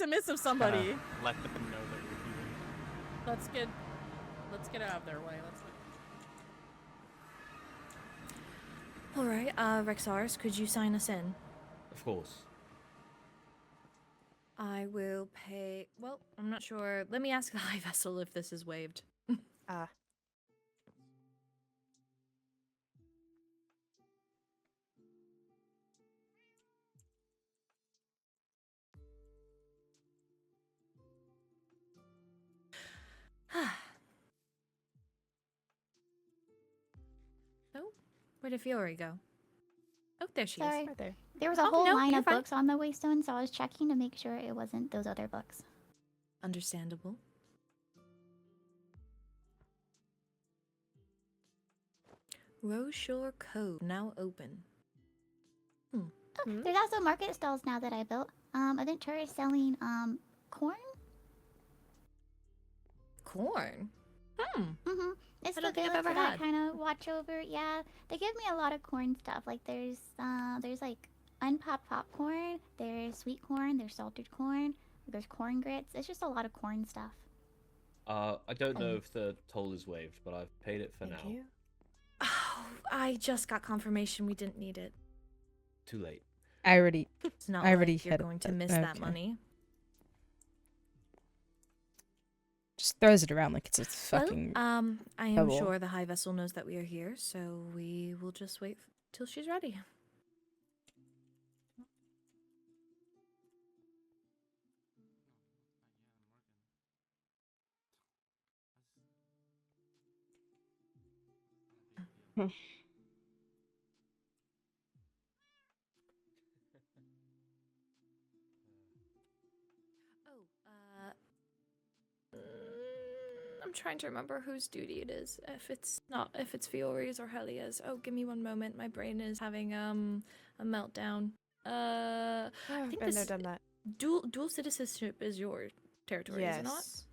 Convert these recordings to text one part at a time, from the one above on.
submissive somebody. Let them know that we're here. Let's get out of their way. All right, Rexaris, could you sign us in? Of course. I will pay. Well, I'm not sure. Let me ask the High Vessel if this is waived. Oh, where did Fiore go? Oh, there she is. Right there. There was a whole line of books on the Waystone, so I was checking to make sure it wasn't those other books. Understandable. Roseshore Cove now open. Oh, there's also market stalls now that I built. Adventurers selling corn. Corn. It's I the don't think I've village ever that I had. kind of watch over. Yeah, they give me a lot of corn stuff. Like there's like unpopped popcorn. There's sweet corn. There's salted corn. There's corn grits. It's just a lot of corn stuff. I don't know if the toll is waived, but I've paid it for now. Thank you. Oh, I just got confirmation we didn't need it. Too late. It's not I already like you're had going it, to miss okay. that money. Just throws it around like it's a fucking. Well, I am double. sure the High Vessel knows that we are here, so we will just wait till she's ready. I'm trying to remember whose duty it is. If it's Fiore's or Helia's. Oh, give me one moment. My brain is having a meltdown. I think Been there, done that. Dual citizenship is your territory, is it not? Yes.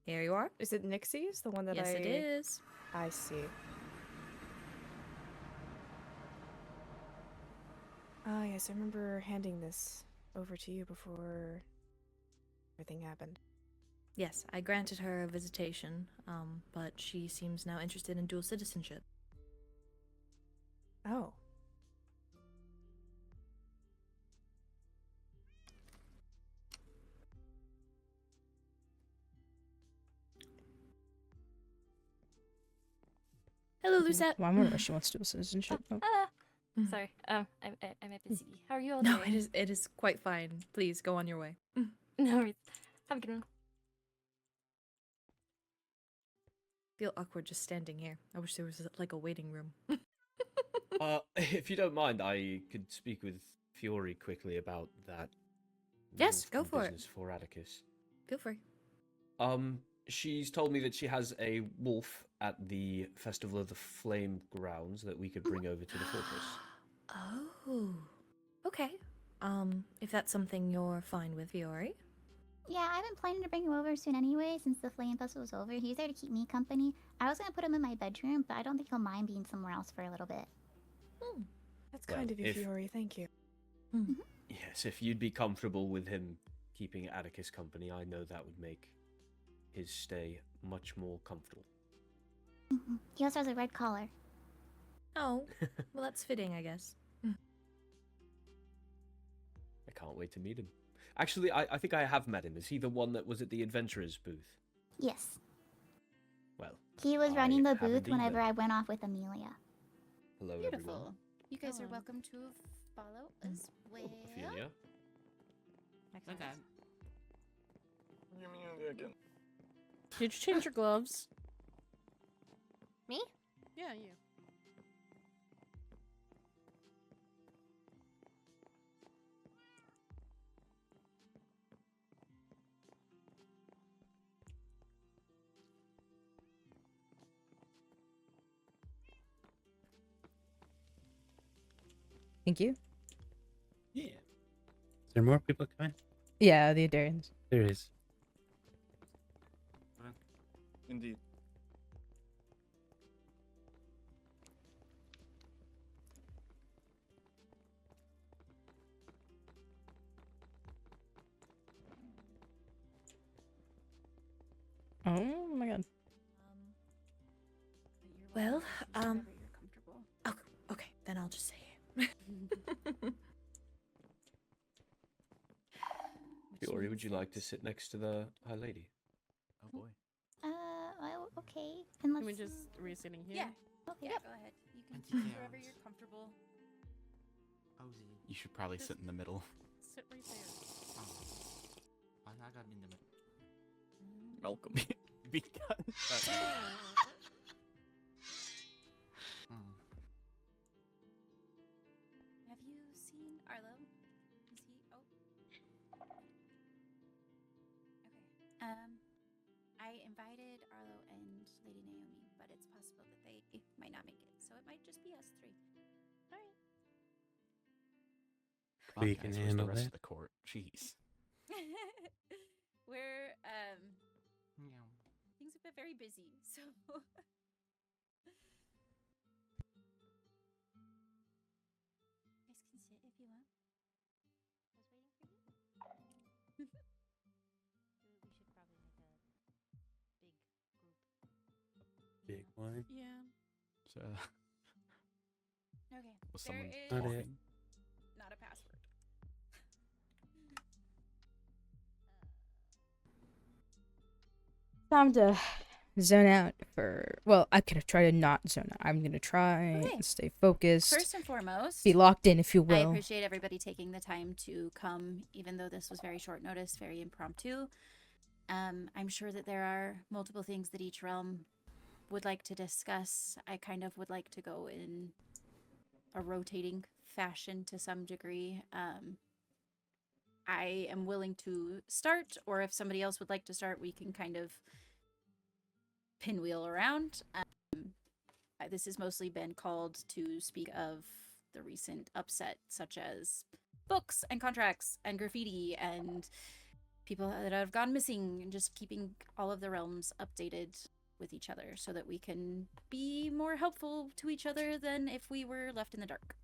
Here you are. Is it Nixie's? The one that Yes, it is. I see. Ah, yes, I remember handing this over to you before everything happened. Yes, I granted her a visitation, but she seems now interested in dual citizenship. Oh. Hello, Lucette. Well, I wonder if she wants dual citizenship. Oh. Sorry, I'm a busy. How are you all No, doing? it is quite fine. Please go on your way. No worries. Have a good one. Feel awkward just standing here. I wish there was like a waiting room. If you don't mind, I could speak with Fiore quickly about that. Yes, go for it. business for Atticus. Feel free. She's told me that she has a wolf at the Festival of the Flame grounds that we could bring over to the fortress. Oh, okay. If that's something you're fine with, Fiore. Yeah, I've been planning to bring him over soon anyway, since the Flame Festival's over. He's there to keep me company. I was gonna put him in my bedroom, but I don't think he'll mind being somewhere else for a little bit. That's kind of you, Fiore. Thank you. Yes, if you'd be comfortable with him keeping Atticus company, I know that would make his stay much more comfortable. He also has a red collar. Oh, well, that's fitting, I guess. I can't wait to meet him. Actually, I think I have met him. Is he the one that was at the Adventurers booth? Yes. Well, He was running the have booth indeed whenever then. I went off with Amelia. Hello, Beautiful. everyone. You guys are welcome to follow as well. Ophelia. Okay. Did you change your gloves? Me? Yeah, you. Thank you. Yeah. Is there more people coming? Yeah, the Adarians. There is. Indeed. Oh my god. Well, Whenever you're comfortable. okay, then I'll just say. Fiore, would you like to sit next to the High Lady? Oh boy. Well, okay. Can we Unless. just, are we sitting here? Yeah. Okay. Yeah, Yep. go ahead. You can Thank you. sit wherever you're comfortable. You should probably sit in the middle. Sit right there. Oh, I got in the middle. Welcome. Be done. Have you seen Arlo? Is he? Oh. Okay. I invited Arlo and Lady Naomi, but it's possible that they might not make it, so it might just be us three. All right. We can handle the rest that. of the court. Jeez. We're Meow. things have been very busy, so you guys can sit if you want. I was waiting for you. We should probably make a big group. Big one. Yeah. So, Okay. was There someone is Not it. talking? not a password. Time to zone out for. Well, I could have tried to not zone out. I'm gonna try Okay. and stay focused. First and foremost, Be locked in, if you I will. appreciate everybody taking the time to come, even though this was very short notice, very impromptu. I'm sure that there are multiple things that each realm would like to discuss. I kind of would like to go in a rotating fashion to some degree. I am willing to start, or if somebody else would like to start, we can kind of pinwheel around. This has mostly been called to speak of the recent upset, such as books and contracts and graffiti and people that have gone missing, and just keeping all of the realms updated with each other so that we can be more helpful to each other than if we were left in the dark.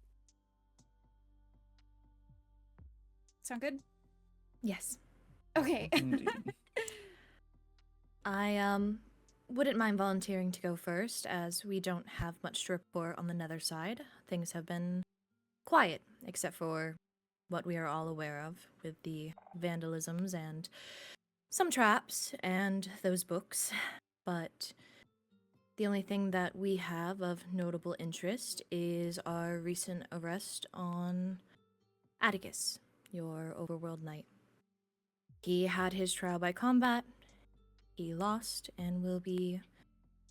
Sound good? Yes. Okay. I wouldn't mind volunteering to go first, as we don't have much to report on the Nether side. Things have been quiet, except for what we are all aware of with the vandalisms and some traps and those books. But the only thing that we have of notable interest is our recent arrest on Atticus, your Overworld knight. He had his trial by combat. He lost and will be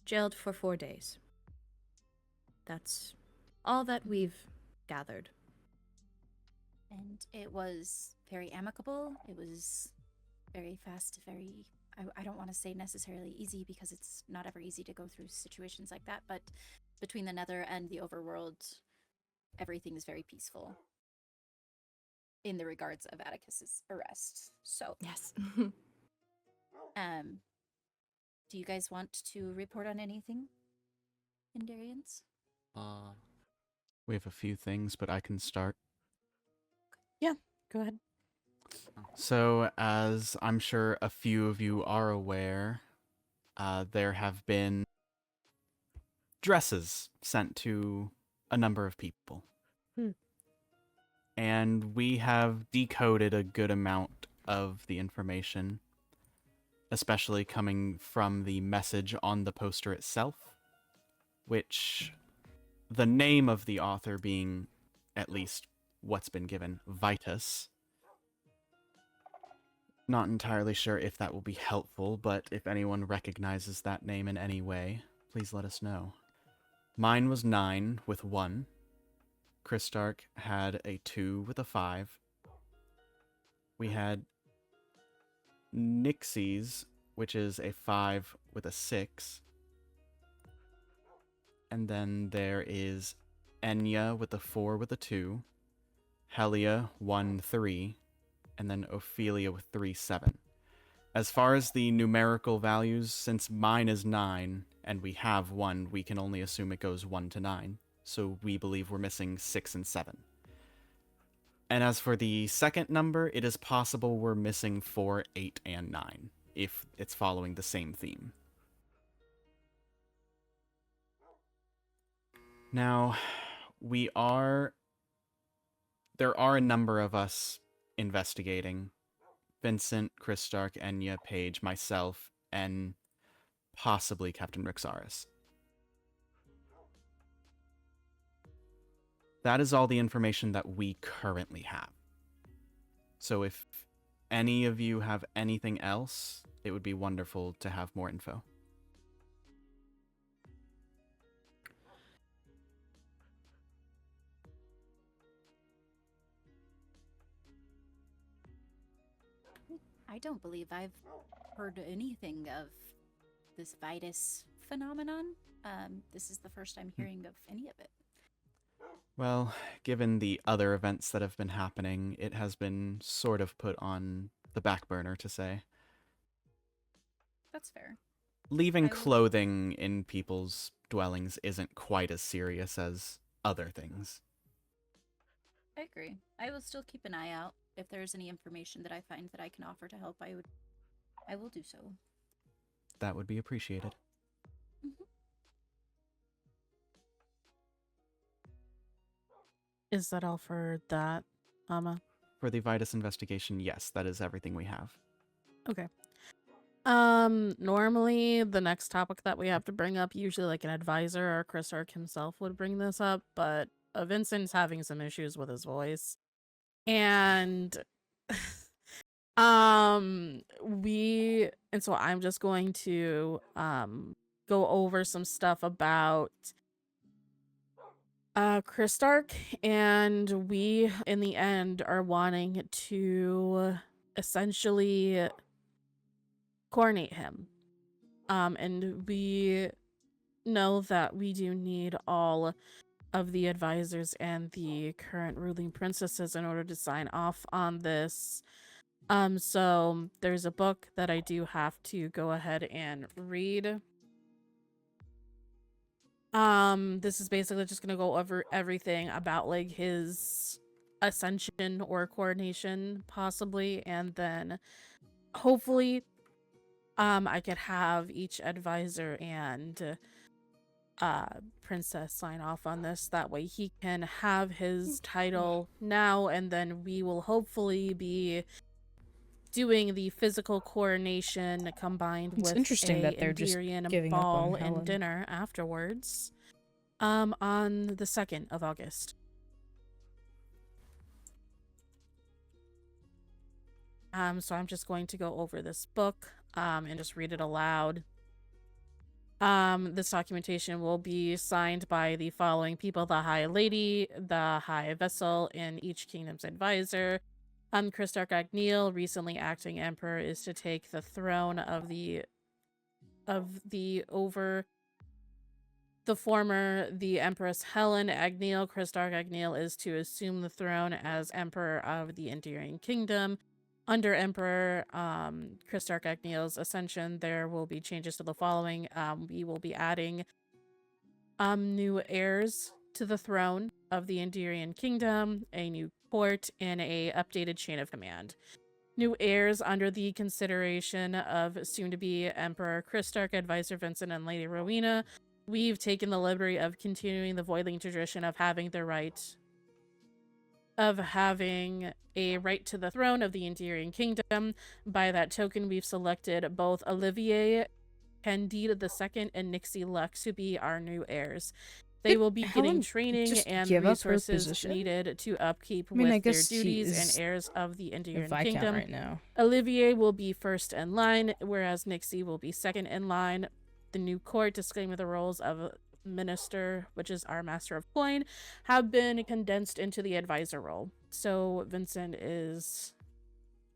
jailed for 4 days. That's all that we've gathered. And it was very amicable. It was very fast, very... I don't want to say necessarily easy, because it's not ever easy to go through situations like that, but between the Nether and the Overworld, everything is very peaceful in the regards of Atticus's arrest. So, Yes. do you guys want to report on anything, Indarians? We have a few things, but I can start. Go ahead. So, as I'm sure a few of you are aware, there have been dresses sent to a number of people. And we have decoded a good amount of the information, especially coming from the message on the poster itself, which the name of the author being, at least what's been given, Vitus. Not entirely sure if that will be helpful, but if anyone recognizes that name in any way, please let us know. Mine was 9 with 1. Christark had a 2 with a 5. We had Nixie's, which is a 5 with a 6. And then there is Enya with a 4 with a 2. Helia 1 3. And then Ophelia with 3 7. As far as the numerical values, since mine is 9 and we have 1, we can only assume it goes 1 to 9. So we believe we're missing 6 and 7. And as for the second number, it is possible we're missing 4, 8, and 9. if it's following the same theme. Now, there are a number of us investigating. Vincent, Christark, Enya, Paige, myself, and possibly Captain Rexaris. That is all the information that we currently have. So if any of you have anything else, it would be wonderful to have more info. I don't believe I've heard anything of this Vitus phenomenon. This is the first I'm hearing of any of it. Well, given the other events that have been happening, it has been sort of put on the back burner, to say. That's fair. Leaving clothing in people's dwellings isn't quite as serious as other things. I agree. I will still keep an eye out. If there's any information that I find that I can offer to help, I will do so. That would be appreciated. Is that all for that, Ama? For the Vitus investigation, yes, that is everything we have. Okay. Normally the next topic that we have to bring up, usually like an advisor or Chris Ark himself would bring this up, but Vincent's having some issues with his voice. And so I'm just going to go over some stuff about Christark, and we in the end are wanting to essentially coronate him. And we know that we do need all of the advisors and the current ruling princesses in order to sign off on this. So there's a book that I do have to go ahead and read. This is basically just gonna go over everything about like his ascension or coronation possibly, and then hopefully I could have each advisor and princess sign off on this. That way he can have his title now, and then we will hopefully be doing the physical coronation combined It's with interesting that they're just Endirian giving up on ball and Helen. dinner afterwards on the 2nd of August. So I'm just going to go over this book and just read it aloud. This documentation will be signed by the following people: the High Lady, the High Vessel, and each kingdom's advisor. Christark Agneal, recently acting emperor, is to take the throne of the Empress Helene Agneal. Christark Agneal is to assume the throne as emperor of the Endirian Kingdom. Under Emperor Christark Agneal's ascension, there will be changes to the following. We will be adding new heirs to the throne of the Endirian Kingdom, a new court, and a updated chain of command. New heirs under the consideration of soon-to-be Emperor Christark, Advisor Vincent, and Lady Rowena. We've taken the liberty of continuing the Voidling tradition of having a right to the throne of the Endirian Kingdom. By that token, we've selected both Olivier Candide II and Nixie Lux to be our new heirs. They will be getting Helen training just and give up her resources position? needed to upkeep I mean, I with their guess he duties is and heirs of the a Endirian Viscount Kingdom. right now. Olivier will be first in line, whereas Nixie will be second in line. The new court, disclaiming the roles of minister, which is our master of coin, have been condensed into the advisor role. So Vincent is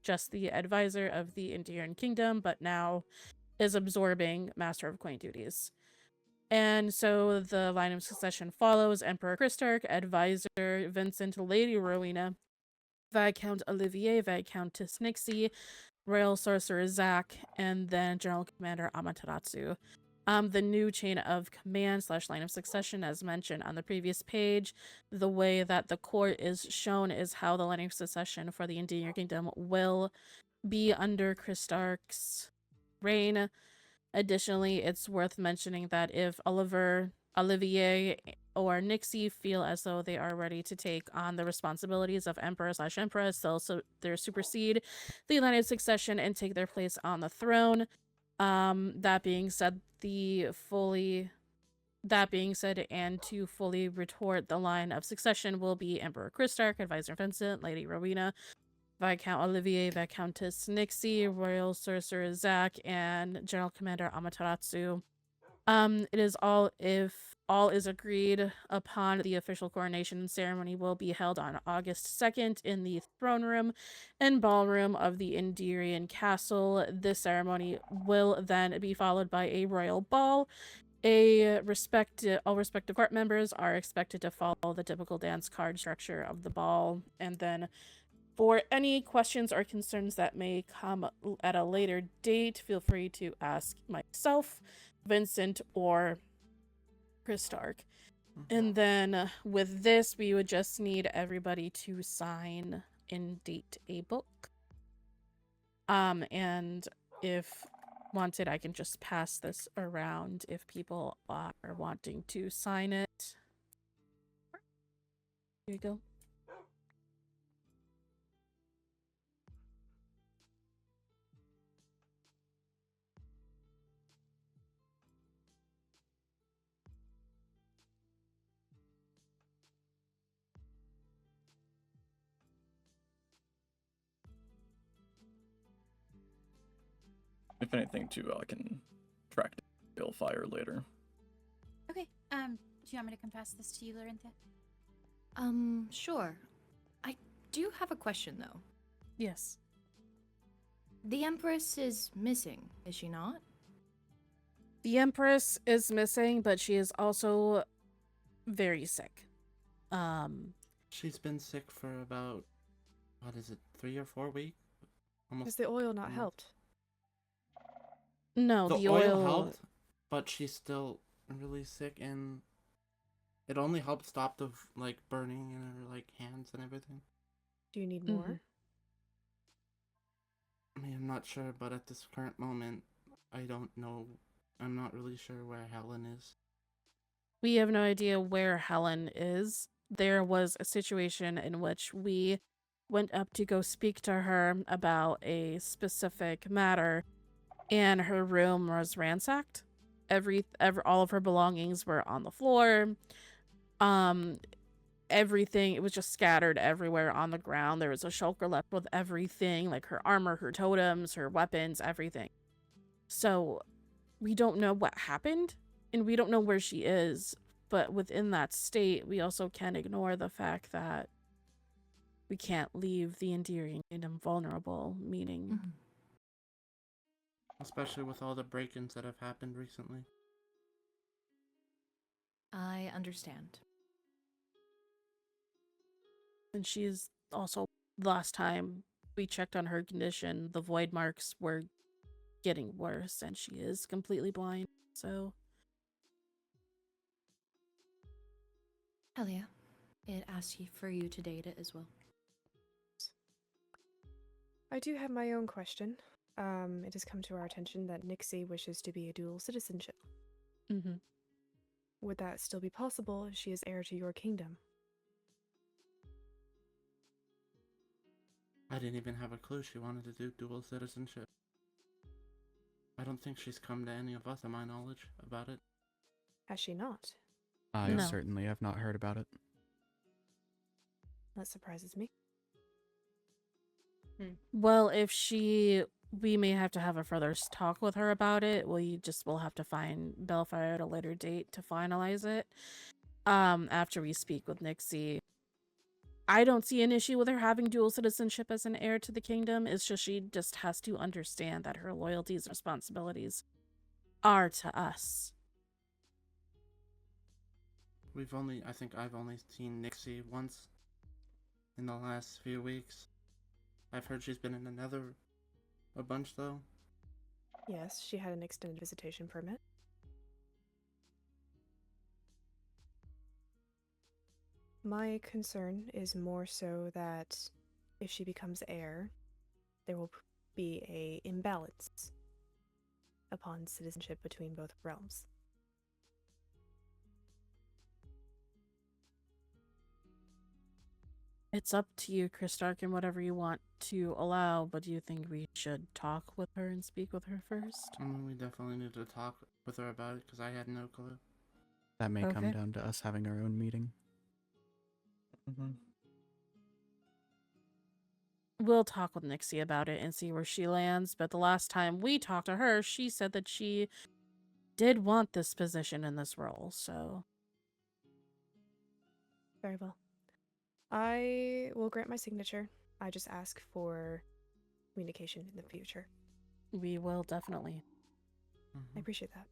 just the advisor of the Endirian Kingdom, but now is absorbing master of coin duties. And so the line of succession follows: Emperor Christark, Advisor Vincent, Lady Rowena, Viscount Olivier, Viscountess Nixie, Royal Sorcerer Zach, and then General Commander Amaterasu. The new chain of command / line of succession, as mentioned on the previous page, the way that the court is shown is how the line of succession for the Endirian Kingdom will be under Christark's reign. Additionally, it's worth mentioning that if Olivier, or Nixie feel as though they are ready to take on the responsibilities of Emperor/Empress, they'll supersede the line of succession and take their place on the throne. That being said, and to fully retort the line of succession will be Emperor Christark, Advisor Vincent, Lady Rowena, Viscount Olivier, Viscountess Nixie, Royal Sorcerer Zach, and General Commander Amaterasu. It is all if all is agreed upon, the official coronation ceremony will be held on August 2nd in the throne room and ballroom of the Endirian Castle. This ceremony will then be followed by a royal ball. All respective court members are expected to follow the typical dance card structure of the ball, and then for any questions or concerns that may come at a later date, feel free to ask myself, Vincent, or Christark. And then with this, we would just need everybody to sign and date a book. And if wanted, I can just pass this around if people are wanting to sign it. Here you go. If anything, too, I can track Balefire later. Okay. Do you want me to come pass this to you, Lorynthia? Sure. I do have a question, though. Yes. The Empress is missing, is she not? The Empress is missing, but she is also very sick. She's been sick for about, 3 or 4 weeks? Has the oil not helped? No, the the oil helped, but she's still really sick, and it only helped stop the burning in her hands and everything. Do you need more? I mean, I'm not sure, but at this current moment, I don't know. I'm not really sure where Helen is. We have no idea where Helen is. There was a situation in which we went up to go speak to her about a specific matter, and her room was ransacked. All of her belongings were on the floor. Everything, it was just scattered everywhere on the ground. There was a shulker left with everything, like her armor, her totems, her weapons, everything. So we don't know what happened, and we don't know where she is. But within that state, we also can't ignore the fact that we can't leave the Endirian Kingdom vulnerable, meaning... Especially with all the break-ins that have happened recently. I understand. And she's also, last time we checked on her condition, the void marks were getting worse, and she is completely blind, so... Helia, it asks for you to date it as well. I do have my own question. It has come to our attention that Nixie wishes to be a dual citizenship. Would that still be possible if she is heir to your kingdom? I didn't even have a clue she wanted to do dual citizenship. I don't think she's come to any of us, in my knowledge, about it. Has she not? I No. certainly have not heard about it. That surprises me. Well, we may have to have a further talk with her about it. We'll have to find Balefire at a later date to finalize it. After we speak with Nixie. I don't see an issue with her having dual citizenship as an heir to the kingdom. It's just she just has to understand that her loyalties and responsibilities are to us. I think I've only seen Nixie once in the last few weeks. I've heard she's been in the Nether a bunch, though. Yes, she had an extended visitation permit. My concern is more so that if she becomes heir, there will be a imbalance upon citizenship between both realms. It's up to you, Christark, and whatever you want to allow, but do you think we should talk with her and speak with her first? I mean, we definitely need to talk with her about it because I had no clue. That may come Okay. down to us having our own meeting. We'll talk with Nixie about it and see where she lands, but the last time we talked to her, she said that she did want this position in this role, so... Very well. I will grant my signature. I just ask for communication in the future. We will definitely. I appreciate that.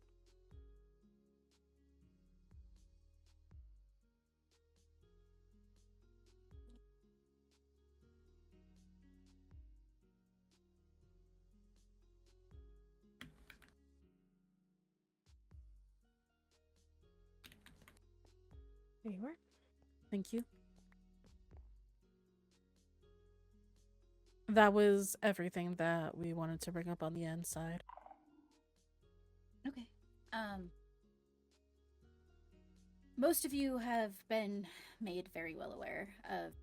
There you are. Thank you. That was everything that we wanted to bring up on the end side. Okay. Most of you have been made very well aware of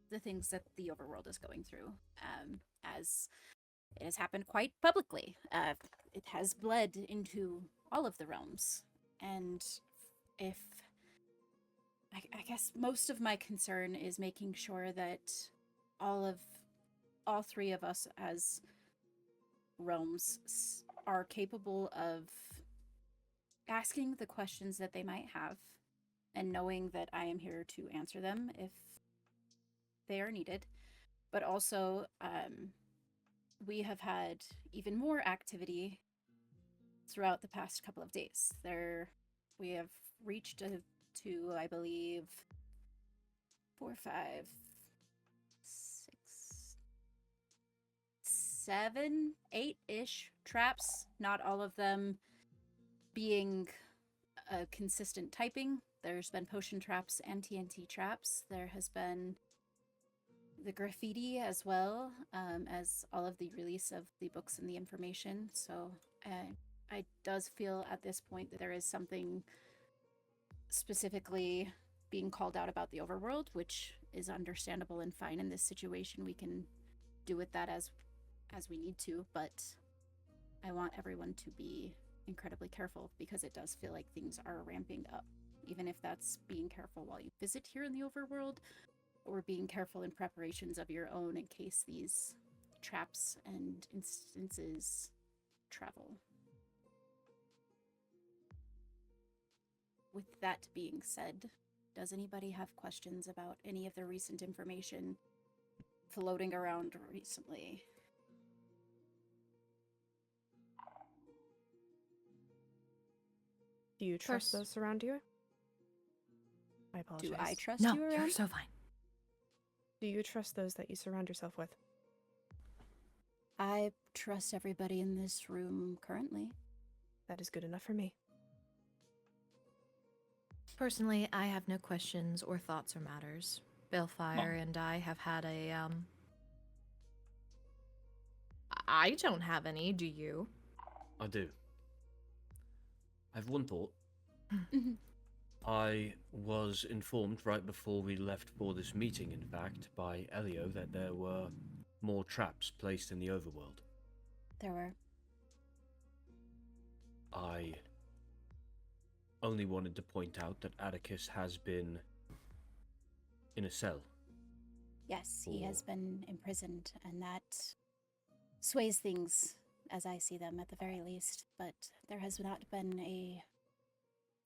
the things that the Overworld is going through, as it has happened quite publicly. It has bled into all of the realms, and if I guess most of my concern is making sure that all three of us as realms are capable of asking the questions that they might have and knowing that I am here to answer them if they are needed. But also, we have had even more activity throughout the past couple of days. We have reached to, I believe, 4, 5, 6, 7, 8-ish traps. Not all of them being a consistent typing. There's been potion traps and TNT traps. There has been the graffiti as well, as all of the release of the books and the information. So I does feel at this point that there is something specifically being called out about the Overworld, which is understandable and fine in this situation. We can do with that as we need to, but I want everyone to be incredibly careful because it does feel like things are ramping up, even if that's being careful while you visit here in the Overworld, or being careful in preparations of your own in case these traps and instances travel. With that being said, does anybody have questions about any of the recent information floating around recently? Do you trust those around you? I apologize. Do I trust No, you around? you're so fine. Do you trust those that you surround yourself with? I trust everybody in this room currently. That is good enough for me. Personally, I have no questions or thoughts or matters. Balefire and I have had a, I don't have any, do you? I do. I have one thought. Mm-hmm. I was informed right before we left for this meeting, in fact, by Elio that there were more traps placed in the Overworld. There were. I only wanted to point out that Atticus has been in a cell. Yes, he has been imprisoned, and that sways things as I see them at the very least, but there has not been a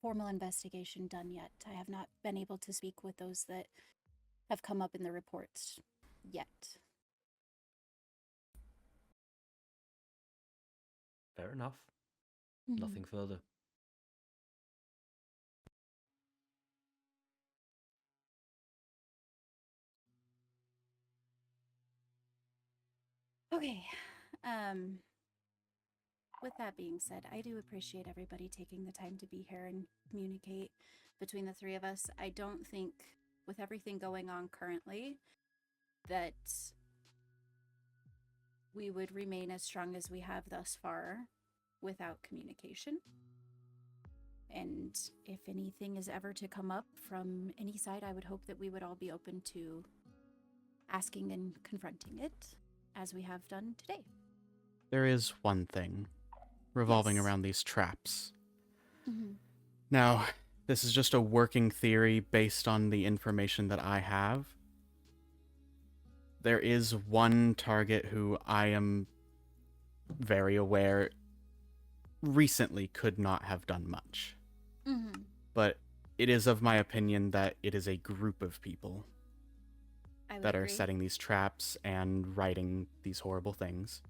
formal investigation done yet. I have not been able to speak with those that have come up in the reports yet. Fair enough. Mhm. Nothing further. Okay. With that being said, I do appreciate everybody taking the time to be here and communicate between the three of us. I don't think, with everything going on currently, that we would remain as strong as we have thus far without communication. And if anything is ever to come up from any side, I would hope that we would all be open to asking and confronting it, as we have done today. There is one thing revolving Yes. around these traps. Mm-hmm. Now, this is just a working theory based on the information that I have. There is one target who I am very aware recently could not have done much. Mm-hmm. But it is of my opinion that it is a group of people I would that are agree. setting these traps and writing these horrible things.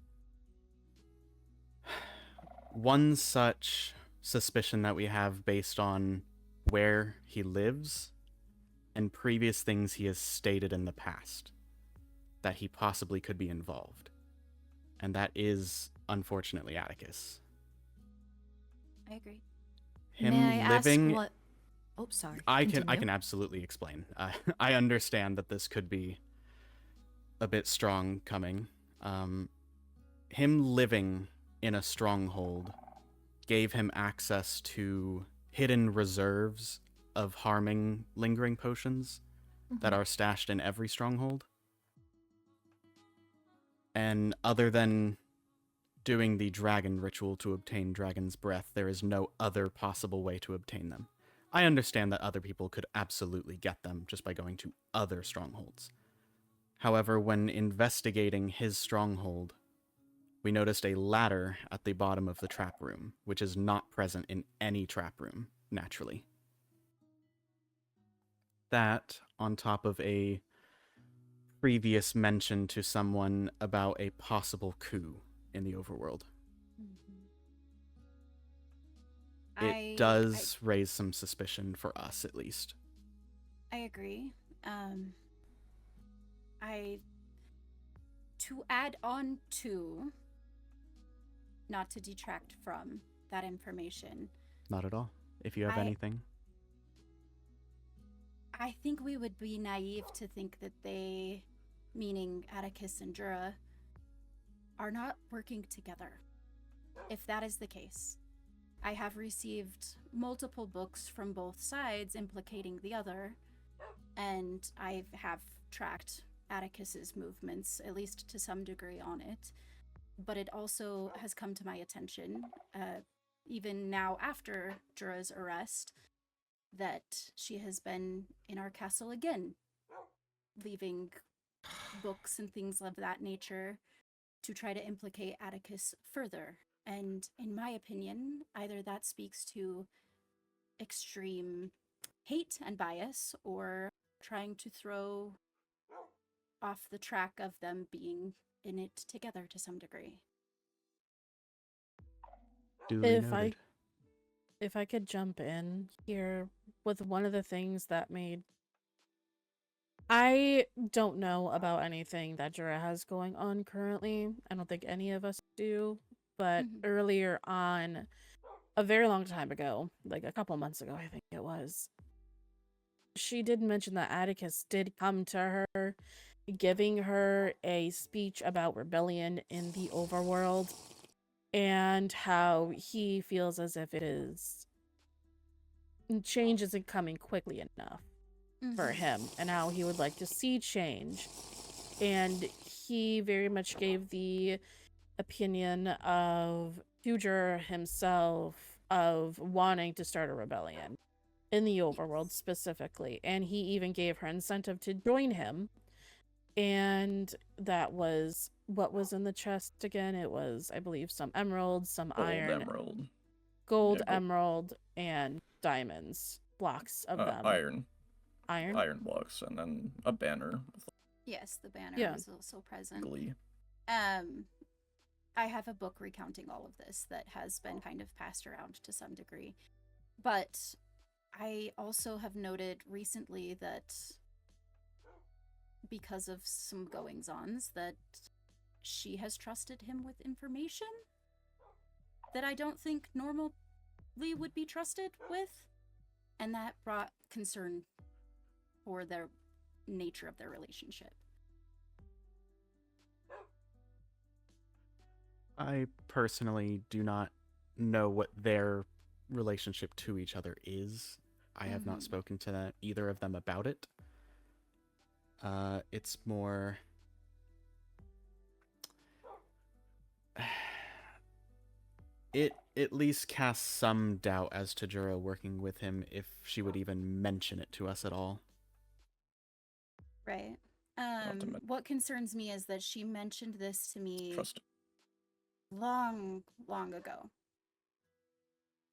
One such suspicion that we have based on where he lives and previous things he has stated in the past that he possibly could be involved. And that is, unfortunately, Atticus. I agree. Him May I living... ask what? Oh, sorry. I Continue. can absolutely explain. I understand that this could be a bit strong coming. Him living in a stronghold gave him access to hidden reserves of harming lingering potions that are stashed in every stronghold. And other than doing the dragon ritual to obtain dragon's breath, there is no other possible way to obtain them. I understand that other people could absolutely get them just by going to other strongholds. However, when investigating his stronghold, we noticed a ladder at the bottom of the trap room, which is not present in any trap room, naturally. That, on top of a previous mention to someone about a possible coup in the overworld. It does raise some suspicion for us, at least. I agree. To add on to, not to detract from that information. Not at all. If you have anything. I think we would be naive to think that they, meaning Atticus and Jura, are not working together. If that is the case, I have received multiple books from both sides implicating the other, and I have tracked Atticus's movements, at least to some degree, on it. But it also has come to my attention, even now after Jura's arrest, that she has been in our castle again, leaving books and things of that nature to try to implicate Atticus further. And in my opinion, either that speaks to extreme hate and bias, or trying to throw off the track of them being in it together to some degree. Duly noted. If I could jump in here with one of the things that made... I don't know about anything that Jura has going on currently. I don't think any of us do. But earlier on, a very long time ago, like a couple months ago, I think it was, she did mention that Atticus did come to her, giving her a speech about rebellion in the overworld, and how he feels as if change isn't coming quickly enough for him, and how he would like to see change. And he very much gave the opinion of Tuger himself of wanting to start a rebellion in the overworld specifically, and he even gave her incentive to join him. And that was what was in the chest again. It was, I believe, some emeralds, some iron, gold emerald, and diamonds, blocks of them. Iron blocks, and then a banner. Yes, the banner was also present. Glee. I have a book recounting all of this that has been kind of passed around to some degree. But I also have noted recently that because of some goings-ons, that she has trusted him with information that I don't think normally would be trusted with. And that brought concern for the nature of their relationship. I personally do not know what their relationship to each other is. I have not spoken to either of them about it. It's more... It at least casts some doubt as to Jura working with him, if she would even mention it to us at all. Right. Ultimate. What concerns me is that she mentioned this to me Trust. long, long ago.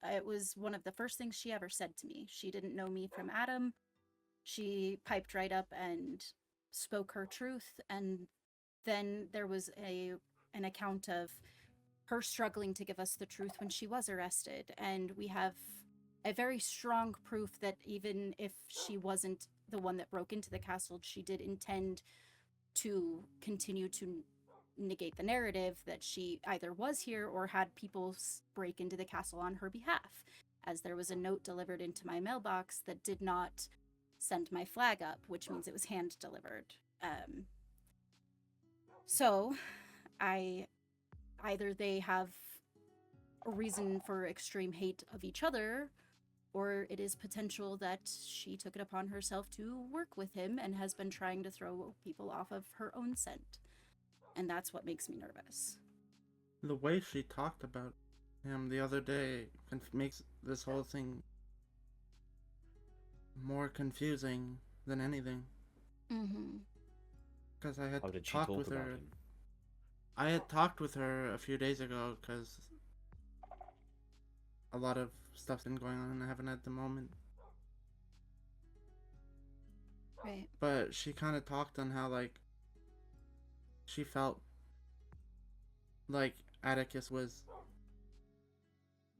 It was one of the first things she ever said to me. She didn't know me from Adam. She piped right up and spoke her truth, and then there was an account of her struggling to give us the truth when she was arrested, and we have a very strong proof that even if she wasn't the one that broke into the castle, she did intend to continue to negate the narrative that she either was here or had people break into the castle on her behalf, as there was a note delivered into my mailbox that did not send my flag up, which means it was hand delivered. So either they have a reason for extreme hate of each other, or it is potential that she took it upon herself to work with him and has been trying to throw people off of her own scent. And that's what makes me nervous. The way she talked about him the other day makes this whole thing more confusing than anything. Because I had How did she talked talk with about her. him? I had talked with her a few days ago because a lot of stuff's been going on and I haven't at the moment. Right. But she kind of talked on how, like, she felt like Atticus was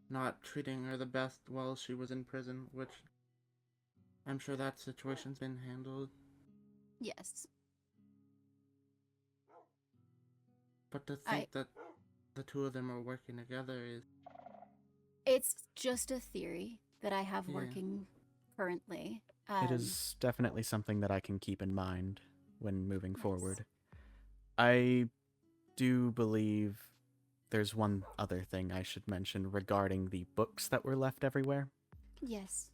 not treating her the best while she was in prison, which I'm sure that situation's been handled. Yes. But to think that the two of them are working together is... It's just a theory that I have working currently. It is definitely something that I can keep in mind when moving forward. I do believe there's one other thing I should mention regarding the books that were left everywhere. Yes.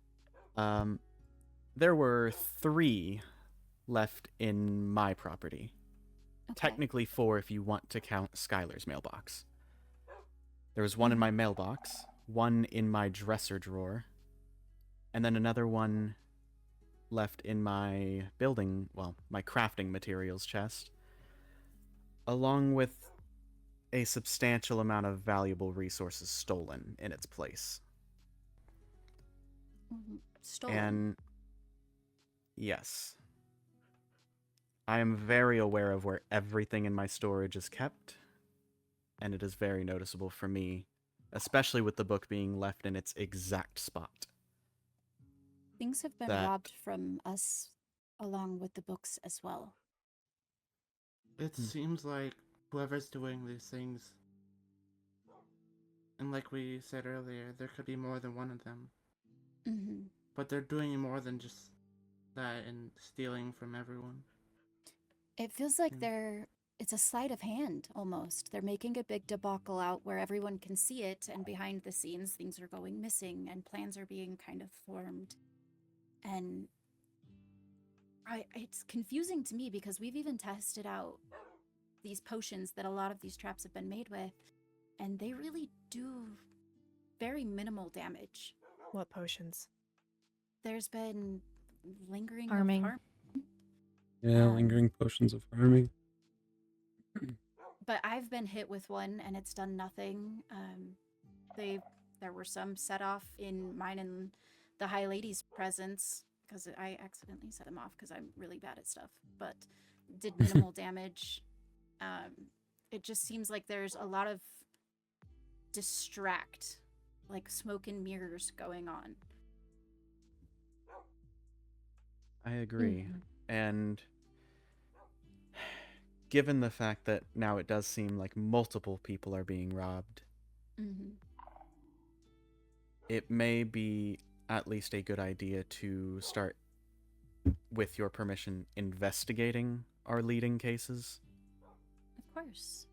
There were 3 left in my property. Technically 4 if you want to count Skylar's mailbox. There was one in my mailbox, one in my dresser drawer, and then another one left in my my crafting materials chest, along with a substantial amount of valuable resources stolen in its place. Stolen? And yes. I am very aware of where everything in my storage is kept, and it is very noticeable for me, especially with the book being left in its exact spot. Things have been robbed from us along with the books as well. It seems like whoever's doing these things, and like we said earlier, there could be more than one of them. But they're doing more than just that and stealing from everyone. It feels like it's a sleight of hand, almost. They're making a big debacle out where everyone can see it, and behind the scenes, things are going missing, and plans are being kind of formed. And it's confusing to me because we've even tested out these potions that a lot of these traps have been made with, and they really do very minimal damage. What potions? There's been lingering Harming. Yeah, lingering potions of harming. But I've been hit with one and it's done nothing. There were some set off in mine and the High Lady's presence because I accidentally set them off because I'm really bad at stuff, but did minimal damage. It just seems like there's a lot of distract, like smoke and mirrors going on. I agree. And given the fact that now it does seem like multiple people are being robbed, it may be at least a good idea to start, with your permission, investigating our leading cases. Of course.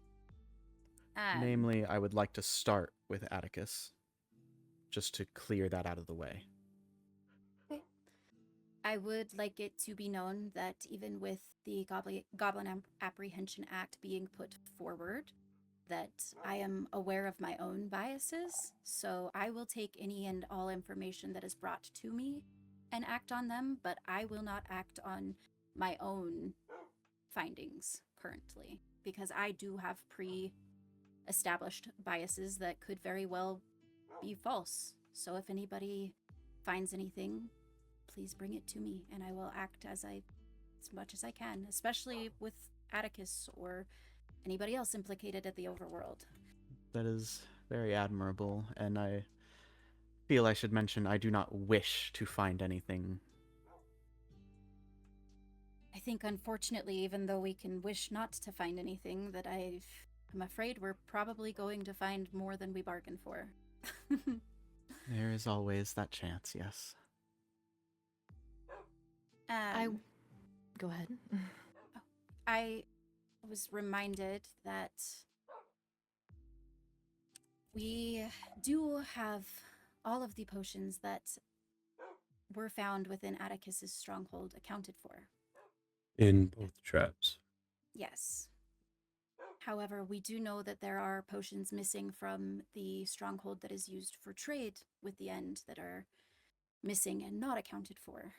Namely, I would like to start with Atticus, just to clear that out of the way. I would like it to be known that even with the Goblin Apprehension Act being put forward, that I am aware of my own biases, so I will take any and all information that is brought to me and act on them, but I will not act on my own findings currently, because I do have pre-established biases that could very well be false. So if anybody finds anything, please bring it to me, and I will act as much as I can, especially with Atticus or anybody else implicated at the Overworld. That is very admirable, and I feel I should mention I do not wish to find anything. I think, unfortunately, even though we can wish not to find anything, that I'm afraid we're probably going to find more than we bargained for. There is always that chance, yes. Go ahead. I was reminded that we do have all of the potions that were found within Atticus's stronghold accounted for. In both traps. Yes. However, we do know that there are potions missing from the stronghold that is used for trade with the End that are missing and not accounted for.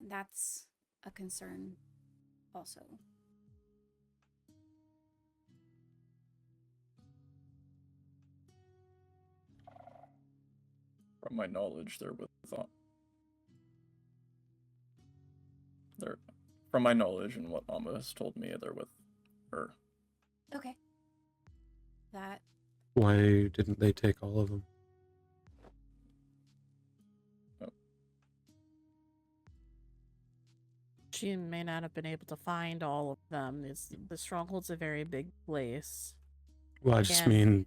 And that's a concern also. From my knowledge, from my knowledge and what Amma has told me, they're with her. Okay. That. Why didn't they take all of them? She may not have been able to find all of them. The stronghold's a very big place. Well, I just mean,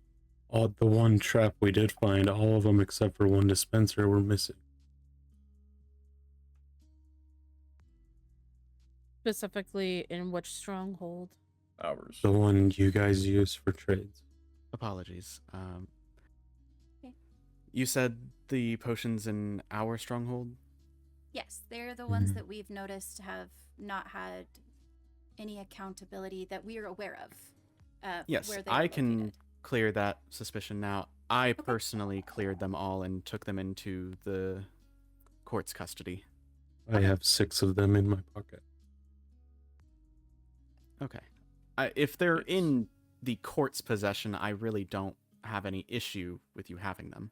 the one trap we did find, all of them except for one dispenser were missing. Specifically, in which stronghold? Ours. The one you guys use for trades. Apologies. Okay. You said the potions in our stronghold? Yes, they're the ones that we've noticed have not had any accountability that we are aware of. Yes, where they I are can located. clear that suspicion now. I personally cleared them all and took them into the court's custody. I have 6 of them in my pocket. Okay. If they're in the court's possession, I really don't have any issue with you having them.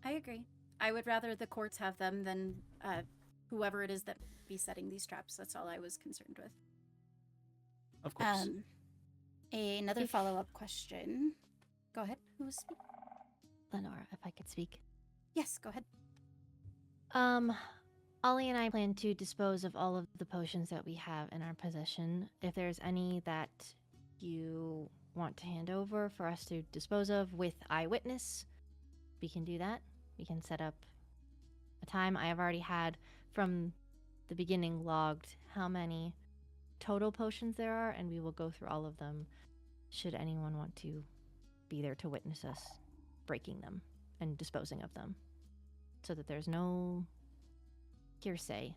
I agree. I would rather the courts have them than whoever it is that be setting these traps. That's all I was concerned with. Of course. Another follow-up question. Go ahead. Who was speaking? Lanoira, if I could speak. Yes, go ahead. Ollie and I plan to dispose of all of the potions that we have in our possession. If there's any that you want to hand over for us to dispose of with eyewitness, we can do that. We can set up a time. I have already had from the beginning logged how many total potions there are, and we will go through all of them should anyone want to be there to witness us breaking them and disposing of them, so that there's no hearsay.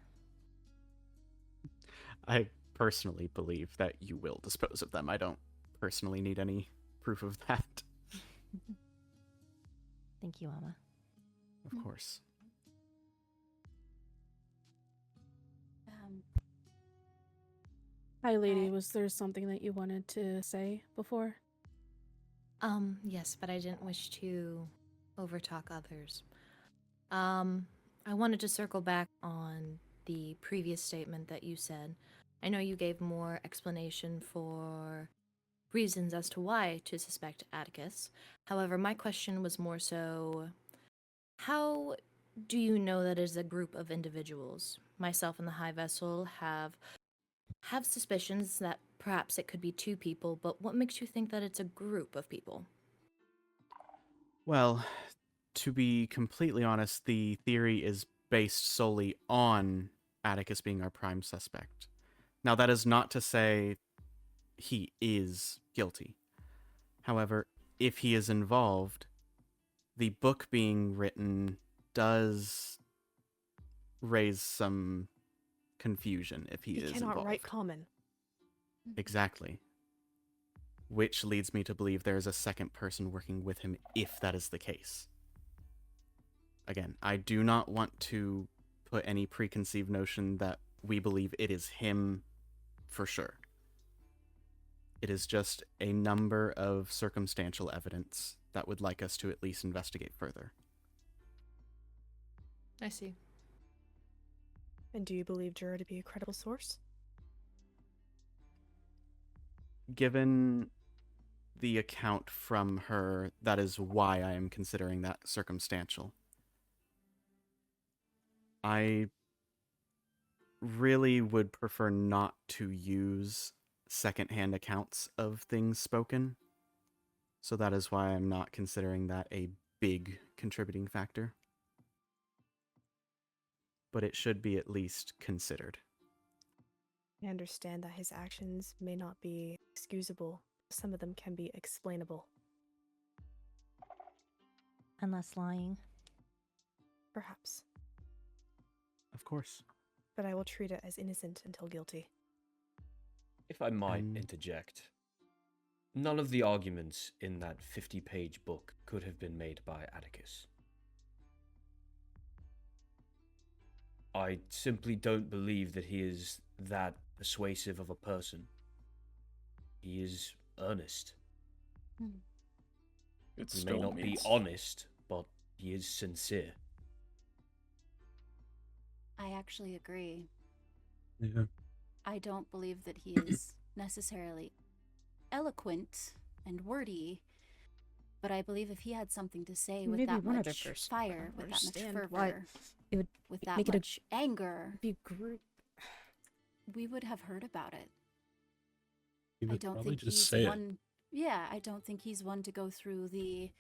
I personally believe that you will dispose of them. I don't personally need any proof of that. Thank you, Amma. Of course. Hi, lady. Was there something that you wanted to say before? Yes, but I didn't wish to overtalk others. I wanted to circle back on the previous statement that you said. I know you gave more explanation for reasons as to why to suspect Atticus. However, my question was more so, how do you know that it is a group of individuals? Myself and the High Vessel have suspicions that perhaps it could be 2 people, but what makes you think that it's a group of people? Well, to be completely honest, the theory is based solely on Atticus being our prime suspect. Now, that is not to say he is guilty. However, if he is involved, the book being written does raise some confusion if he is cannot involved. write common. Exactly. Which leads me to believe there is a second person working with him if that is the case. Again, I do not want to put any preconceived notion that we believe it is him for sure. It is just a number of circumstantial evidence that would like us to at least investigate further. I see. And do you believe Jura to be a credible source? Given the account from her, that is why I am considering that circumstantial. I really would prefer not to use secondhand accounts of things spoken, so that is why I'm not considering that a big contributing factor. But it should be at least considered. I understand that his actions may not be excusable. Some of them can be explainable. Unless lying. Perhaps. Of course. But I will treat it as innocent until guilty. If I might interject, none of the arguments in that 50-page book could have been made by Atticus. I simply don't believe that he is that persuasive of a person. He is earnest. He may not be honest, but he is sincere. I actually agree. Yeah. I don't believe that he is necessarily eloquent and wordy, but I believe if he had something to say with Maybe that one other much person. fire, I with that much understand fervor, why it would with that make it much anger, be a group. we would have heard about it. He I would don't probably think just he's say it. one. Yeah, I don't think he's one to go through the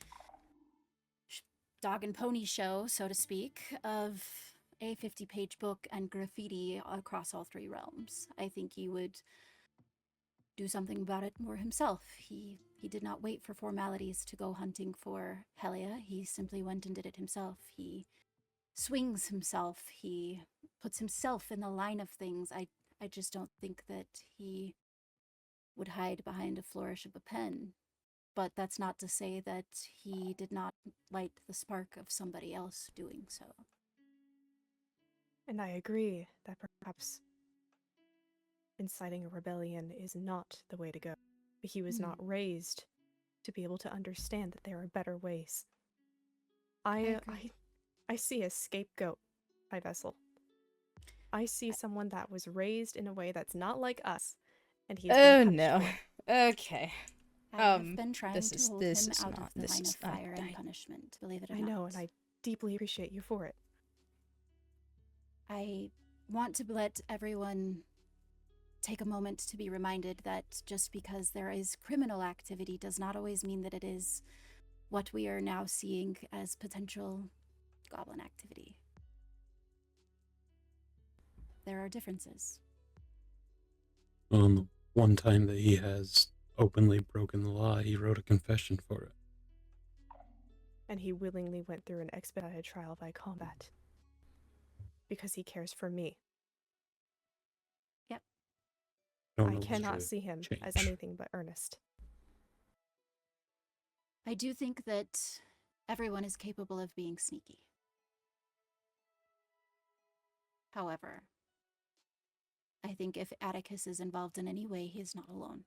dog and pony show, so to speak, of a 50-page book and graffiti across all three realms. I think he would do something about it more himself. He did not wait for formalities to go hunting for Helia. He simply went and did it himself. He swings himself. He puts himself in the line of things. I just don't think that he would hide behind a flourish of a pen. But that's not to say that he did not light the spark of somebody else doing so. And I agree that perhaps inciting a rebellion is not the way to go. But he was not raised to be able to understand that there are better ways. I see a scapegoat by Vessel. I see someone that was raised in a way that's not like us, and he's been punished for it. Okay. I have been trying to hold him out of the line of fire and punishment, believe it or not. I know, and I deeply appreciate you for it. I want to let everyone take a moment to be reminded that just because there is criminal activity does not always mean that it is what we are now seeing as potential goblin activity. There are differences. The one time that he has openly broken the law, he wrote a confession for it. And he willingly went through an expedited trial by combat. Because he cares for me. Yep. I cannot see him as anything but earnest. I do think that everyone is capable of being sneaky. However, I think if Atticus is involved in any way, he is not alone.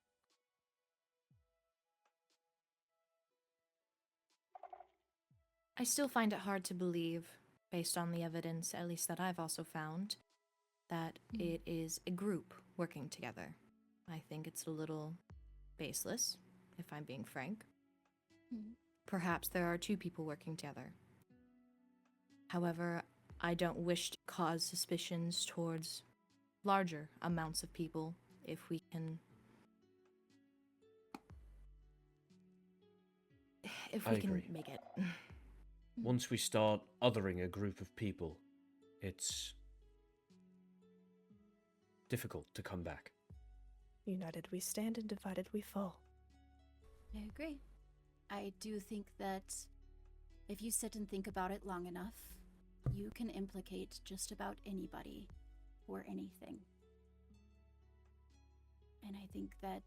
I still find it hard to believe, based on the evidence, at least that I've also found, that it is a group working together. I think it's a little baseless, if I'm being frank. Perhaps there are two people working together. However, I don't wish to cause suspicions towards larger amounts of people if we can... If we can make it. Once we start othering a group of people, it's difficult to come back. United we stand and divided we fall. I agree. I do think that if you sit and think about it long enough, you can implicate just about anybody or anything. And I think that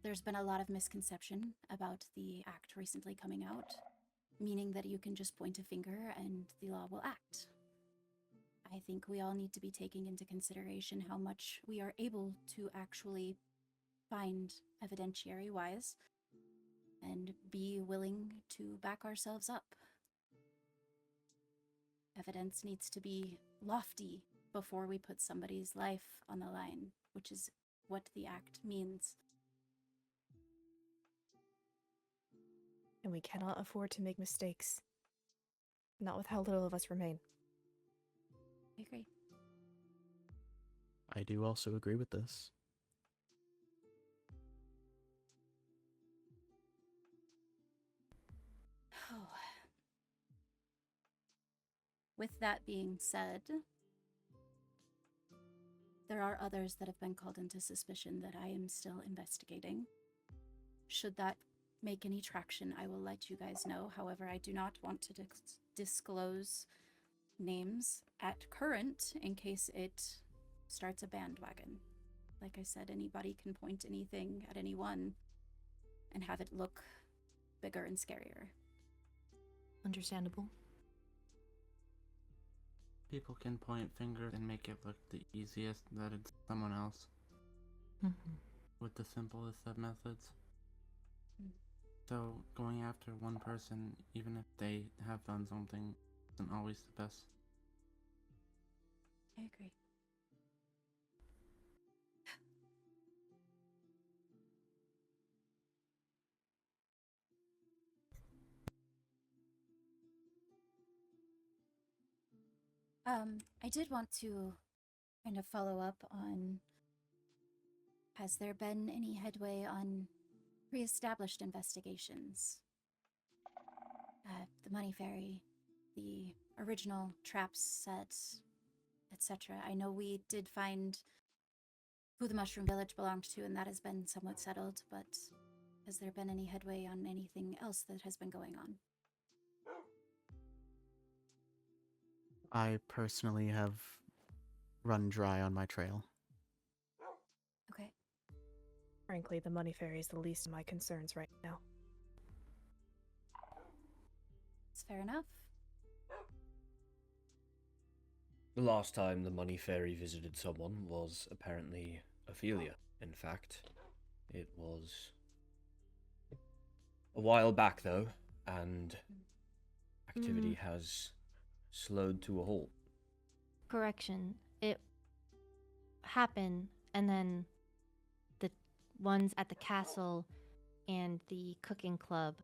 there's been a lot of misconception about the act recently coming out, meaning that you can just point a finger and the law will act. I think we all need to be taking into consideration how much we are able to actually find evidentiary-wise and be willing to back ourselves up. Evidence needs to be lofty before we put somebody's life on the line, which is what the act means. And we cannot afford to make mistakes. Not with how little of us remain. I agree. I do also agree with this. Oh. With that being said, there are others that have been called into suspicion that I am still investigating. Should that make any traction, I will let you guys know. However, I do not want to disclose names at current in case it starts a bandwagon. Like I said, anybody can point anything at anyone and have it look bigger and scarier. Understandable. People can point fingers and make it look the easiest that it's someone else. With the simplest of methods. So going after one person, even if they have done something, isn't always the best. I agree. I did want to kind of follow up on, has there been any headway on pre-established investigations? The Money Fairy, the original traps set, etc. I know we did find who the Mushroom Village belonged to, and that has been somewhat settled, but has there been any headway on anything else that has been going on? I personally have run dry on my trail. Okay. Frankly, the Money Fairy is the least of my concerns right now. It's fair enough. The last time the Money Fairy visited someone was apparently Ophelia. In fact, it was a while back though, and activity has slowed to a halt. Correction. It happened, and then the ones at the castle and the cooking club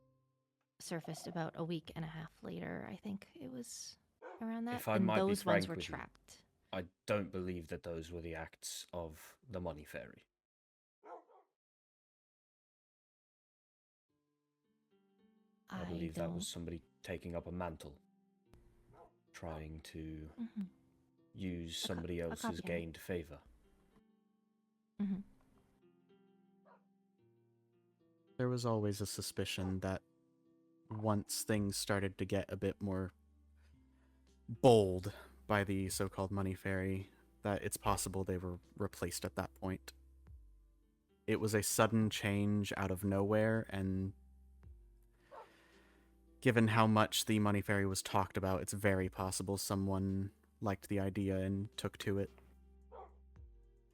surfaced about a week and a half later. I think it was around that. If I and might be those frank ones were with you, trapped. I don't believe that those were the acts of the Money Fairy. I believe that was somebody taking up a mantle, trying to use somebody else's copycat. gained favor. There was always a suspicion that once things started to get a bit more bold by the so-called Money Fairy, that it's possible they were replaced at that point. It was a sudden change out of nowhere, and given how much the Money Fairy was talked about, it's very possible someone liked the idea and took to it.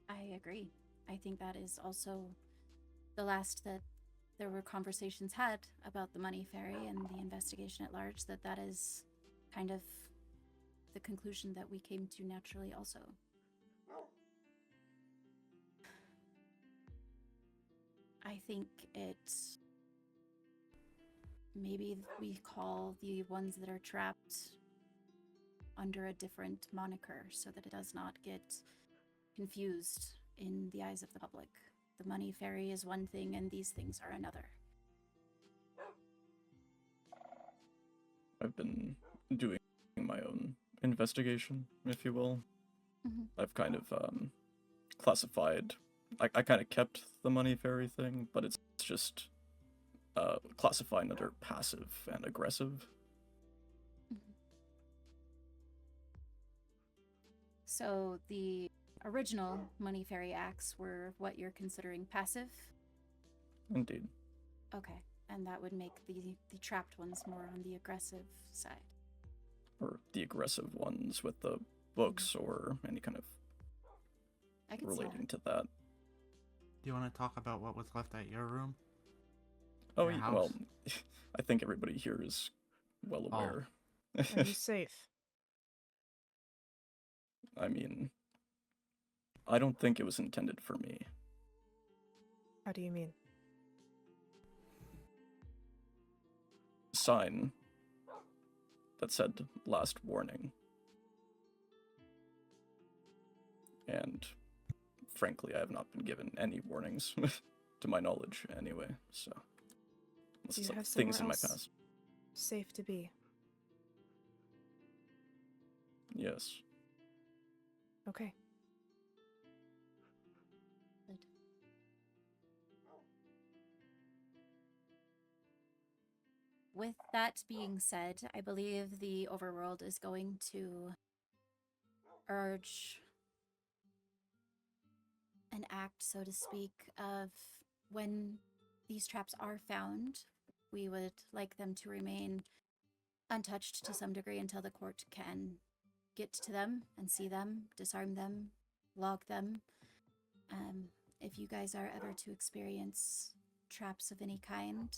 I agree. I think that is also the last that there were conversations had about the Money Fairy and the investigation at large, that is kind of the conclusion that we came to naturally also. I think it's maybe we call the ones that are trapped under a different moniker so that it does not get confused in the eyes of the public. The Money Fairy is one thing and these things are another. I've been doing my own investigation, if you will. I've kind of classified, I kind of kept the Money Fairy thing, but it's just classifying under passive and aggressive. So the original Money Fairy acts were what you're considering passive? Indeed. Okay, and that would make the trapped ones more on the aggressive side. Or the aggressive ones with the books or any kind of I could see relating to that. Do you want to talk about what was left at your room? Oh, Your house? well, I think everybody here is well aware. Are you safe? I mean, I don't think it was intended for me. How do you mean? Sign that said last warning. And frankly, I have not been given any warnings to my knowledge anyway, so this Do is you like have things in my somewhere else past. safe to be? Yes. Okay. With that being said, I believe the Overworld is going to urge an act, so to speak, of when these traps are found, we would like them to remain untouched to some degree until the court can get to them and see them, disarm them, log them. If you guys are ever to experience traps of any kind,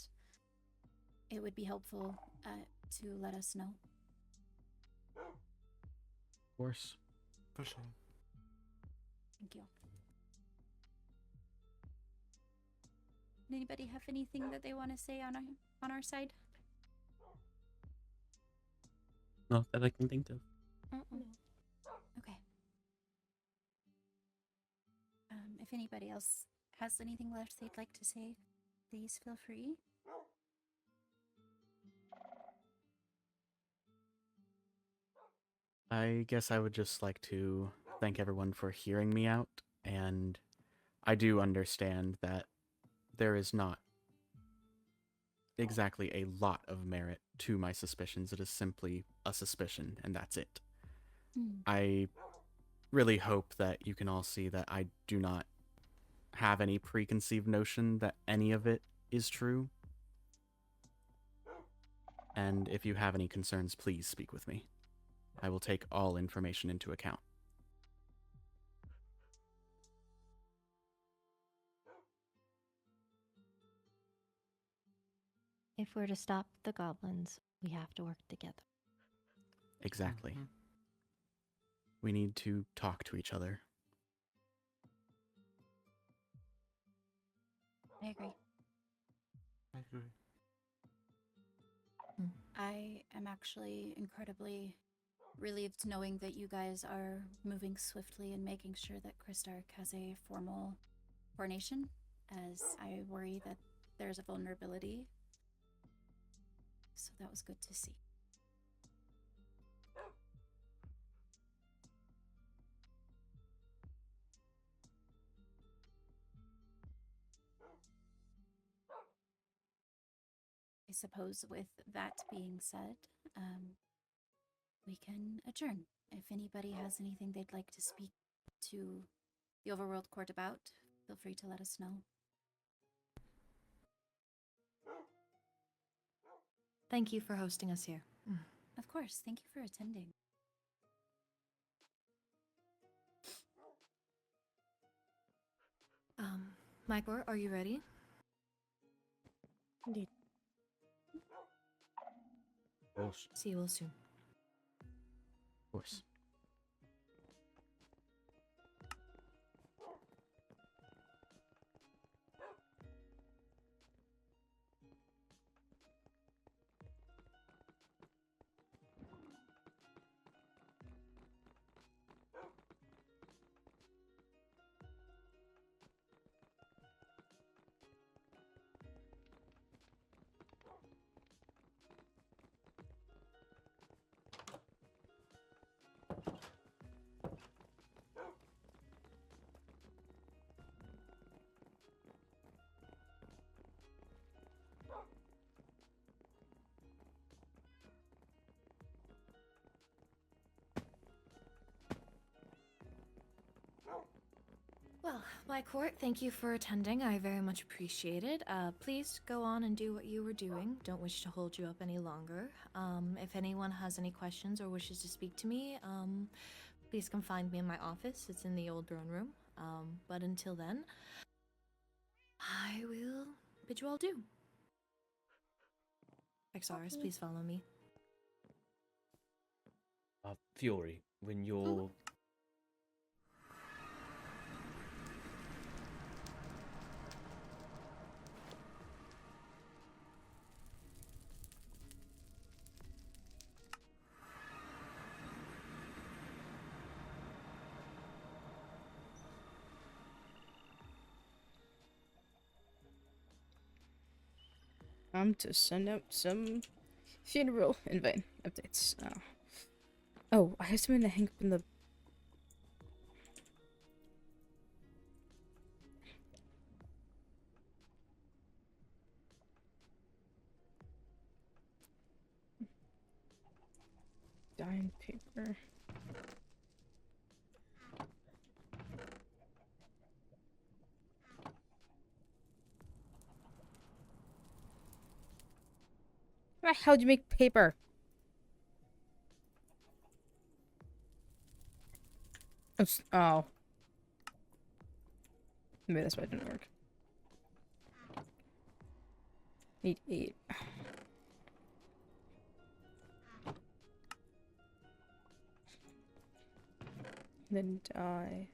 it would be helpful to let us know. Of course. For sure. Thank you. Anybody have anything that they want to say on our side? Not that I can think of. Okay. If anybody else has anything left they'd like to say, please feel free. I guess I would just like to thank everyone for hearing me out, and I do understand that there is not exactly a lot of merit to my suspicions. It is simply a suspicion, and that's it. I really hope that you can all see that I do not have any preconceived notion that any of it is true. And if you have any concerns, please speak with me. I will take all information into account. If we're to stop the goblins, we have to work together. Exactly. We need to talk to each other. I agree. I agree. I am actually incredibly relieved knowing that you guys are moving swiftly and making sure that Kristark has a formal coronation, as I worry that there's a vulnerability. So that was good to see. I suppose with that being said, we can adjourn. If anybody has anything they'd like to speak to the Overworld Court about, feel free to let us know. Thank you for hosting us here. Of course, thank you for attending. Micor, are you ready? Indeed. Of course. See you all soon. Of course. Well, my court, thank you for attending. I very much appreciate it. Please go on and do what you were doing. Don't wish to hold you up any longer. If anyone has any questions or wishes to speak to me, please come find me in my office. It's in the old throne room. But until then, I will bid you all adieu. Rexaris, please follow me. Fiore, when you're... To send out some funeral invite updates. Oh, I have something to hang up in the... Dime paper. How the hell do you make paper? Oh. Maybe that's why it didn't work. Need 8. Then die.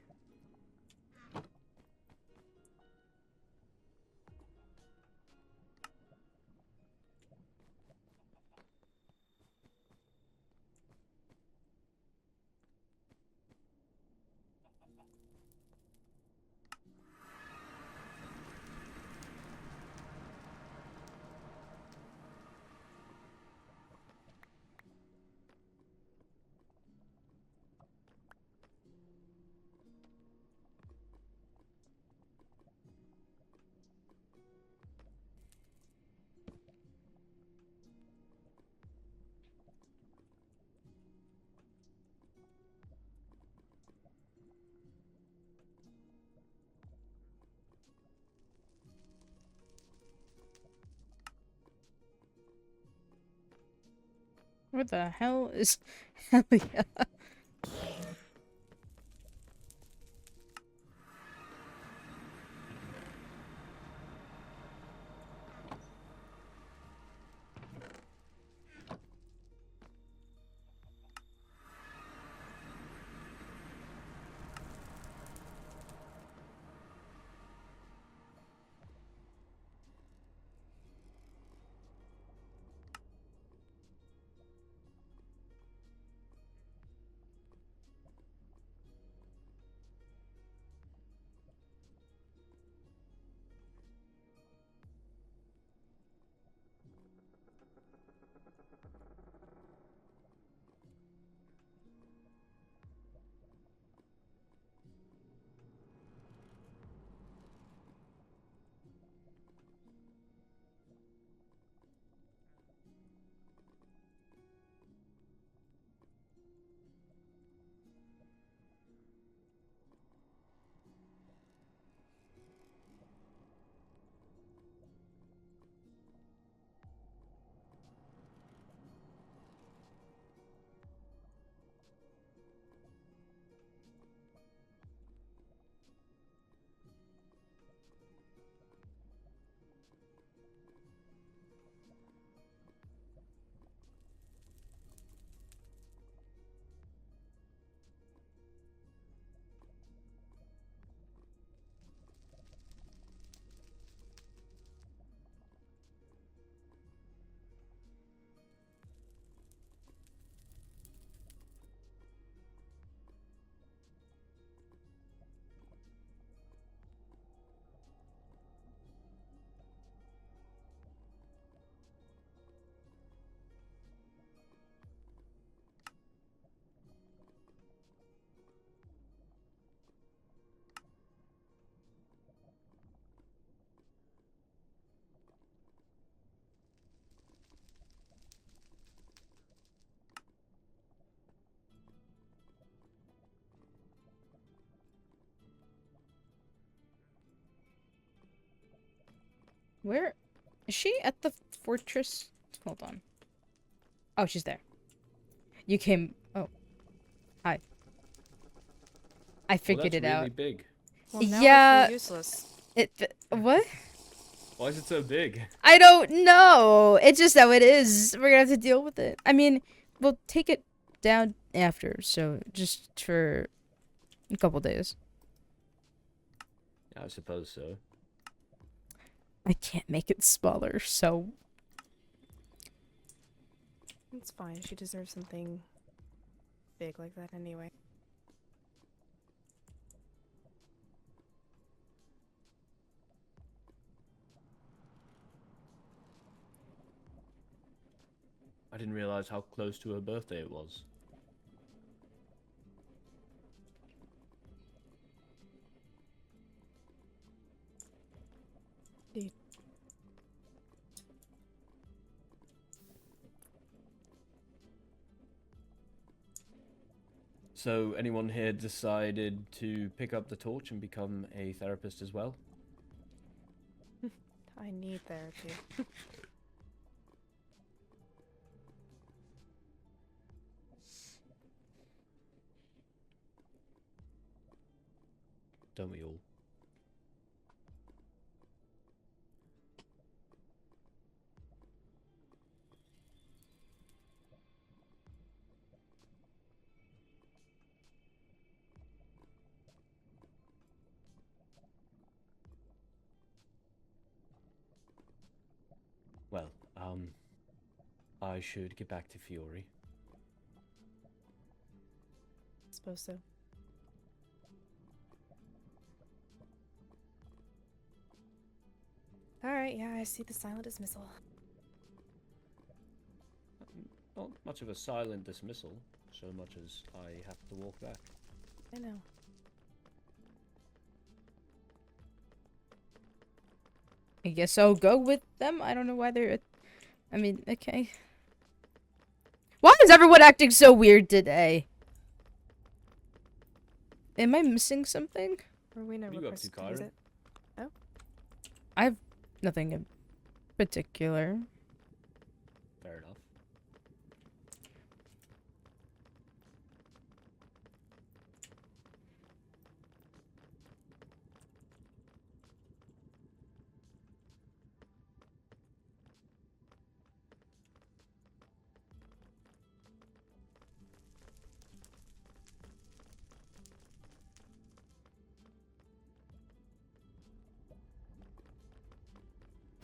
What the hell is Helia? Where is she at the fortress? Hold on. Oh, she's there. You came. Oh, hi. I figured it really out. Big. Well, now Yeah. I feel useless. What? Why is it so big? I don't know. It's just how it is. We're gonna have to deal with it. I mean, we'll take it down after. So just for a couple days. I suppose so. I can't make it smaller, so It's fine. She deserves something big like that anyway. I didn't realize how close to her birthday it was. Dude. So, anyone here decided to pick up the torch and become a therapist as well? I need therapy. Don't we all? Well, I should get back to Fiore. Suppose so. Alright, yeah, I see the silent dismissal. Not much of a silent dismissal, so much as I have to walk back. I know. I guess I'll go with them. I don't know why they're. I mean, okay. Why is everyone acting so weird today? Am I missing something? Rowena What are you up to, requested to use Kyrin? it. Oh? I have nothing in particular. Fair enough.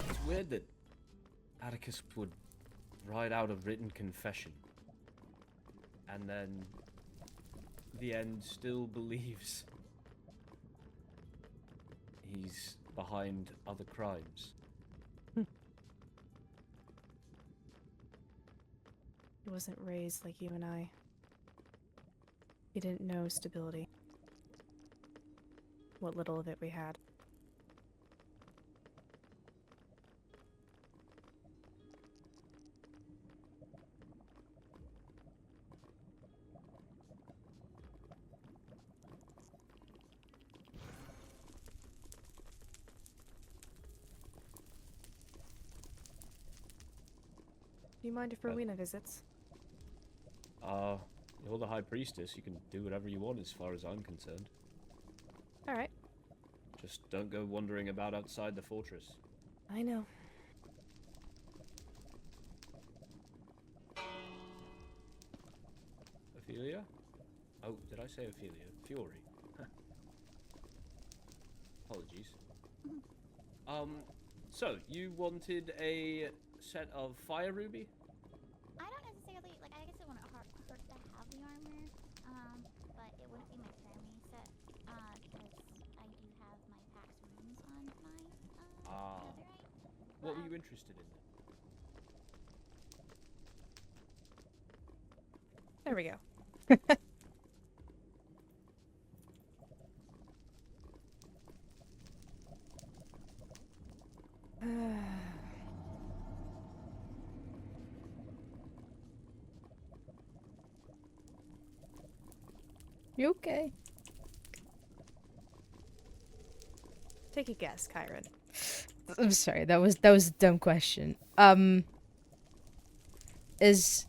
It's weird that Atticus would write out a written confession and then the end still believes he's behind other crimes. He wasn't raised like you and I. He didn't know stability. What little of it we had. Do you mind if Rowena visits? You're the High Priestess. You can do whatever you want as far as I'm concerned. Alright. Just don't go wandering about outside the fortress. I know. Ophelia? Oh, did I say Ophelia? Fury. Apologies. So, you wanted a set of fire ruby? I don't necessarily, like, I guess it wouldn't hurt to have the armor, but it wouldn't be my primary set, because I do have my Pax runes on my, netherite. What were you interested in then? There we go. You okay? Take a guess, Kyrin. I'm sorry. That was a dumb question. Is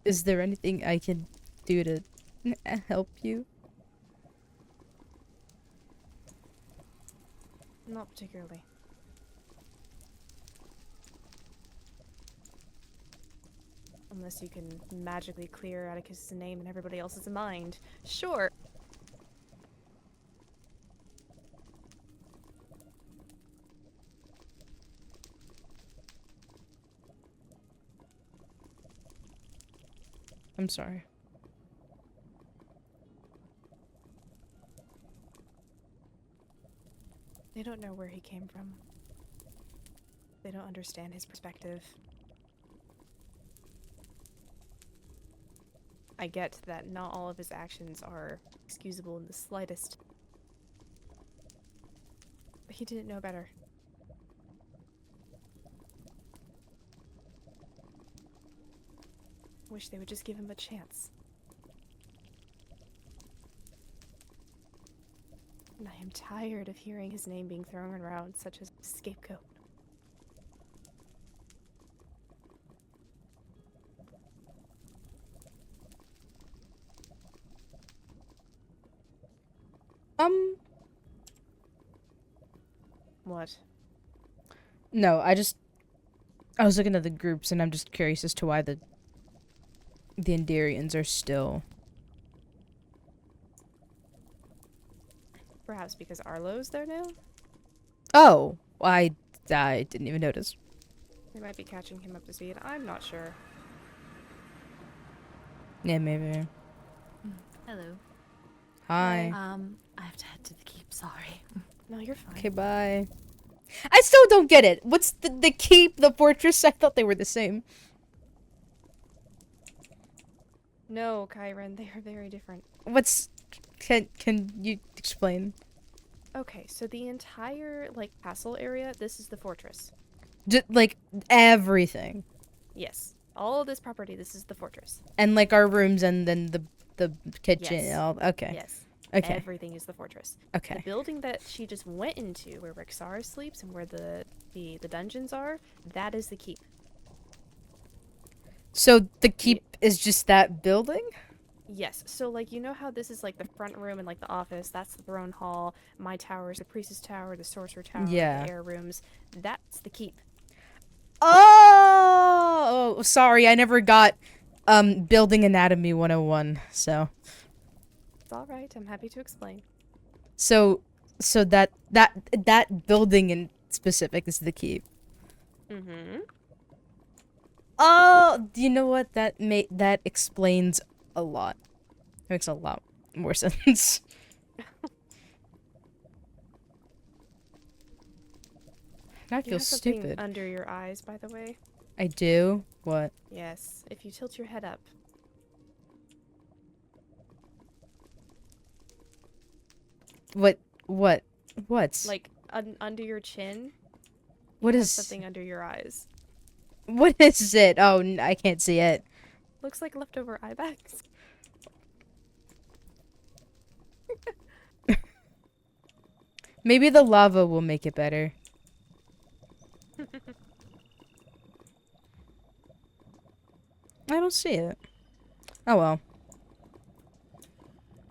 there anything I can do to help you? Not particularly. Unless you can magically clear Atticus' name and everybody else's mind. Sure. I'm sorry. They don't know where he came from. They don't understand his perspective. I get that not all of his actions are excusable in the slightest. But he didn't know better. Wish they would just give him a chance. And I am tired of hearing his name being thrown around such as a scapegoat. What? No, I was looking at the groups and I'm just curious as to why the Netherians are still. Perhaps because Arlo's there now? Oh, I didn't even notice. They might be catching him up to speed. I'm not sure. Yeah, maybe. Hello. Hi. I have to head to the keep. Sorry. No, you're fine. Okay, bye. I still don't get it. What's the keep, the fortress? I thought they were the same. No, Kyrin, they are very different. Can you explain? Okay, so the entire, castle area, this is the fortress. Like, everything. Yes. All of this property, this is the fortress. And, like, our rooms and then the kitchen. Yes. Okay. Yes. Okay. Everything is the fortress. Okay. The building that she just went into, where Rexaris sleeps and where the dungeons are, that is the keep. So the keep is just that building? Yes. So, you know how this is, the front room and, the office? That's the throne hall. My tower is the priestess tower, the sorcerer tower, Yeah. the air rooms. That's the keep. Oh, sorry. I never got building anatomy 101, so. It's all right. I'm happy to explain. So that building in specific is the keep. Mm-hmm. Oh, do you know what? That explains a lot. It makes a lot more sense. I feel You have something stupid. under your eyes, by the way. I do? What? Yes. If you tilt your head up. What's? Under your chin. What you is have something under your eyes? What is it? Oh, I can't see it. Looks like leftover eye bags. Maybe the lava will make it better. I don't see it. Oh well.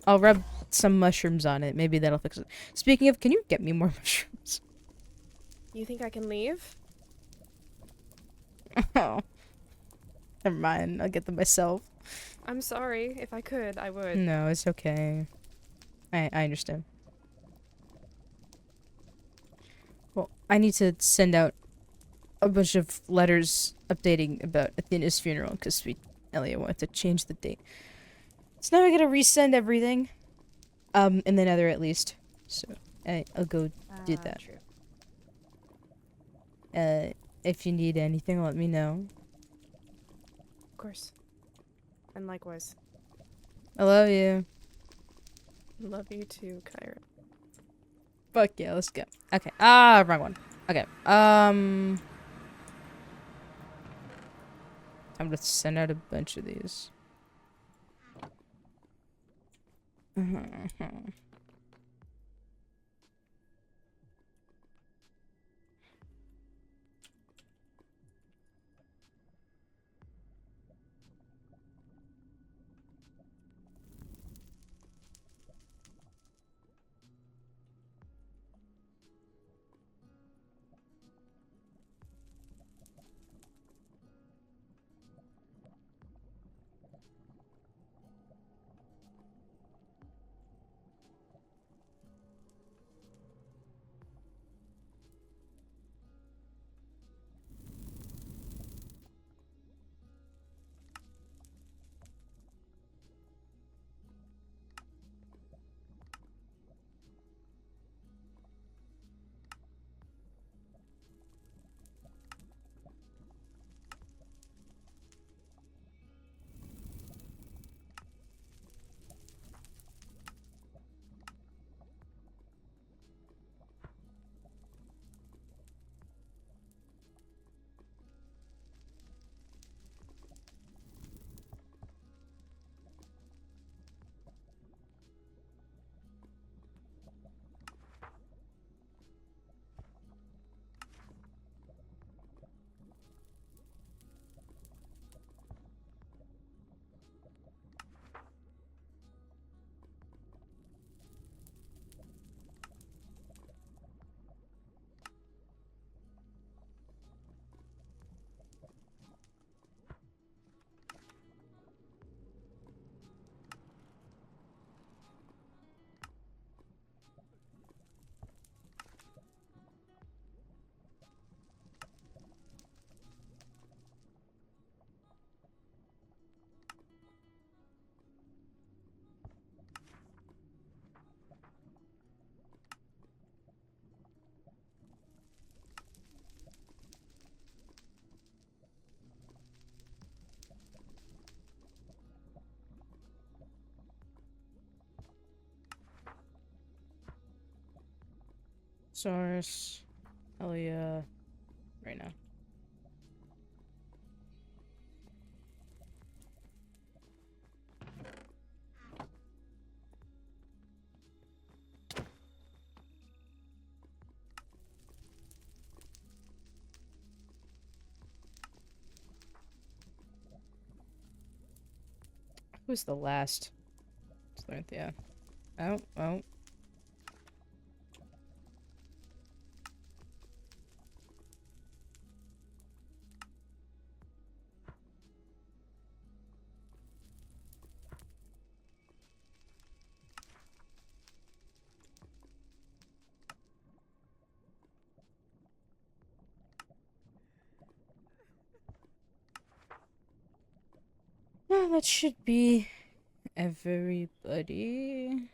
I'll rub some mushrooms on it. Maybe that'll fix it. Speaking of, can you get me more mushrooms? You think I can leave? Oh. Never mind. I'll get them myself. I'm sorry. If I could, I would. No, it's okay. I understand. Well, I need to send out a bunch of letters updating about Athena's funeral because Sweet Elliot wanted to change the date. So now I gotta resend everything. In the Nether at least. So I'll go do that. True. If you need anything, let me know. Of course. And likewise. I love you. Love you too, Kyra. Fuck yeah, let's go. Okay. Ah, wrong one. Okay. I'm gonna send out a bunch of these. Source. Hell yeah. Right now. Who's the last? It's Lorynthia. Oh, oh. Well, that should be everybody.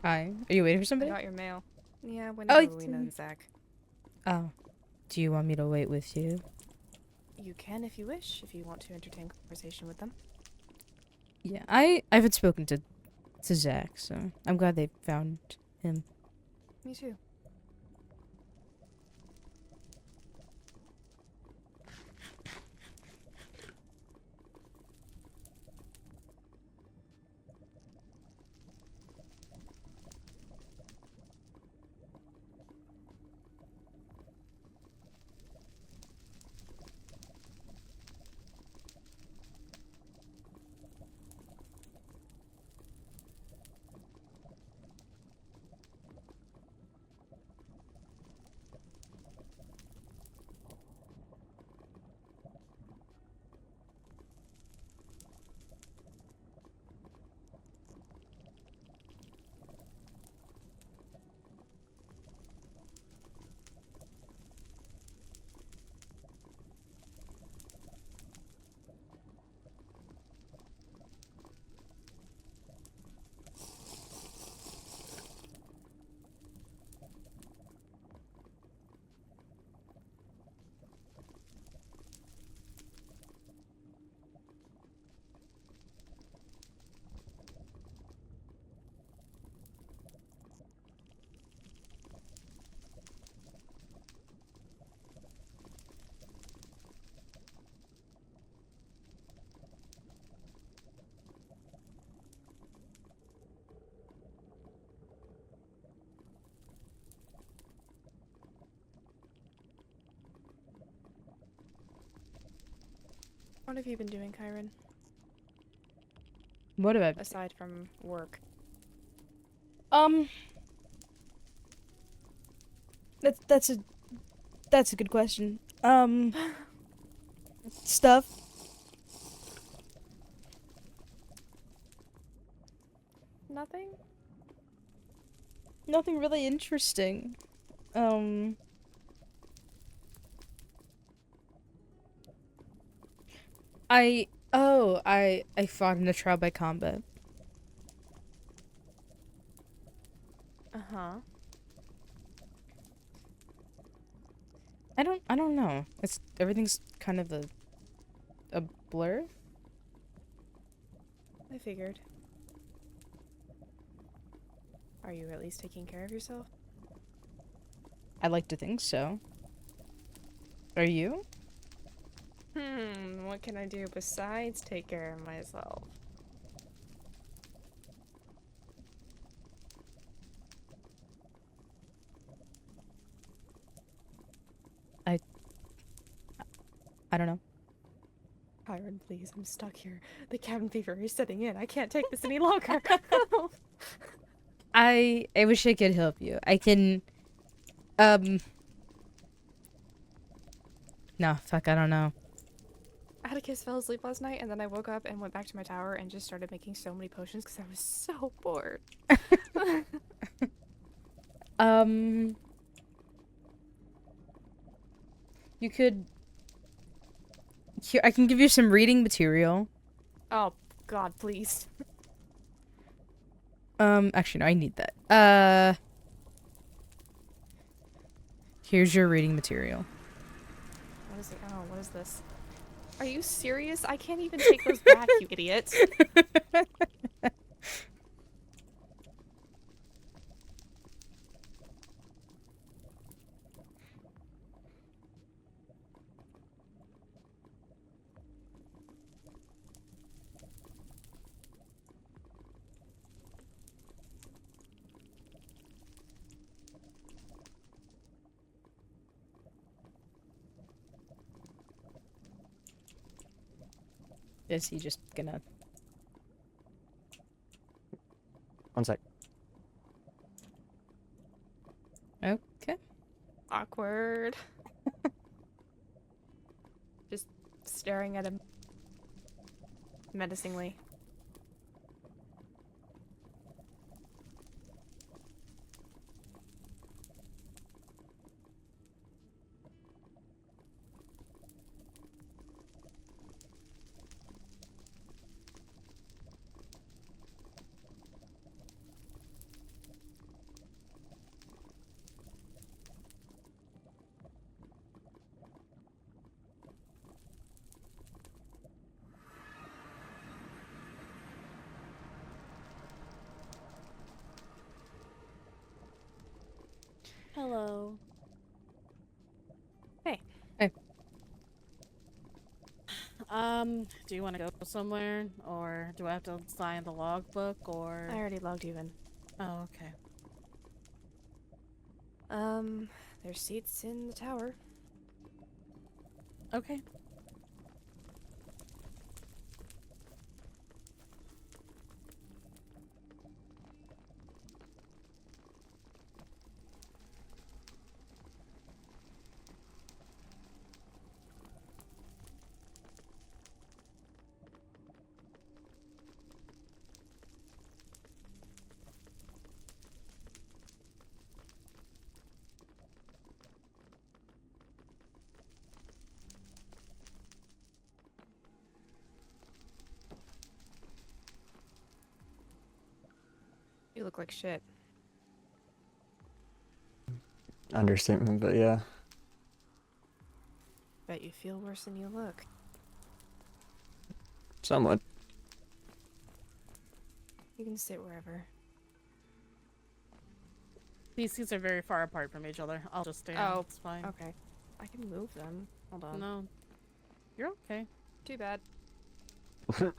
Hi. Are you waiting for I somebody? got your mail. Yeah, when Oh, Rowena and Zach. Oh. Do you want me to wait with you? You can if you wish, if you want to entertain conversation with them. Yeah, I haven't spoken to Zach, so I'm glad they found him. Me too. What have you been doing, Kyrin? What about aside from work? That's a good question. Stuff. Nothing? Nothing really interesting. I fought in a trial by combat. Uh-huh. I don't know. Everything's kind of a blur. I figured. Are you at least taking care of yourself? I like to think so. Are you? What can I do besides take care of myself? I don't know. Kyrin, please, I'm stuck here. The cabin fever is setting in. I can't take this any longer. I wish I could help you. I can, no, fuck, I don't know. Atticus fell asleep last night, and then I woke up and went back to my tower and just started making so many potions because I was so bored. You could... Here, I can give you some reading material. Oh, God, please. Actually, no, I need that. Here's your reading material. What is it? Oh, what is this? Are you serious? I can't even take those back, you idiot. Is he just gonna... One sec. Okay. Awkward. Just staring at him menacingly. Hello. Hey. Hey. Do you want to go somewhere, or do I have to sign the logbook, or? I already logged you in. Oh, okay. There's seats in the tower. Okay. You look like shit. Understatement, but yeah. Bet you feel worse than you look. Somewhat. You can sit wherever. These seats are very far apart from each other. I'll just stand. Oh, It's fine. Okay. I can move them. Hold on. No. You're okay. Too bad. Oh.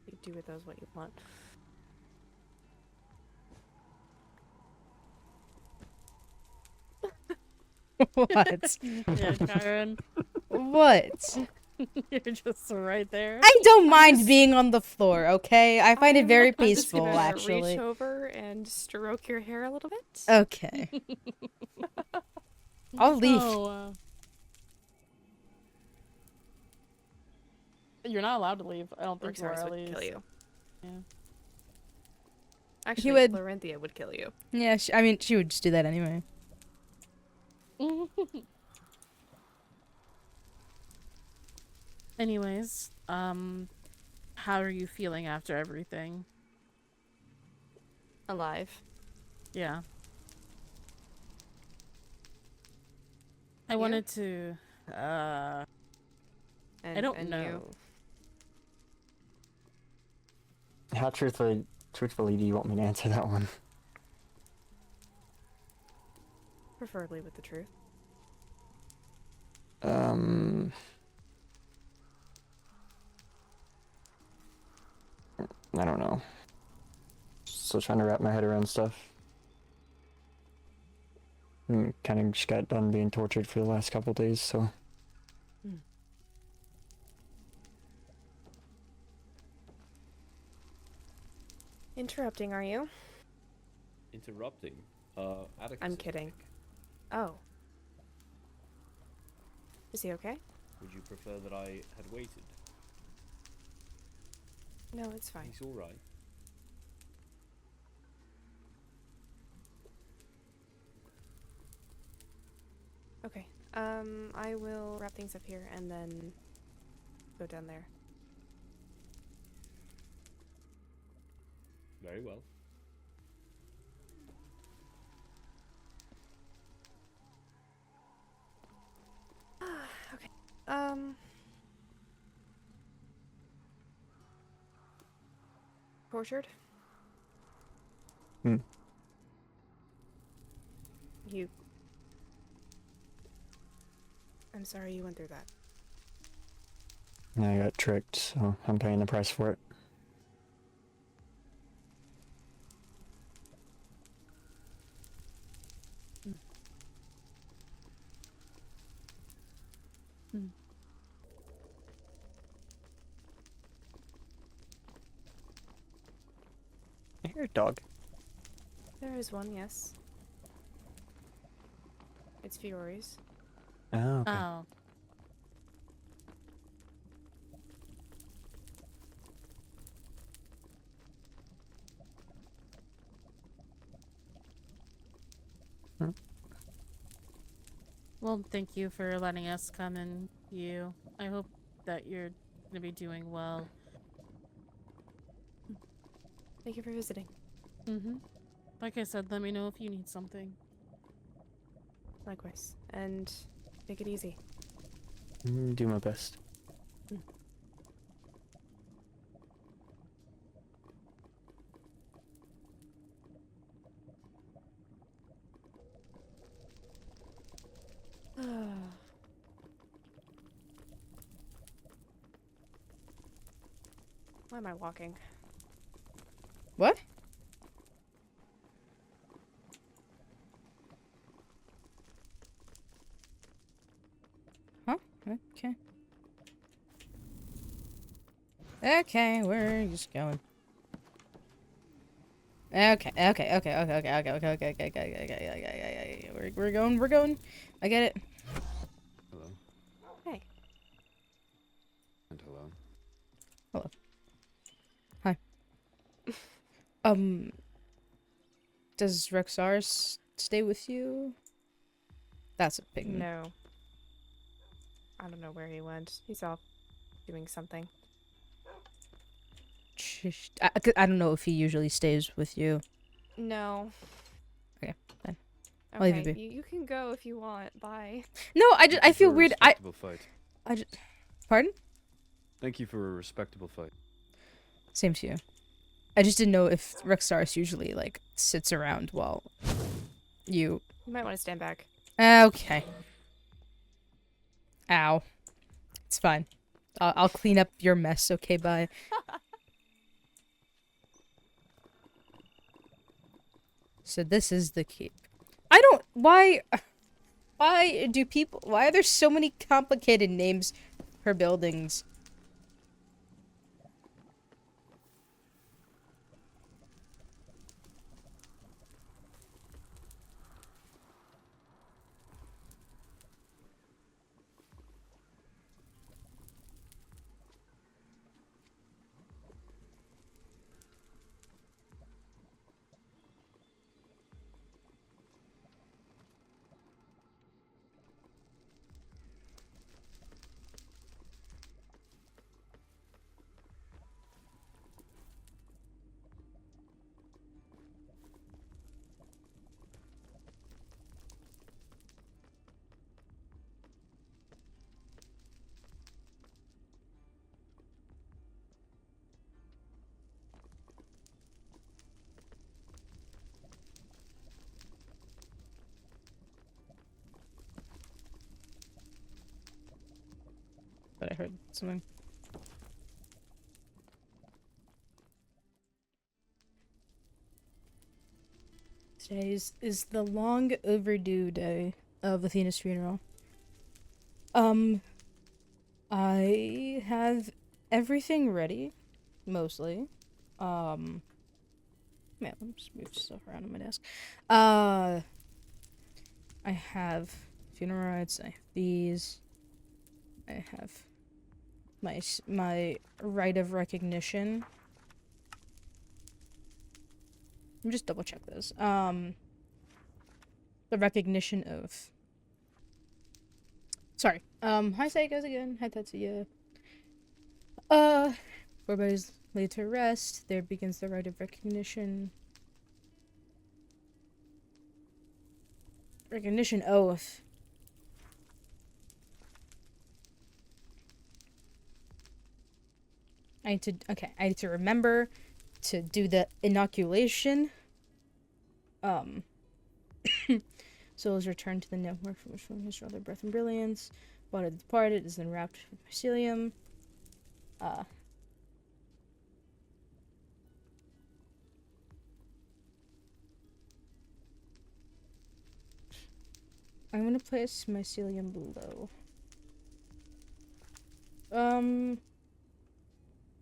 You do with those what you want. What? Yeah, Kyrin. What? You're just right there. I don't mind being on the floor, okay? I find it very I'm just peaceful, gonna actually. reach over and stroke your hair a little bit. Okay. I'll leave. No, you're not allowed to leave. I don't think you are, Rexaris at would least. kill you. Yeah. Actually, would- Lorynthia would kill you. Yeah, I mean, she would just do that anyway. Anyways, how are you feeling after everything? Alive. Yeah. I You? wanted to, I don't and know. You? How truthfully do you want me to answer that one? Preferably with the truth. I don't know. Still trying to wrap my head around stuff. Kind of just got done being tortured for the last couple days, so. Interrupting, are you? Interrupting? Atticus. I'm kidding. Oh. Is he okay? Would you prefer that I had waited? No, it's fine. He's alright. Okay. I will wrap things up here and then go down there. Very well. Okay. Tortured? Hmm. I'm sorry you went through that. I got tricked, so I'm paying the price for it. I hear a dog. There is one, yes. It's Fiore's. Oh, okay. Oh. Well, thank you for letting us come and view. I hope that you're gonna be doing well. Thank you for visiting. Like I said, let me know if you need something. Likewise. And take it easy. Do my best. Why am I walking? What? Huh? Okay. Okay, we're just going. Okay. We're going. I get it. Hello. Hey. And hello. Hello. Hi. Does Rexaris stay with you? That's a pig. No. I don't know where he went. He's off doing something. I don't know if he usually stays with you. No. Okay, fine. I'll leave Okay, it be. you can go if you want. Bye. No, I feel weird. Fight. Pardon? Thank you for a respectable fight. Same to you. I just didn't know if Rexaris usually like sits around while you. You might want to stand back. Okay. Ow. It's fine. I'll clean up your mess. Okay, bye. So this is the keep. I don't. Why do people? Why are there so many complicated names for buildings? But I heard something. Today is the long overdue day of Athena's funeral. I have everything ready, mostly. Man, let me just move stuff around on my desk. I have funeral rites. I have these. I have my rite of recognition. Let me just double check this. The recognition of. Sorry. Hi Psychos again. Hi Tetsuya. Everybody's laid to rest. There begins the rite of recognition. Recognition oath. I need to remember to do the inoculation. Souls return to the network from which one has drawn their breath and brilliance. Body departed is then wrapped with mycelium. I'm gonna place mycelium below. Oh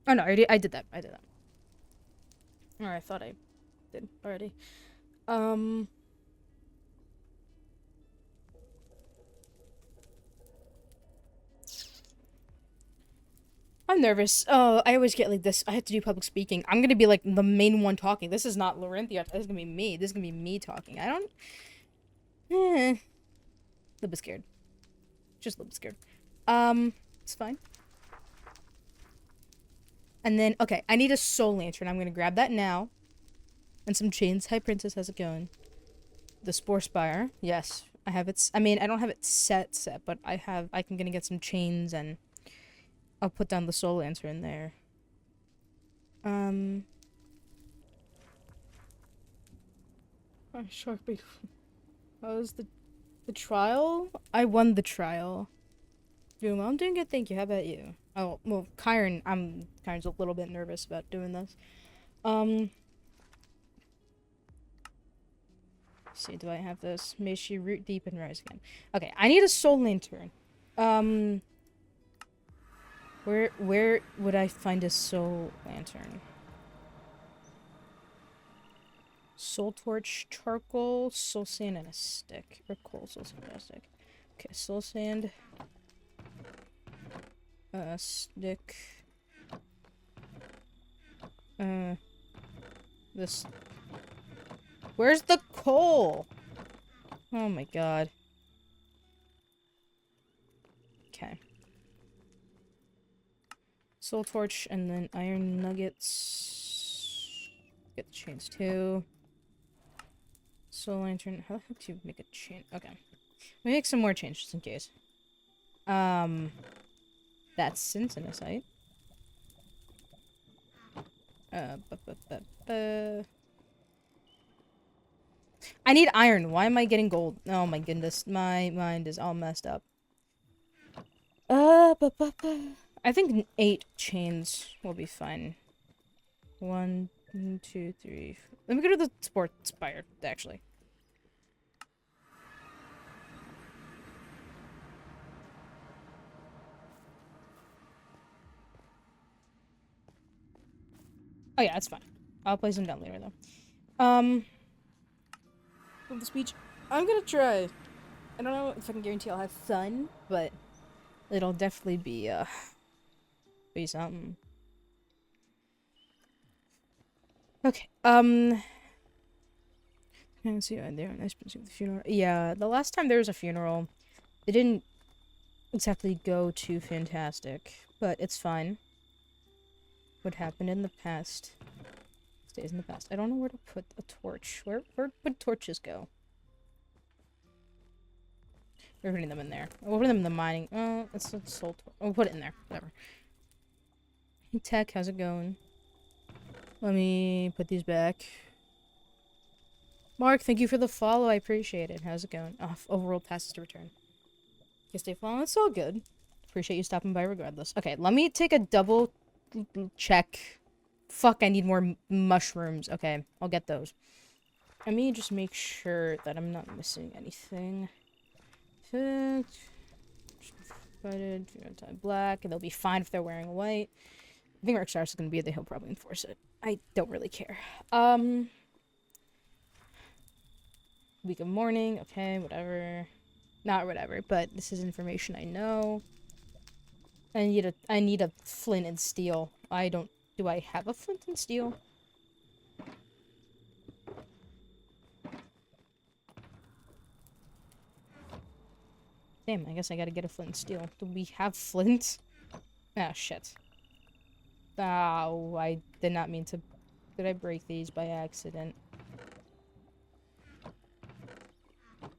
no, I did that. Or I thought I did already. I'm nervous. Oh, I always get like this. I have to do public speaking. I'm gonna be like the main one talking. This is not Lorynthia. This is gonna be me. This is gonna be me talking. I don't. A little bit scared. Just a little bit scared. It's fine. And then, okay, I need a soul lantern. I'm gonna grab that now. And some chains. Hi, Princess. How's it going? The Sporespire. Yes, I have it. I mean, I don't have it set, but I can gonna get some chains and I'll put down the soul lantern there. Oh, Sharpie. How was the trial? I won the trial. Doing well. I'm doing good, thank you. How about you? Oh, well, Kyrin, Kyrin's a little bit nervous about doing this. Let's see, do I have this? May she root deep and rise again. Okay, I need a soul lantern. Where would I find a soul lantern? Soul torch, charcoal, soul sand, and a stick. Or coal, soul sand, and a stick. Okay, soul sand. Stick. This. Where's the coal? Oh my god. Okay. Soul torch and then iron nuggets. Get the chains too. Soul lantern. How the heck do you make a chain? Okay. Let me make some more chains just in case. That's synthenesite. I need iron. Why am I getting gold? Oh my goodness. My mind is all messed up. I think 8 chains will be fine. 1, 2, 3. Let me go to the Sporespire, actually. Oh yeah, that's fine. I'll place them down later though. For the speech, I'm gonna try. I don't know if I can guarantee I'll have fun, but it'll definitely be something. Okay. I see you there. Nice to see the funeral. Yeah, the last time there was a funeral, it didn't exactly go too fantastic, but it's fine. What happened in the past stays in the past. I don't know where to put a torch. Where would torches go? We're putting them in there. We'll put them in the mining. Oh, it's a soul torch. We'll put it in there. Whatever. Hey, Tech, how's it going? Let me put these back. Mark, thank you for the follow. I appreciate it. How's it going? Oh, Overworld passes to return. You stay following? It's all good. Appreciate you stopping by regardless. Okay, let me take a double check. Fuck, I need more mushrooms. Okay, I'll get those. Let me just make sure that I'm not missing anything. Footed, black, and they'll be fine if they're wearing white. I think Rexaris is gonna be there, he'll probably enforce it. I don't really care. Week of mourning, okay, whatever. Not whatever, but this is information I know. I need a flint and steel. Do I have a flint and steel? Damn, I guess I gotta get a flint and steel. Do we have flint? Ah, shit. Oh, I did not mean to... Did I break these by accident?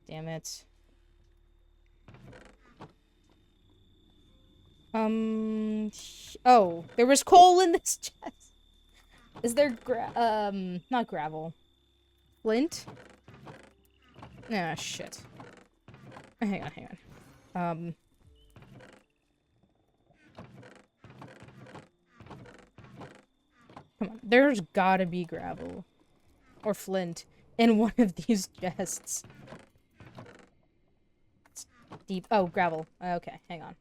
Damn it. Oh, there was coal in this chest. Is there not gravel. Flint? Ah, shit. Hang on. Come on, there's gotta be gravel. Or flint in one of these chests. It's deep. Oh, gravel. Okay, hang on.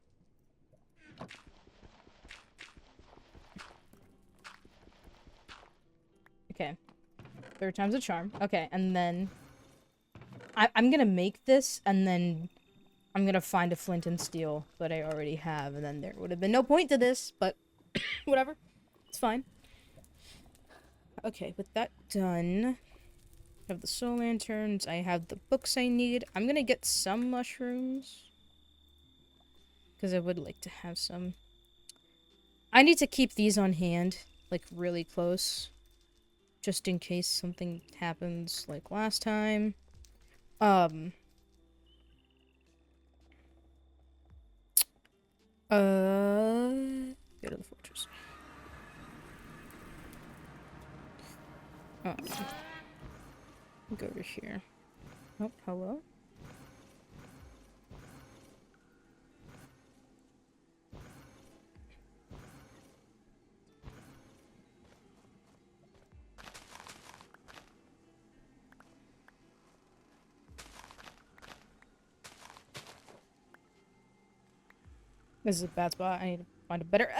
Okay. Third time's a charm. Okay, and then... I'm gonna make this, and then... I'm gonna find a flint and steel that I already have, and then there would have been no point to this, but... whatever. It's fine. Okay, with that done... I have the soul lanterns, I have the books I need. I'm gonna get some mushrooms. Because I would like to have some. I need to keep these on hand, like, really close. Just in case something happens like last time. Go to the fortress. Oh. Go over here. Oh, hello? This is a bad spot. I need to find a better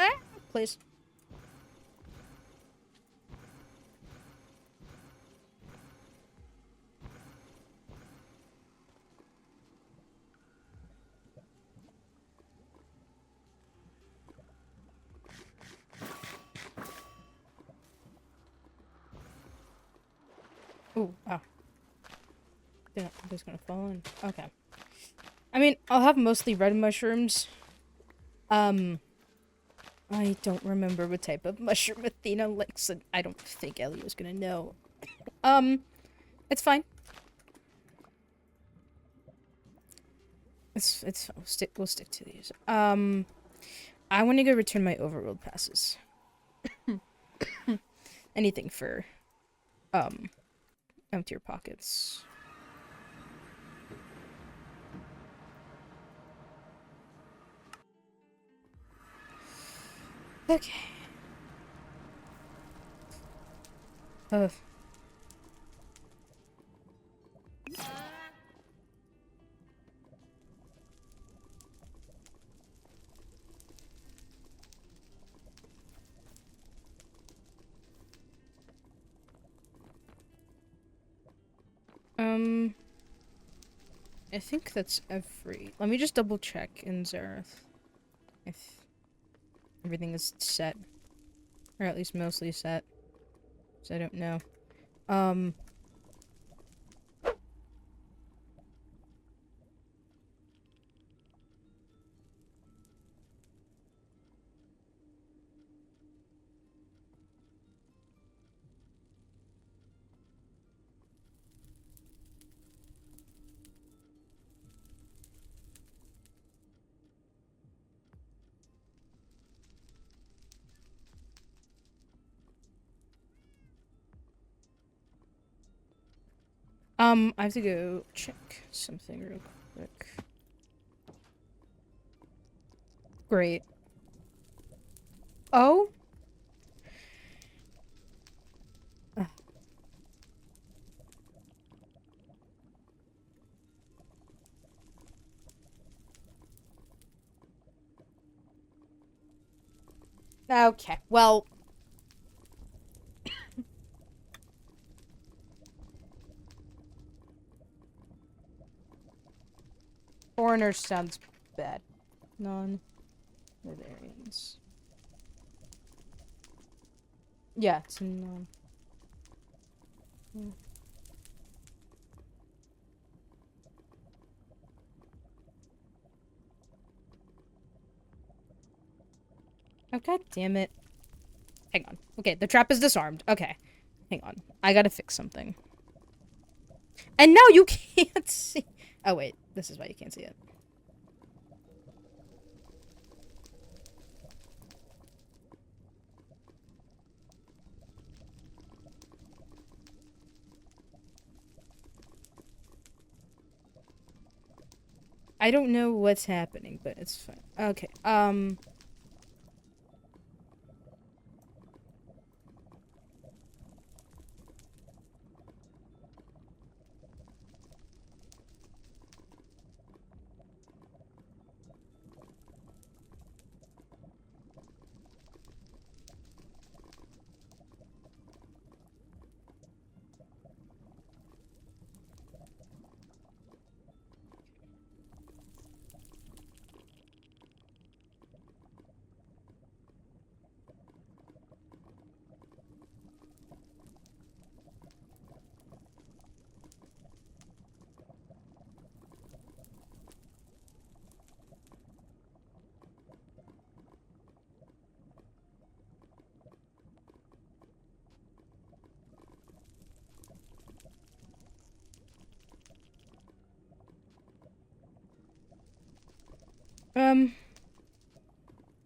place. Ooh, oh. Yeah, I'm just gonna fall in. Okay. I mean, I'll have mostly red mushrooms. I don't remember what type of mushroom Athena likes, and I don't think Ellie was gonna know. It's fine. It's we'll stick to these. I want to go return my overworld passes. Anything for, empty your pockets. Okay. I think that's let me just double check in Zareth if everything is set. Or at least mostly set. So I don't know. I have to go check something real quick. Great. Oh? Okay, well... Foreigners sounds bad. Non-Netherians. Yeah, it's non... Oh, god damn it. Hang on. Okay, the trap is disarmed. Okay. Hang on. I gotta fix something. And now you can't see... Oh, wait. This is why you can't see it. I don't know what's happening, but it's fine. Okay,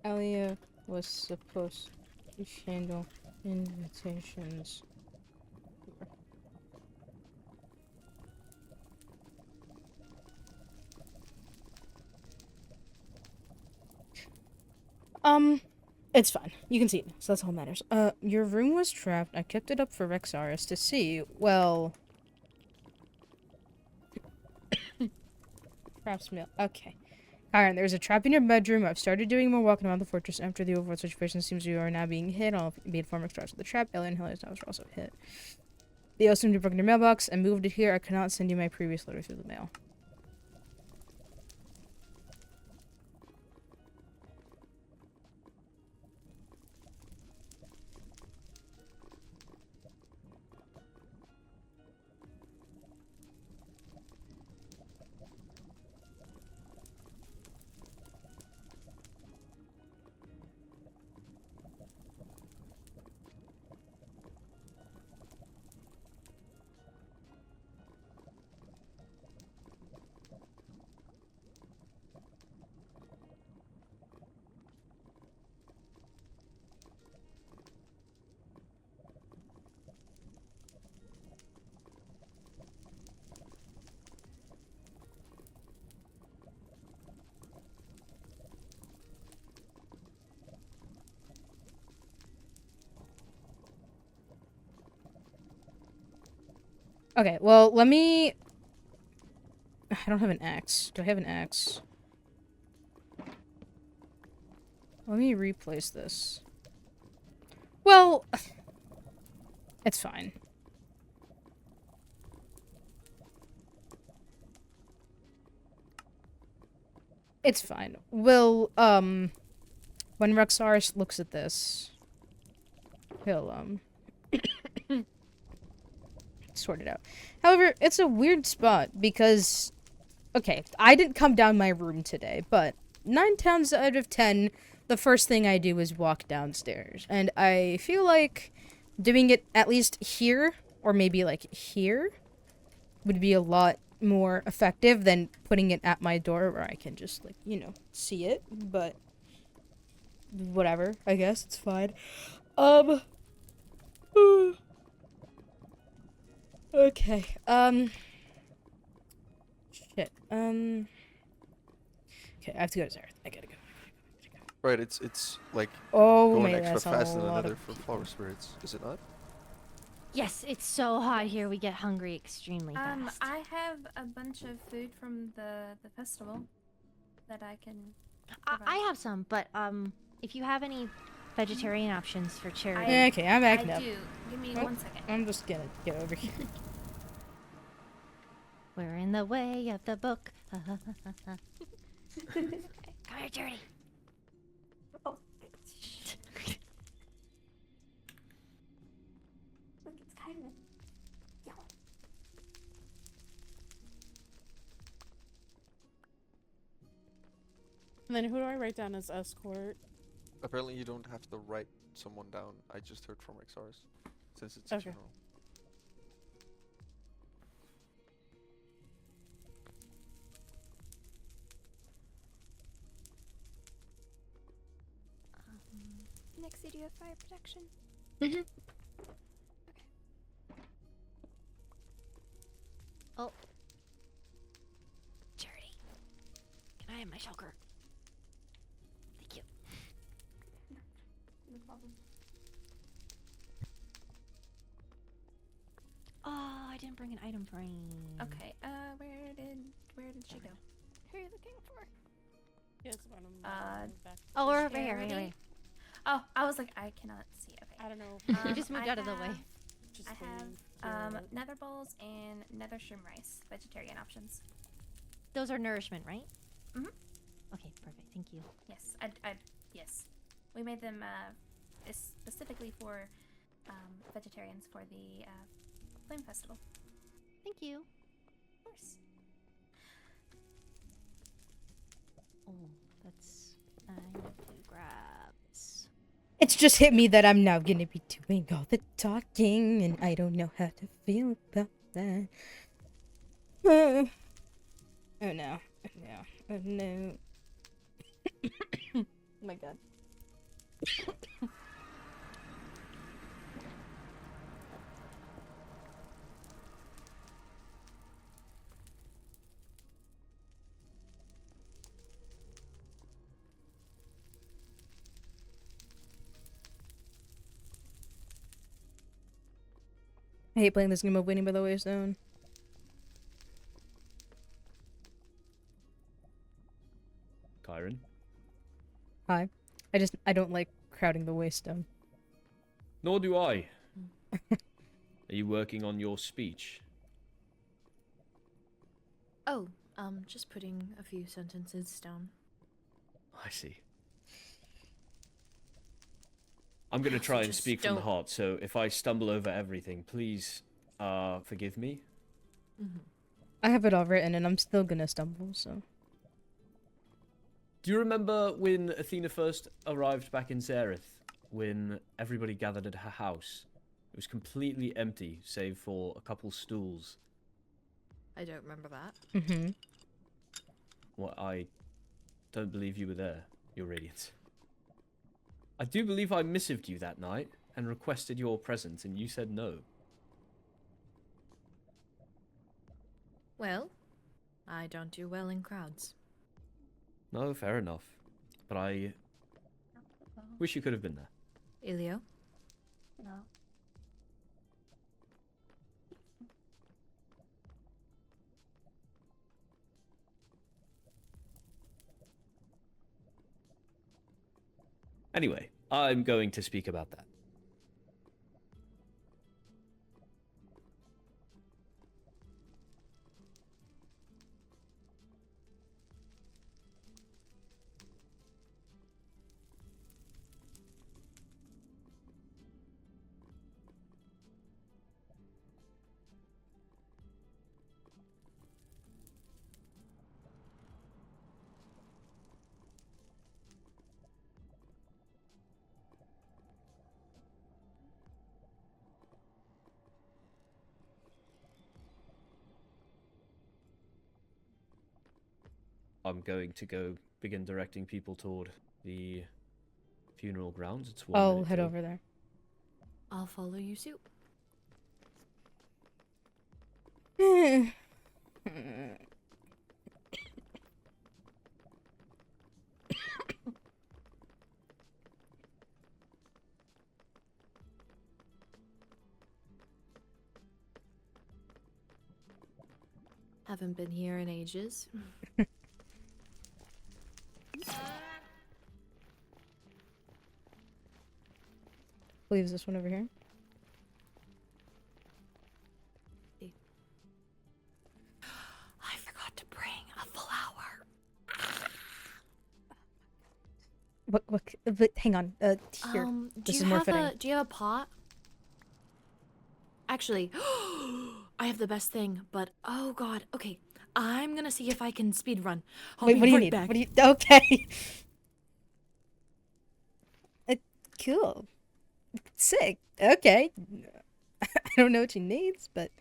Alia was supposed to handle invitations. It's fine. You can see it, so that's all that matters. Your room was trapped. I kept it up for Rexaris to see. Well... Craftsmill. Okay. Kyrin, there's a trap in your bedroom. I've started doing more walking around the fortress after the Overworld situation. Seems you are now being hit. I'll be informed Rexaris of the trap. Helene and Helene's now are also hit. They also broke your mailbox and moved it here. I cannot send you my previous letter through the mail. Okay, well, let me... I don't have an axe. Do I have an axe? Let me replace this. Well... It's fine. It's fine. Well, when Rexaris looks at this, he'll, sort it out. However, it's a weird spot because, okay, I didn't come down my room today, but 9 times out of 10, the first thing I do is walk downstairs. And I feel like doing it at least here, or maybe like here, would be a lot more effective than putting it at my door where I can just, like, you know, see it. But whatever, I guess, it's fine. Okay, shit, okay, I have to go to Zareth. I gotta go. Right, it's like Oh, going man, extra that's fast a than lot another of for flower spirits, is it not? Yes, it's so hot here. We get hungry extremely fast. I have a bunch of food from the festival that I can. I have some, but if you have any vegetarian options for charity. Yeah, okay, I'm backing up. do. Give me Oh, 1 second. I'm just gonna get over here. We're in the way of the book. Come here, Charity. Oh. Look, it's Kyrin. Yo. And then who do I write down as escort? Apparently, you don't have to write someone down. I just heard from Rexaris, since it's Okay. general. Next, do you have fire protection? Mhm. Oh. Charity. Can I have my shulker? Thank you. No problem. Oh, I didn't bring an item frame. Okay. Where did she go? Who are you looking for? Yes, Oh, we're over here. Charity? Wait. Oh, I was like, I cannot see. Okay. I don't know. You just moved out of the way. I have nether balls and nether shroom rice, vegetarian options. Those are nourishment, right? Mhm. Okay, perfect. Thank you. Yes, yes. We made them specifically for vegetarians for the Flame Festival. Thank you. Of course. Oh, that's. I need to grab this. It's just hit me that I'm now gonna be doing all the talking, and I don't know how to feel about that. Oh no. Oh no. Oh no. Oh my god. I hate playing this game of Winning by the Waystone. Kyrin? Hi. I don't like crowding the Waystone. Nor do I. Are you working on your speech? Oh, just putting a few sentences down. I see. I'm gonna try and Just speak from the don't- heart, so if I stumble over everything, please, forgive me. I have it all written, and I'm still gonna stumble, so. Do you remember when Athena first arrived back in Zareth? When everybody gathered at her house? It was completely empty, save for a couple stools. I don't remember that. Mm-hmm. Well, I don't believe you were there, Your Radiance. I do believe I missived you that night and requested your presence, and you said no. Well, I don't do well in crowds. No, fair enough. But I wish you could have been there. Ilio? No. Anyway, I'm going to speak about that. I'm going to go begin directing people toward the funeral grounds. It's 1 I'll minute head till. over there. I'll follow you suit. Haven't been here in ages. believe it's this one over here. I forgot to bring a flower. What, but hang on, here, Do this you is more have fitting. do you have a pot? Actually, I have the best thing, but oh god, okay. I'm gonna see if I can speed run. I'll Wait, be what do you right need? back. What do you, okay. Cool. Sick. Okay. I don't know what she needs, but...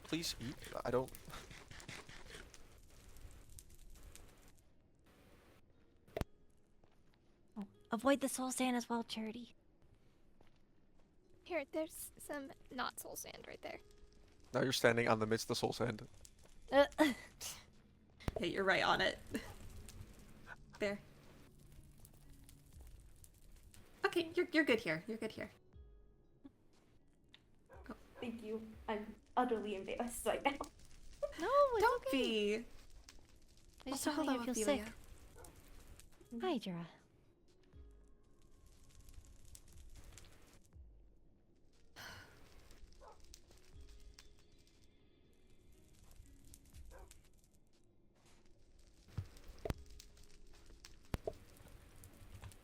Please eat. I don't. Avoid the soul sand as well, Charity. Here, there's some not soul sand right there. Now you're standing on the midst of soul sand. Hey, you're right on it. There. Okay, you're good here. You're good here. Thank you. I'm utterly embarrassed right now. No, it's Don't okay. be. I just Also, don't want you to hello, feel sick. Ophelia. Hi, Jura.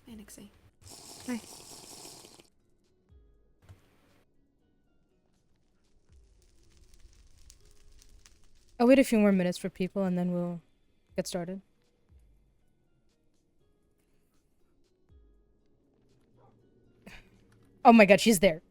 Hey, Nixie. Hi. I'll wait a few more minutes for people and then we'll get started. Oh my god, she's there.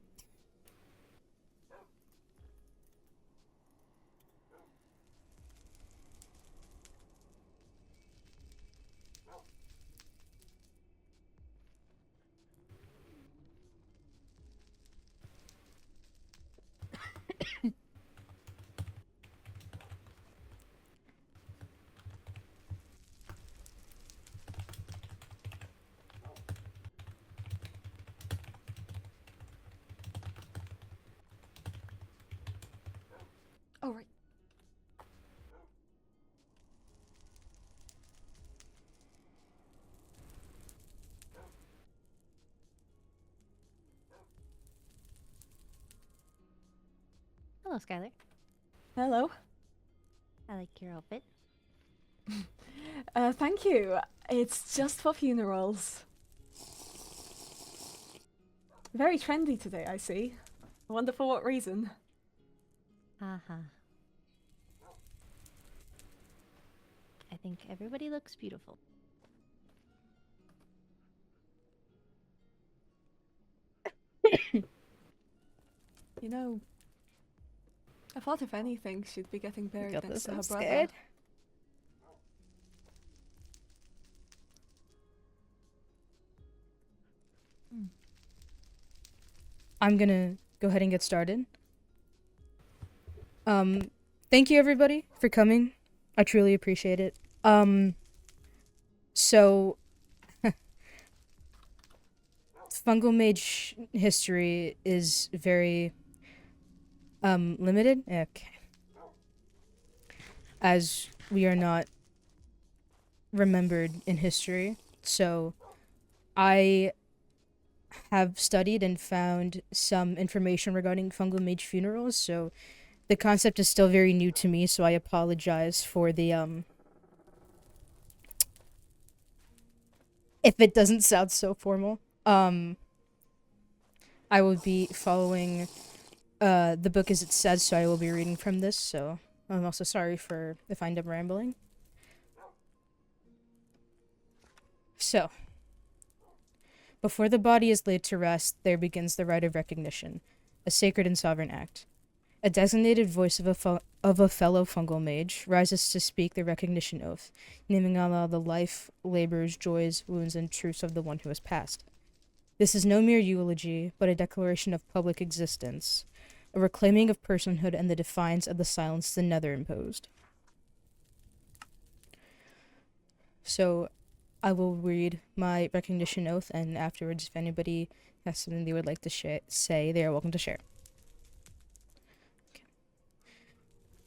Oh, right. Hello, Skylar. Hello. I like your outfit. Thank you. It's just for funerals. Very trendy today, I see. I wonder for what reason. Haha. I think everybody looks beautiful. You know, I thought if anything, she'd be getting buried got next this, to I'm her brother. scared. I'm gonna go ahead and get started. Thank you everybody for coming. I truly appreciate it. So fungal mage history is very limited. Okay. As we are not remembered in history. So I have studied and found some information regarding fungal mage funerals, so the concept is still very new to me, so I apologize for the if it doesn't sound so formal. I will be following the book as it says, so I will be reading from this, so I'm also sorry for if I end up rambling. So, before the body is laid to rest, there begins the rite of recognition, a sacred and sovereign act. A designated voice of a fellow fungal mage rises to speak the recognition oath, naming Allah the life, labors, joys, wounds, and truths of the one who has passed. This is no mere eulogy, but a declaration of public existence, a reclaiming of personhood and the defiance of the silence the Nether imposed. So, I will read my recognition oath, and afterwards, if anybody has something they would like to say, they are welcome to share.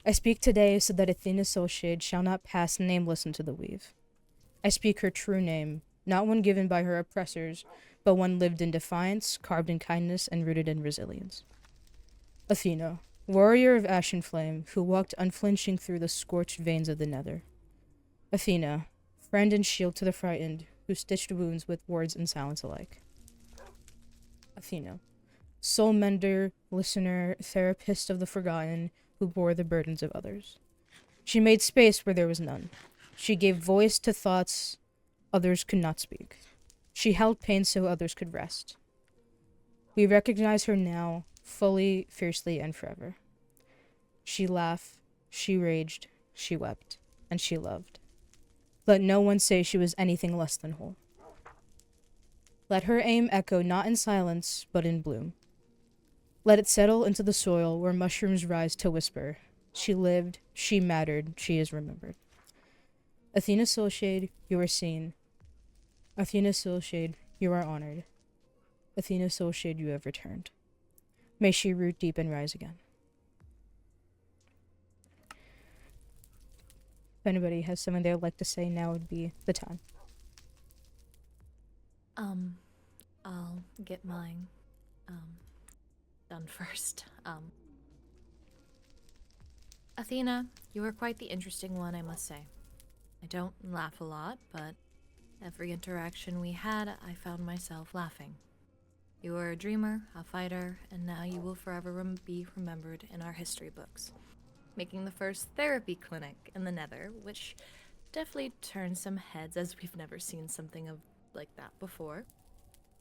I speak today so that Athena Soulshade shall not pass nameless into the weave. I speak her true name, not one given by her oppressors, but one lived in defiance, carved in kindness, and rooted in resilience. Athena, warrior of ashen flame, who walked unflinching through the scorched veins of the Nether. Athena, friend and shield to the frightened, who stitched wounds with words and silence alike. Athena, soul mender, listener, therapist of the forgotten, who bore the burdens of others. She made space where there was none. She gave voice to thoughts others could not speak. She held pain so others could rest. We recognize her now, fully, fiercely, and forever. She laughed, she raged, she wept, and she loved. Let no one say she was anything less than whole. Let her aim echo not in silence, but in bloom. Let it settle into the soil where mushrooms rise to whisper, she lived, she mattered, she is remembered. Athena Soulshade, you are seen. Athena Soulshade, you are honored. Athena Soulshade, you have returned. May she root deep and rise again. If anybody has something they would like to say, now would be the time. I'll get mine done first. Athena, you are quite the interesting one, I must say. I don't laugh a lot, but every interaction we had, I found myself laughing. You are a dreamer, a fighter, and now you will forever be remembered in our history books. Making the first therapy clinic in the Nether, which definitely turned some heads as we've never seen something like that before.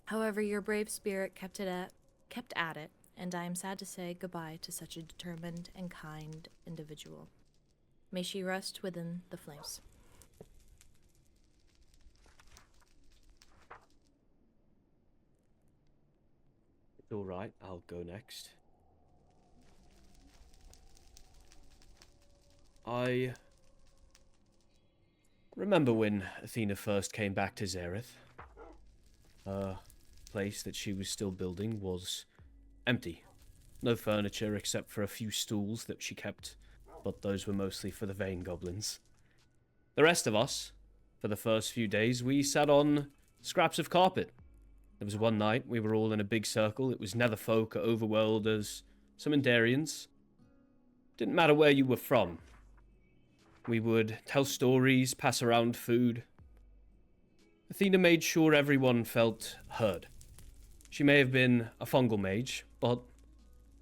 However, your brave spirit kept at it, and I am sad to say goodbye to such a determined and kind individual. May she rest within the flames. It's alright, I'll go next. I remember when Athena first came back to Xerath. Her place that she was still building was empty. No furniture except for a few stools that she kept, but those were mostly for the Vane goblins. The rest of us, for the first few days, we sat on scraps of carpet. There was one night we were all in a big circle. It was Nether folk, Overworlders, some Netherians. Didn't matter where you were from. We would tell stories, pass around food. Athena made sure everyone felt heard. She may have been a fungal mage, but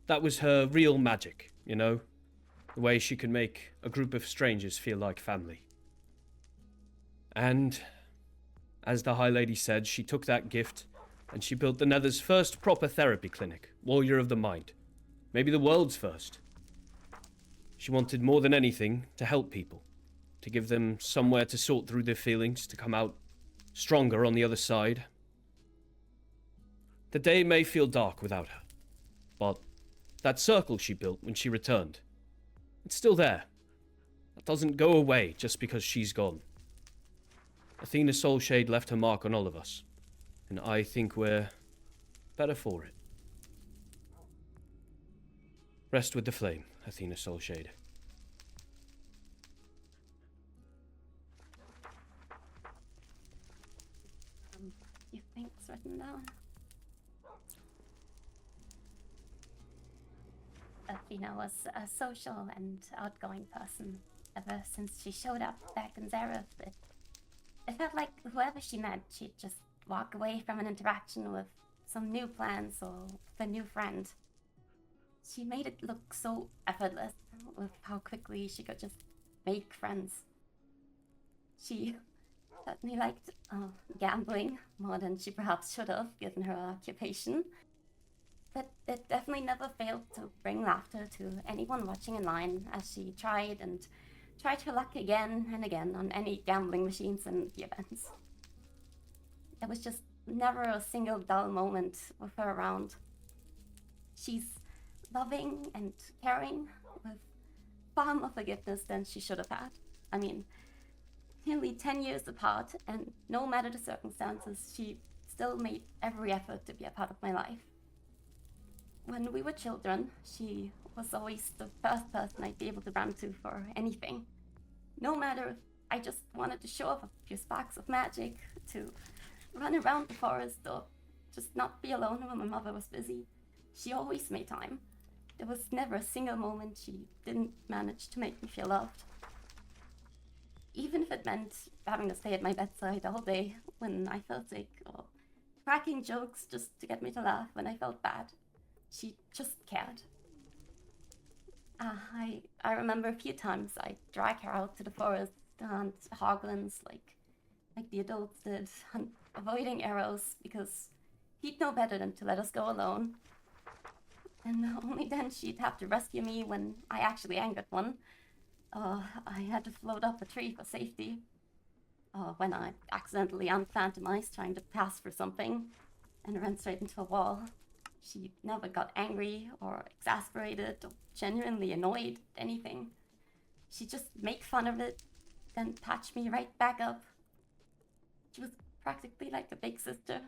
that was her real magic, you know? The way she could make a group of strangers feel like family. And, as the High Lady said, she took that gift and she built the Nether's first proper therapy clinic, Warrior of the Mind. Maybe the world's first. She wanted more than anything to help people, to give them somewhere to sort through their feelings, to come out stronger on the other side. The day may feel dark without her, but that circle she built when she returned, it's still there. That doesn't go away just because she's gone. Athena Soulshade left her mark on all of us, and I think we're better for it. Rest with the flame, Athena Soulshade. You think it's written down? Athena was a social and outgoing person ever since she showed up back in Xerath. It felt like whoever she met, she'd just walk away from an interaction with some new plans or with a new friend. She made it look so effortless with how quickly she could just make friends. She certainly liked gambling more than she perhaps should have, given her occupation. but it definitely never failed to bring laughter to anyone watching in line as she tried her luck again and again on any gambling machines and the events. There was just never a single dull moment with her around. She's loving and caring with far more forgiveness than she should have had. I mean, nearly 10 years apart, and no matter the circumstances, she still made every effort to be a part of my life. When we were children, she was always the first person I'd be able to run to for anything. No matter if I just wanted to show off a few sparks of magic, to run around the forest, or just not be alone when my mother was busy, she always made time. There was never a single moment she didn't manage to make me feel loved. Even if it meant having to stay at my bedside all day when I felt sick, or cracking jokes just to get me to laugh when I felt bad. She just cared. I remember a few times I'd drag her out to the forest to hunt hoglins like the adults did, avoiding arrows because he'd know better than to let us go alone. And only then she'd have to rescue me when I actually angered one. I had to float up a tree for safety. When I accidentally unphantomized trying to pass for something and ran straight into a wall. She never got angry or exasperated or genuinely annoyed at anything. She'd just make fun of it, then patch me right back up. She was practically like a big sister.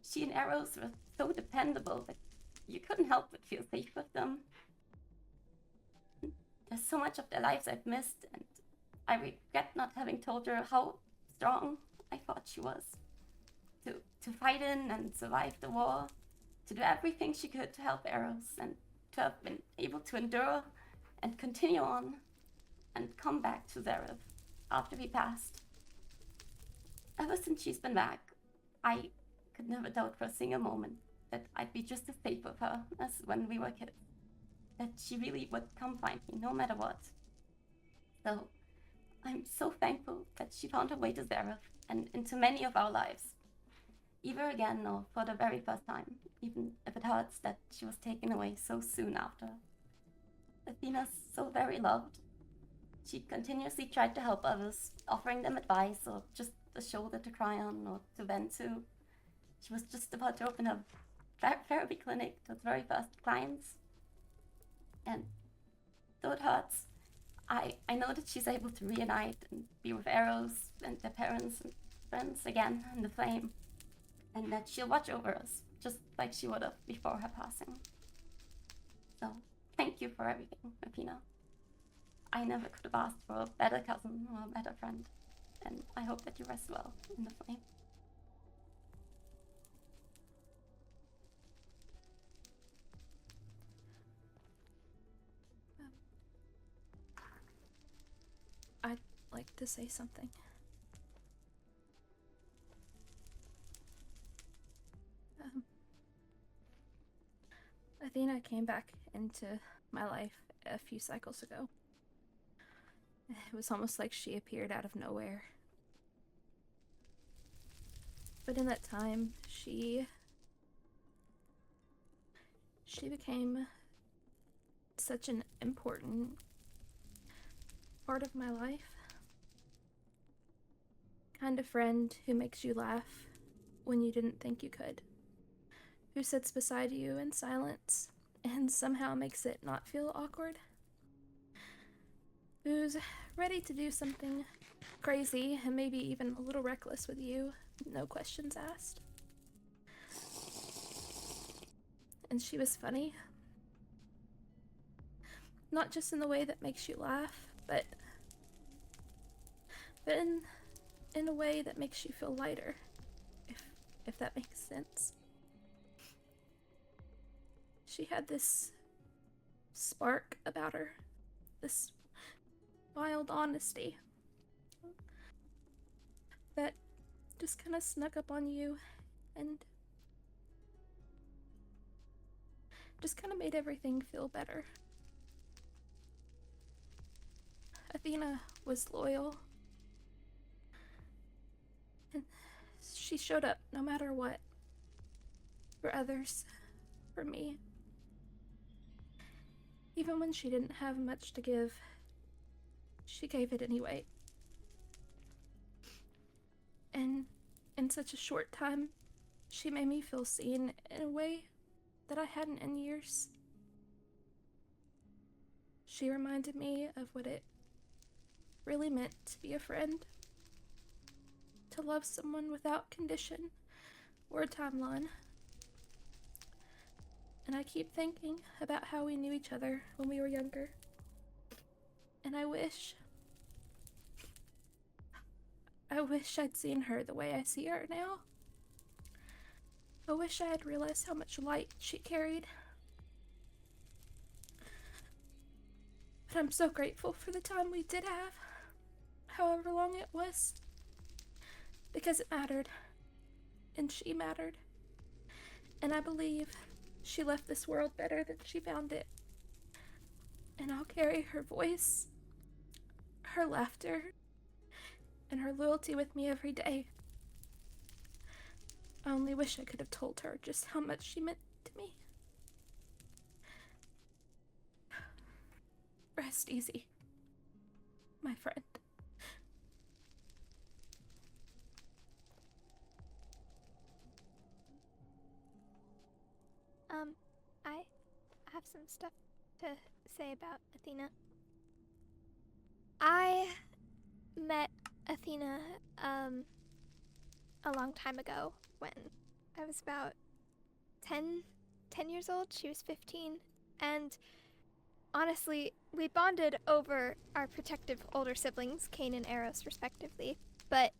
She and arrows were so dependable that you couldn't help but feel safe with them. There's so much of their lives I've missed, and I regret not having told her how strong I thought she was. To fight in and survive the war, to do everything she could to help arrows, and to have been able to endure and continue on and come back to Zareth after he passed. Ever since she's been back, I could never doubt for a single moment that I'd be just as safe with her as when we were kids. That she really would come find me no matter what. So, I'm so thankful that she found her way to Zareth and into many of our lives. Either again or for the very first time, even if it hurts that she was taken away so soon after. Athena's so very loved. She continuously tried to help others, offering them advice or just a shoulder to cry on or to vent to. She was just about to open a therapy clinic to its very first clients. And though it hurts, I know that she's able to reunite and be with arrows and their parents and friends again in the flame. And that she'll watch over us, just like she would have before her passing. So, thank you for everything, Athena. I never could have asked for a better cousin or a better friend, and I hope that you rest well in the flame. I'd like to say something. Athena came back into my life a few cycles ago. It was almost like she appeared out of nowhere. But in that time, she became such an important part of my life. Kind of friend who makes you laugh when you didn't think you could. Who sits beside you in silence and somehow makes it not feel awkward. Who's ready to do something crazy and maybe even a little reckless with you, no questions asked. And she was funny. Not just in the way that makes you laugh, but in a way that makes you feel lighter, if that makes sense. She had this spark about her, this wild honesty that just kind of snuck up on you and just kind of made everything feel better. Athena was loyal, and she showed up no matter what for others for me. Even when she didn't have much to give, she gave it anyway. And in such a short time, she made me feel seen in a way that I hadn't in years. She reminded me of what it really meant to be a friend, to love someone without condition or timeline. And I keep thinking about how we knew each other when we were younger. And I wish I'd seen her the way I see her now. I wish I had realized how much light she carried. But I'm so grateful for the time we did have, however long it was, because it mattered, and she mattered. And I believe she left this world better than she found it. And I'll carry her voice, her laughter, and her loyalty with me every day. I only wish I could have told her just how much she meant to me. Rest easy, my friend. I have some stuff to say about Athena. I met Athena, a long time ago when I was about 10 years old. She was 15, and honestly, we bonded over our protective older siblings, Cain and Eros, respectively, but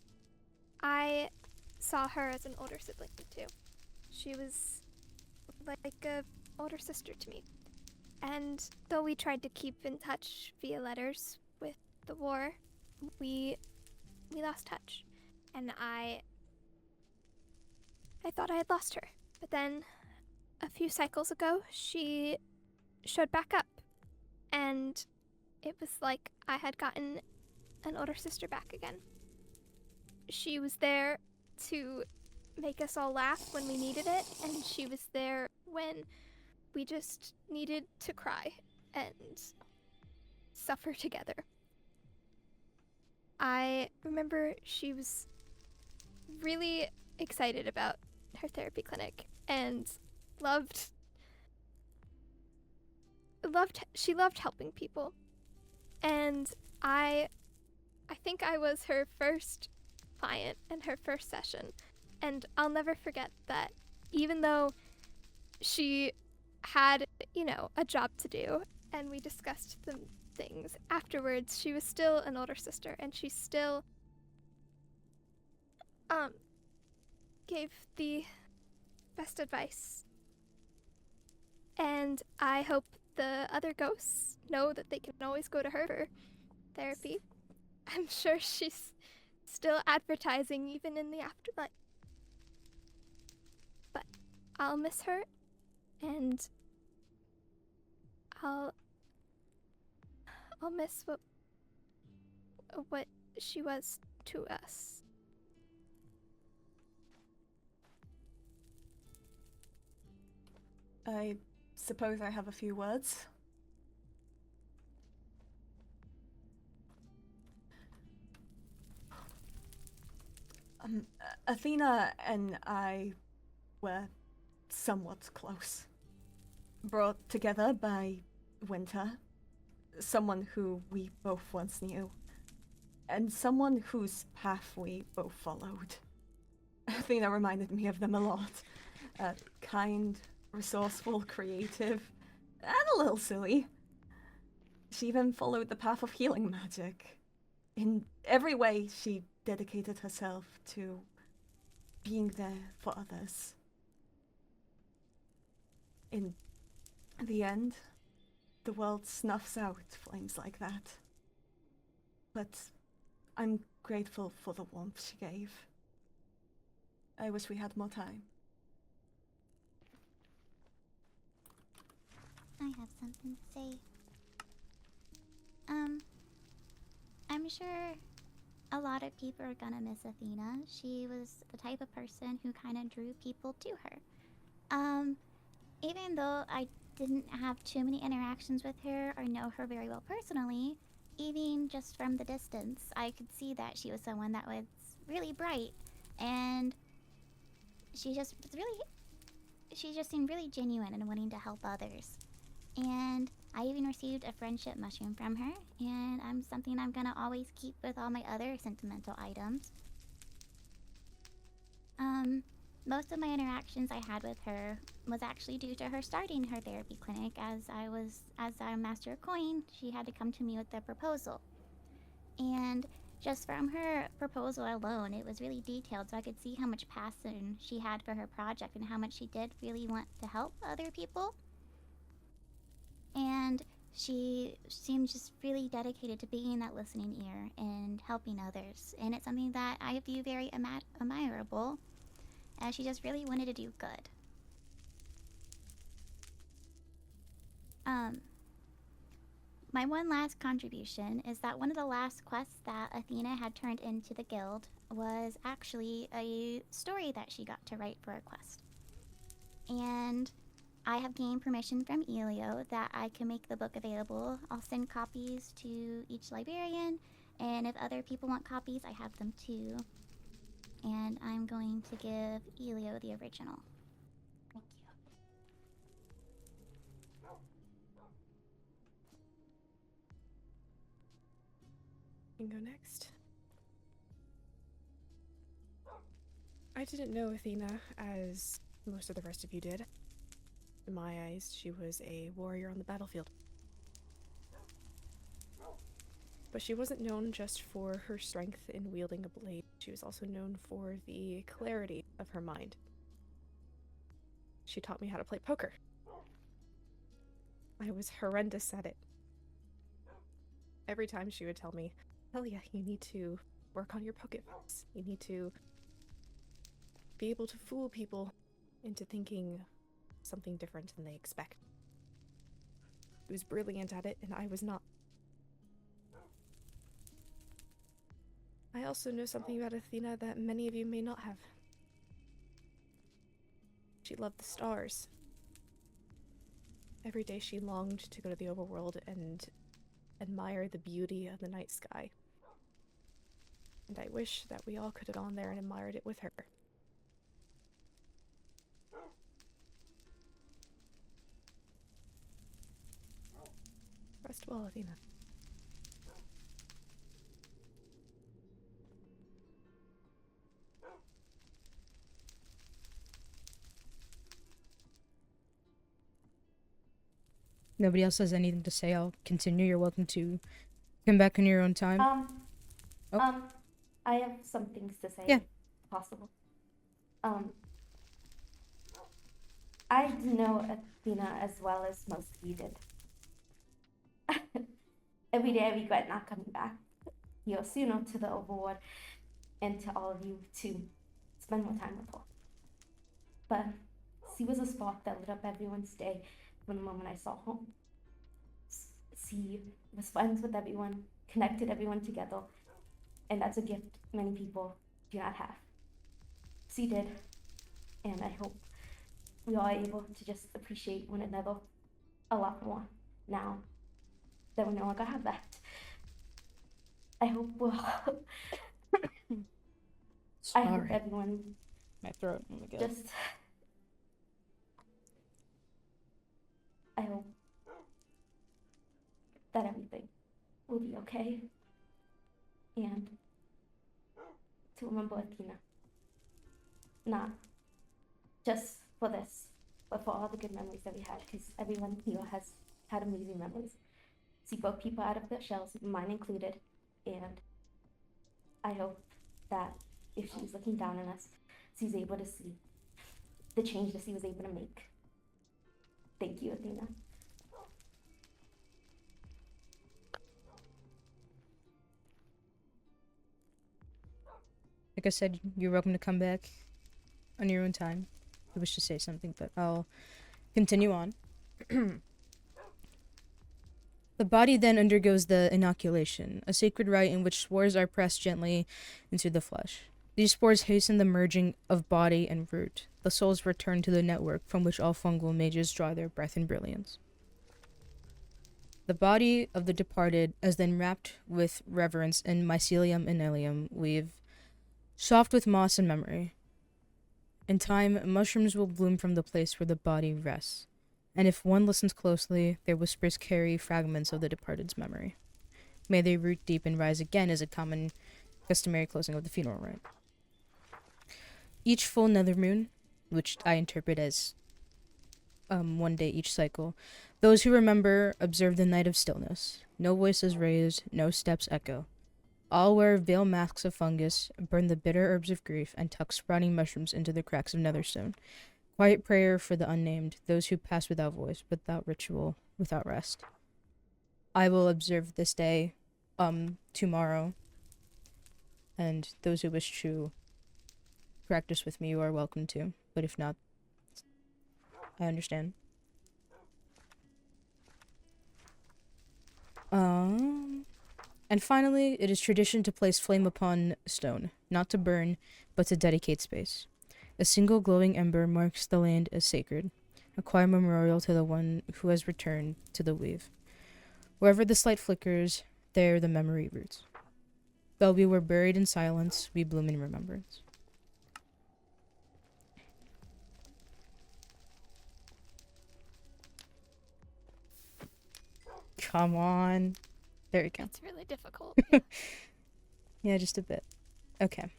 I saw her as an older sibling, too. She was like a older sister to me. And though we tried to keep in touch via letters with the war, we lost touch. And I thought I had lost her. But then, a few cycles ago, she showed back up. And it was like I had gotten an older sister back again. She was there to make us all laugh when we needed it, and she was there when we just needed to cry and suffer together. I remember she was really excited about her therapy clinic and she loved helping people. And I think I was her first client and her first session. And I'll never forget that even though she had, a job to do, and we discussed the things afterwards, she was still an older sister, and she still gave the best advice. And I hope the other ghosts know that they can always go to her for therapy. I'm sure she's still advertising even in the afterlife. But I'll miss her, and I'll miss what she was to us. I suppose I have a few words. Athena and I were somewhat close. Brought together by Winter, someone who we both once knew, and someone whose path we both followed. Athena reminded me of them a lot. Kind, resourceful, creative, and a little silly. She even followed the path of healing magic. In every way, she dedicated herself to being there for others. In the end, the world snuffs out flames like that. But I'm grateful for the warmth she gave. I wish we had more time. I have something to say. I'm sure a lot of people are gonna miss Athena. She was the type of person who kind of drew people to her. even though I didn't have too many interactions with her or know her very well personally, even just from the distance, I could see that she was someone that was really bright, and she just seemed really genuine and wanting to help others. And I even received a friendship mushroom from her, and something I'm gonna always keep with all my other sentimental items. Most of my interactions I had with her was actually due to her starting her therapy clinic. As our Master of Coin, she had to come to me with a proposal. And just from her proposal alone, it was really detailed, so I could see how much passion she had for her project and how much she did really want to help other people. And she seemed just really dedicated to being that listening ear and helping others. And it's something that I view very admirable, as she just really wanted to do good. My one last contribution is that one of the last quests that Athena had turned into the guild was actually a story that she got to write for a quest. And I have gained permission from Elio that I can make the book available. I'll send copies to each librarian, and if other people want copies, I have them too. And I'm going to give Elio the original. Thank you. You can go next. I didn't know Athena as most of the rest of you did. In my eyes, she was a warrior on the battlefield. But she wasn't known just for her strength in wielding a blade. She was also known for the clarity of her mind. She taught me how to play poker. I was horrendous at it. Every time she would tell me, Elia, you need to work on your poker face. You need to be able to fool people into thinking something different than they expect. She was brilliant at it, and I was not. I also know something about Athena that many of you may not have. She loved the stars. Every day she longed to go to the overworld and admire the beauty of the night sky. And I wish that we all could have gone there and admired it with her. Rest well, Athena. Nobody else has anything to say. I'll continue. You're welcome to come back in your own time. I have some things to say. Yeah. If possible. I didn't know Athena as well as most of you did. Every day I regret not coming back here sooner to the Overworld and to all of you to spend more time with her. But she was a spark that lit up everyone's day from the moment I saw her. She was friends with everyone, connected everyone together, and that's a gift many people do not have. She did, and I hope we are able to just appreciate one another a lot more now that we no longer have that. I hope we'll I hope everyone my throat. Oh my God. just I hope that everything will be okay. And to remember Athena. Not just for this, but for all the good memories that we had, because everyone here has had amazing memories. She broke people out of their shells, mine included, and I hope that if she's looking down on us, she's able to see the change that she was able to make. Thank you, Athena. Like I said, you're welcome to come back on your own time. I wish to say something, but I'll continue on. The body then undergoes the inoculation, a sacred rite in which spores are pressed gently into the flesh. These spores hasten the merging of body and root. The souls return to the network from which all fungal mages draw their breath and brilliance. The body of the departed is then wrapped with reverence in mycelium inelium weave, soft with moss and memory. In time, mushrooms will bloom from the place where the body rests, and if one listens closely, their whispers carry fragments of the departed's memory. May they root deep and rise again is a common, customary closing of the funeral rite. Each full nether moon, which I interpret as 1 day each cycle, those who remember observe the night of stillness. No voices raised, no steps echo. All wear veil masks of fungus, burn the bitter herbs of grief, and tuck sprouting mushrooms into the cracks of netherstone. Quiet prayer for the unnamed, those who pass without voice, without ritual, without rest. I will observe this day, tomorrow, and those who wish to practice with me, you are welcome to, but if not, I understand. And finally, it is tradition to place flame upon stone, not to burn, but to dedicate space. A single glowing ember marks the land as sacred, a quiet memorial to the one who has returned to the weave. Wherever the light flickers, there the memory roots. Though we were buried in silence, we bloom in remembrance. Come on. There we go. It's really difficult. Yeah, just a bit. Okay.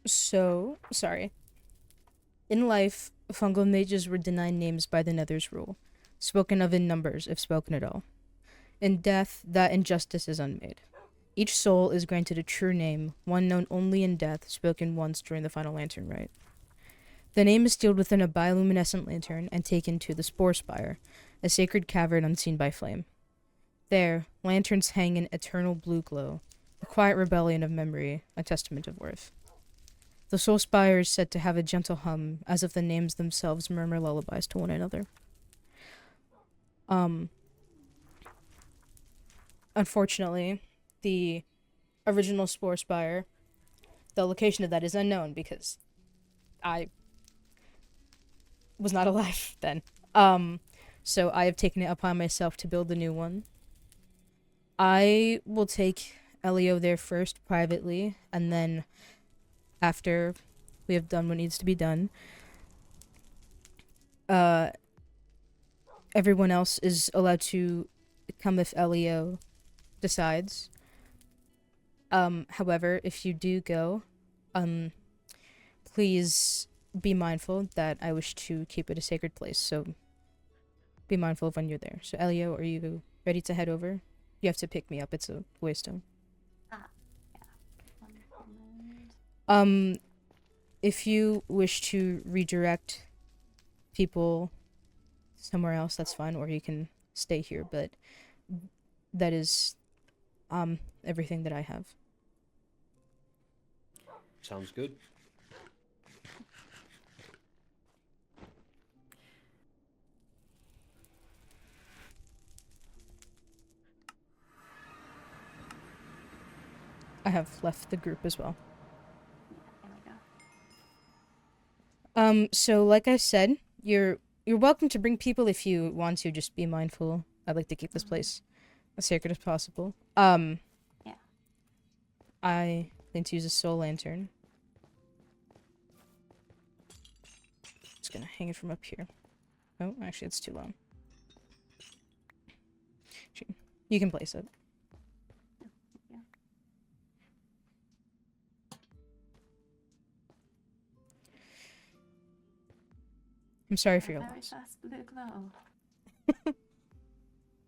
So, sorry. In life, fungal mages were denied names by the Nether's rule, spoken of in numbers, if spoken at all. In death, that injustice is unmade. Each soul is granted a true name, one known only in death, spoken once during the final lantern rite. The name is sealed within a bioluminescent lantern and taken to the Sporespire, a sacred cavern unseen by flame. There, lanterns hang in eternal blue glow, a quiet rebellion of memory, a testament of worth. The soul spire is said to have a gentle hum, as if the names themselves murmur lullabies to one another. Unfortunately, the original Sporespire, the location of that is unknown because I was not alive then. So I have taken it upon myself to build the new one. I will take Elio there first privately, and then after we have done what needs to be done, everyone else is allowed to come if Elio decides. However, if you do go, please be mindful that I wish to keep it a sacred place, so be mindful of when you're there. So Elio, are you ready to head over? You have to pick me up, it's a waystone. If you wish to redirect people somewhere else, that's fine, or you can stay here, but that is everything that I have. Sounds good. I have left the group as well. So like I said, you're welcome to bring people if you want to, just be mindful. I'd like to keep this place as sacred as possible. Yeah. I plan to use a soul lantern. Just gonna hang it from up here. Oh, actually it's too long. You can place it. I'm sorry for your very loss. fast blue glow.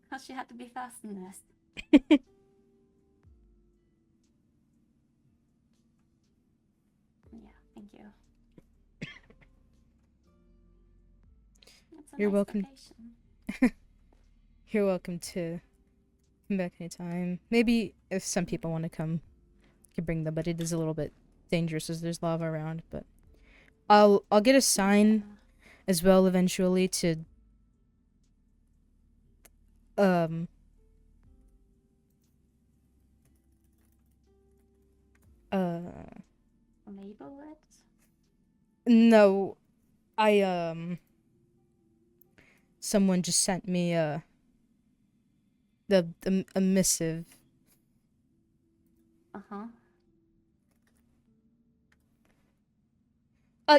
Because she had to be fast in this. Yeah, thank you. It's a You're nice welcome. You're welcome to come back anytime. Maybe if some people want to come, you can bring them, but it is a little bit dangerous as there's lava around, but I'll get a sign as well eventually to Maplewood? No, someone just sent me, a missive. Uh-huh.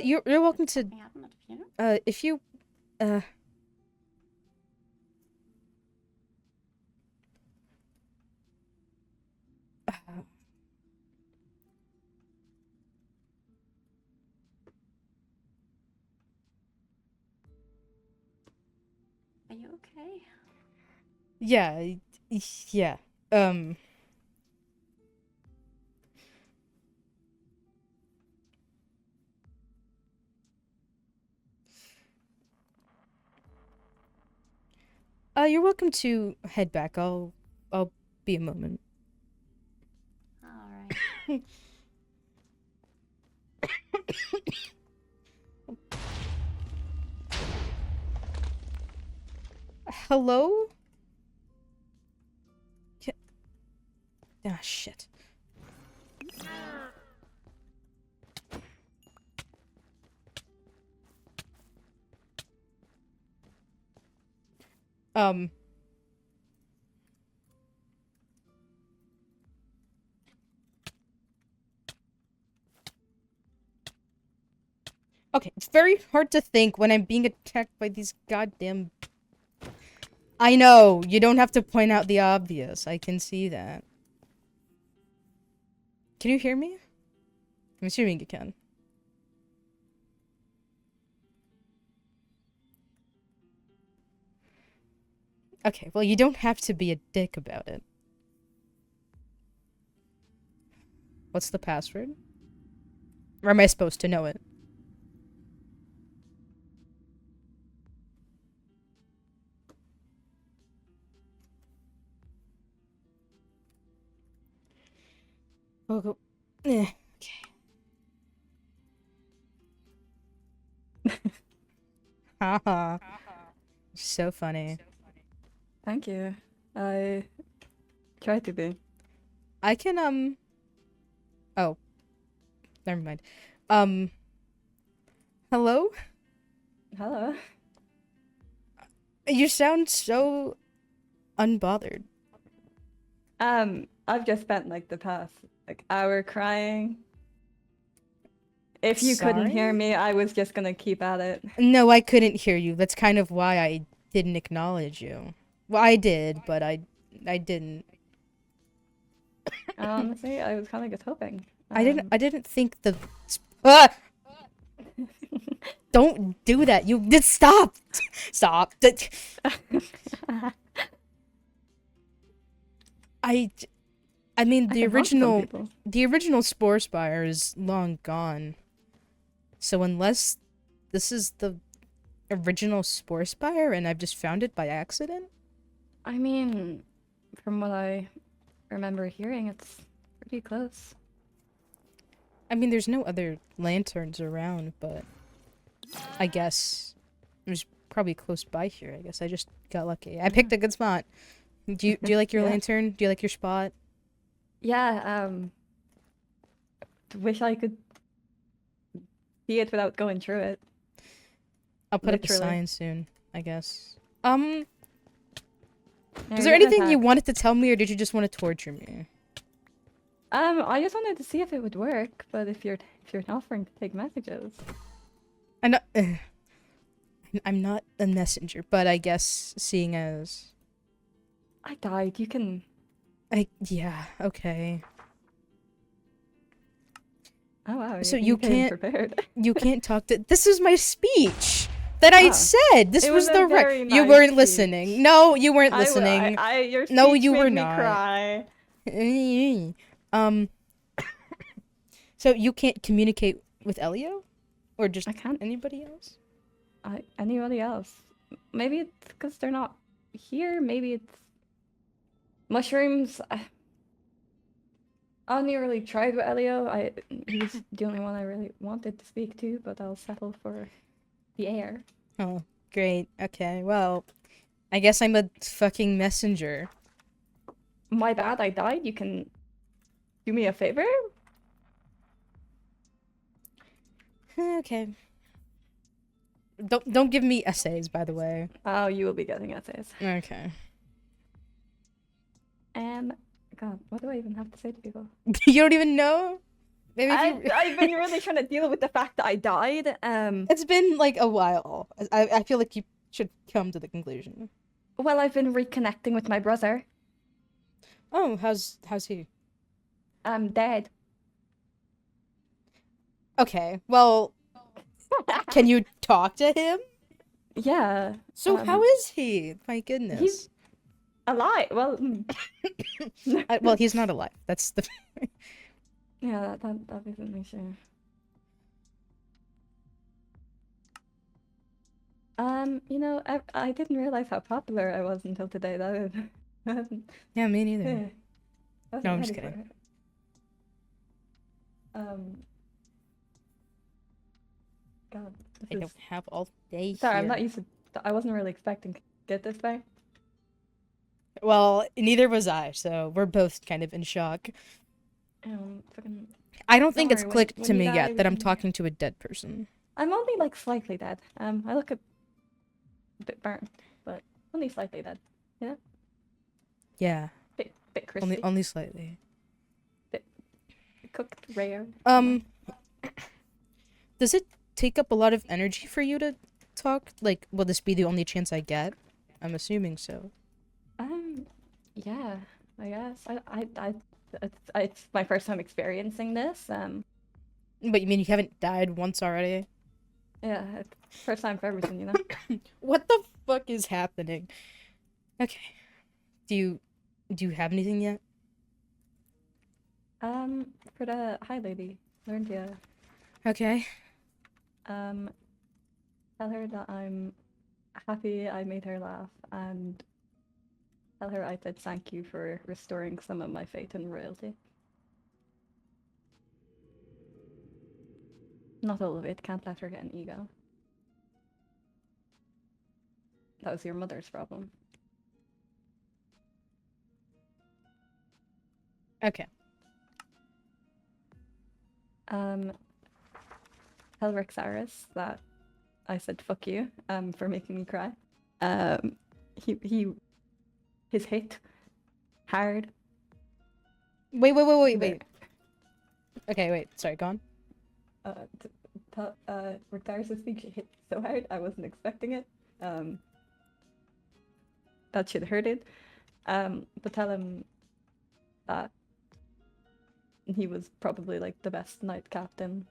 You're welcome to, Something happened at the funeral? if you, Are you okay? yeah, yeah, you're welcome to head back. I'll be a moment. Alright. Hello? Ah, shit. Okay, it's very hard to think when I'm being attacked by these goddamn... I know, you don't have to point out the obvious. I can see that. Can you hear me? I'm assuming you can. Okay, well, you don't have to be a dick about it. What's the password? Or am I supposed to know it? We'll go. Okay. Haha. So funny. Thank you. I try to be. I can, Oh. Never mind. Hello? Hello. You sound so unbothered. I've just spent like the past hour crying. If you couldn't hear Sorry? me, I was just gonna keep at it. No, I couldn't hear you. That's kind of why I didn't acknowledge you. Well, I did, but I didn't. Honestly, I was kind of just hoping. I didn't think the... Ah! Don't do that. You did stop. Stop. I mean, the original Sporespire is long gone. So unless this is the original Sporespire and I've just found it by accident? I mean, from what I remember hearing, it's pretty close. I mean, there's no other lanterns around, but I guess it was probably close by here. I guess I just got lucky. I picked a good spot. Do you like your Yeah. lantern? Do you like your spot? Yeah, wish I could see it without going through it. I'll put up a Literally. sign soon, I guess. Yeah, Was there you're anything you attacked. wanted to tell me, or did you just want to torture me? I just wanted to see if it would work, but if you're not offering to take messages. I'm not a messenger, but I guess seeing as I died, you can... yeah, okay. Oh wow, So you you came can't prepared. you can't talk to this is my speech that I Ah. said. This It was was a the very you nice weren't speech. listening. No, you weren't I w- listening. your No, speech you made were me not. cry. So you can't communicate with Elio? Or just I can't. Anybody else? Anybody else? Maybe it's because they're not here. Maybe it's mushrooms. I only really tried with Elio. He was the only one I really wanted to speak to, but I'll settle for the air. Oh, great. Okay, well, I guess I'm a fucking messenger. My bad, I died. You can do me a favor? Okay. Don't give me essays, by the way. Oh, you will be getting essays. Okay. God, what do I even have to say to people? You don't even know? Maybe if you... I've been really trying to deal with the fact that I died. It's been like a while. I feel like you should come to the conclusion. Well, I've been reconnecting with my brother. Oh, how's he? Dead. Okay, well, can you talk to him? Yeah. So how is he? My goodness. He's alive. Well, well, he's not alive. That's the. Yeah, that isn't me sure. You know, I didn't realize how popular I was until today. Yeah, me neither. Yeah, wasn't No, I'm just ready for kidding. it. God, I don't have all day Sorry, here. I'm not used to. I wasn't really expecting to get this far. Well, neither was I, so we're both kind of in shock. Fucking. I don't think it's worry, clicked when to you me die, yet we that I'm can- talking to a dead person. I'm only like slightly dead. I look a bit burnt, but only slightly dead. Yeah. Yeah. Bit crispy. Only slightly. Bit cooked rare. Does it take up a lot of energy for you to talk? Like, will this be the only chance I get? I'm assuming so. Yeah, I guess. It's my first time experiencing this. But you mean you haven't died once already? Yeah, it's first time for everything, you know. What the fuck is happening? Okay. Do you have anything yet? For the Hi Lady, Lorynthia. Okay. Tell her that I'm happy I made her laugh, and tell her I said thank you for restoring some of my faith in royalty. Not all of it, can't let her get an ego. That was your mother's problem. Okay. Tell Rexaris that I said fuck you, for making me cry. His hit hard. Wait. Okay, wait. Sorry, go on. Rexaris' speech hit so hard, I wasn't expecting it. That should hurt it. But tell him that he was probably like the best knight captain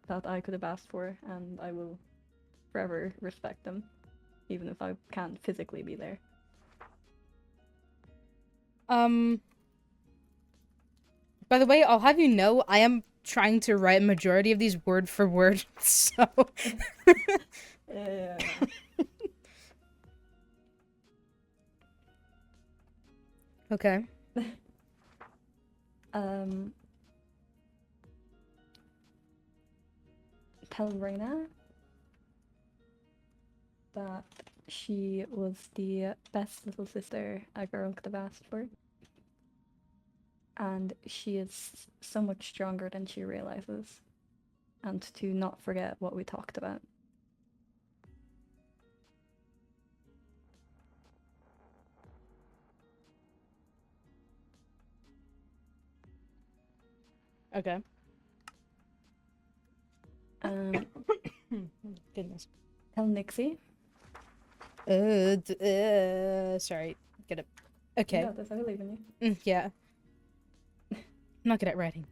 that I could have asked for, and I will forever respect him, even if I can't physically be there. By the way, I'll have you know, I am trying to write a majority of these word for word, so... Yeah. Okay. Tell Reina that she was the best little sister a girl could have asked for. And she is so much stronger than she realizes. And to not forget what we talked about. Okay. Goodness. Tell Nixie. Sorry. Get up. Okay. You got this, I believe in you. Yeah. I'm not good at writing.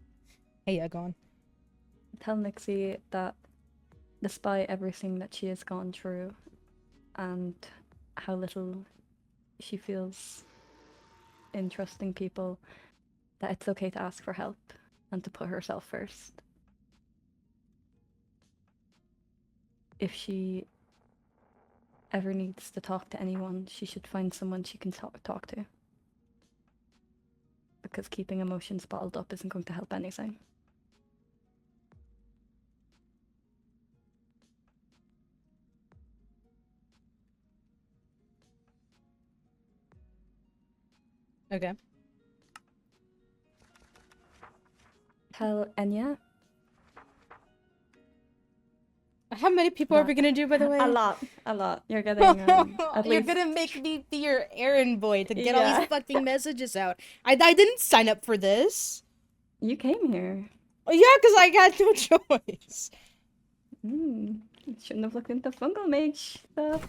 Hey, yeah, go on. Tell Nixie that despite everything that she has gone through and how little she feels in trusting people, that it's okay to ask for help and to put herself first. If she ever needs to talk to anyone, she should find someone she can talk to. Because keeping emotions bottled up isn't going to help anything. Okay. Tell Enya. How many people are we gonna do, by the way? A lot, a lot. You're getting at You're least. gonna make me be your errand boy to get all Yeah. these fucking messages out. I didn't sign up for this. You came here. Oh, yeah, because I got no choice. Shouldn't have looked into fungal mage stuff.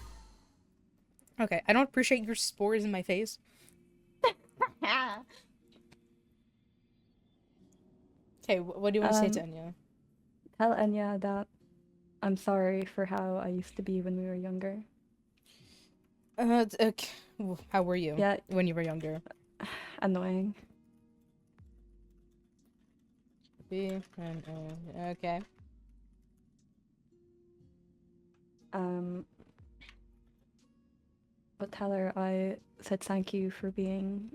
Okay, I don't appreciate your spores in my face. Okay, what do you want to say to Enya? Tell Enya that I'm sorry for how I used to be when we were younger. Okay. How were you? Yeah. When you were younger? Annoying. Okay. But tell her I said thank you for being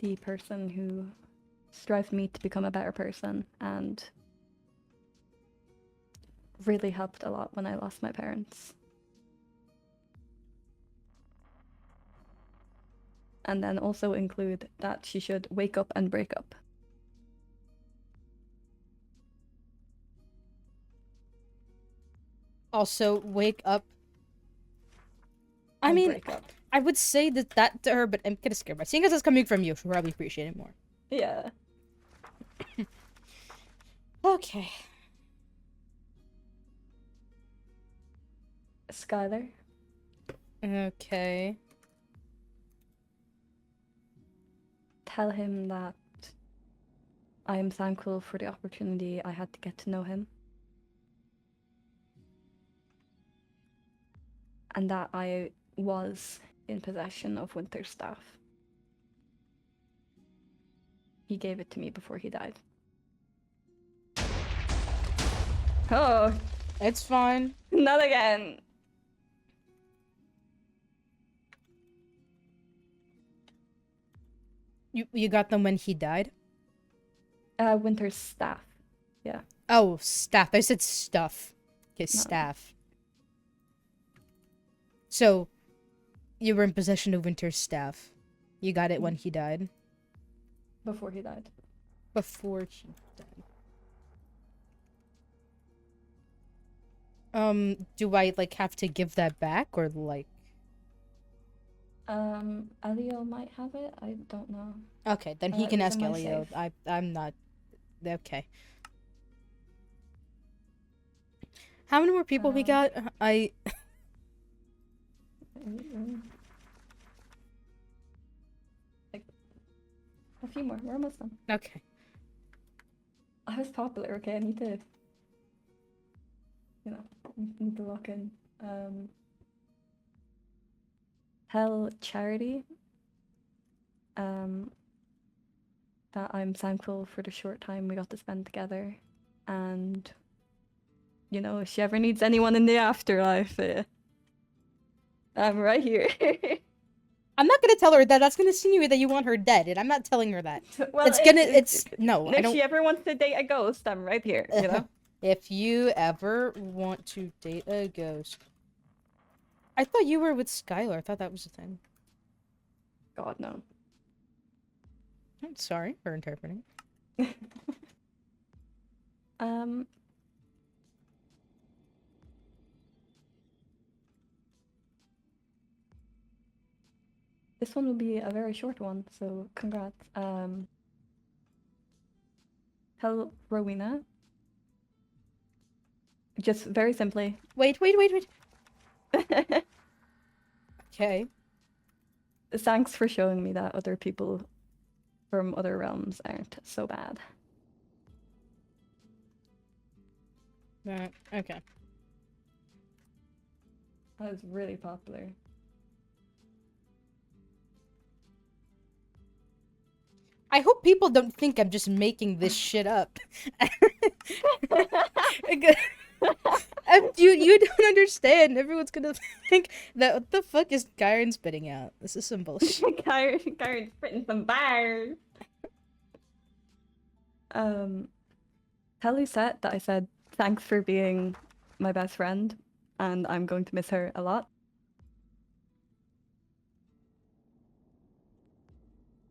the person who strives me to become a better person and really helped a lot when I lost my parents. And then also include that she should wake up and break up. Also, wake up. I mean, I would say that to her, but I'm kind of scared. But seeing as it's coming from you, she'll probably appreciate it more. Yeah. Okay. Skylar. Okay. Tell him that I am thankful for the opportunity I had to get to know him. And that I was in possession of Winter's staff. He gave it to me before he died. Oh, it's fine. Not again. You got them when he died? Winter's staff. Yeah. Oh, staff. I said stuff. Okay, No. staff. So, you were in possession of Winter's staff. You got it when he died? Before he died. Before he died. Do I, like, have to give that back, or, like... Elio might have it. I don't know. Okay, then he can It's ask in my Elio. safe. I'm not... Okay. How many more people we got? A few more. We're almost done. Okay. I was popular, okay? I need to... You know, need to lock in. Tell Charity that I'm thankful for the short time we got to spend together, and you know, if she ever needs anyone in the afterlife, I'm right here. I'm not gonna tell her that. That's gonna insinuate that you want her dead, and I'm not telling her that. Well, no, I if don't. she ever wants to date a ghost, I'm right here, you know? If you ever want to date a ghost. I thought you were with Skylar. I thought that was the thing. God, no. I'm sorry for interpreting. This one will be a very short one, so congrats. Tell Rowena. Just very simply. Wait. Okay. Thanks for showing me that other people from other realms aren't so bad. Okay. That was really popular. I hope people don't think I'm just making this shit up. You don't understand. Everyone's gonna think that what the fuck is Kyrin spitting out? This is some bullshit. Kyrin's spitting some bars. Tell Lucette that I said thanks for being my best friend, and I'm going to miss her a lot.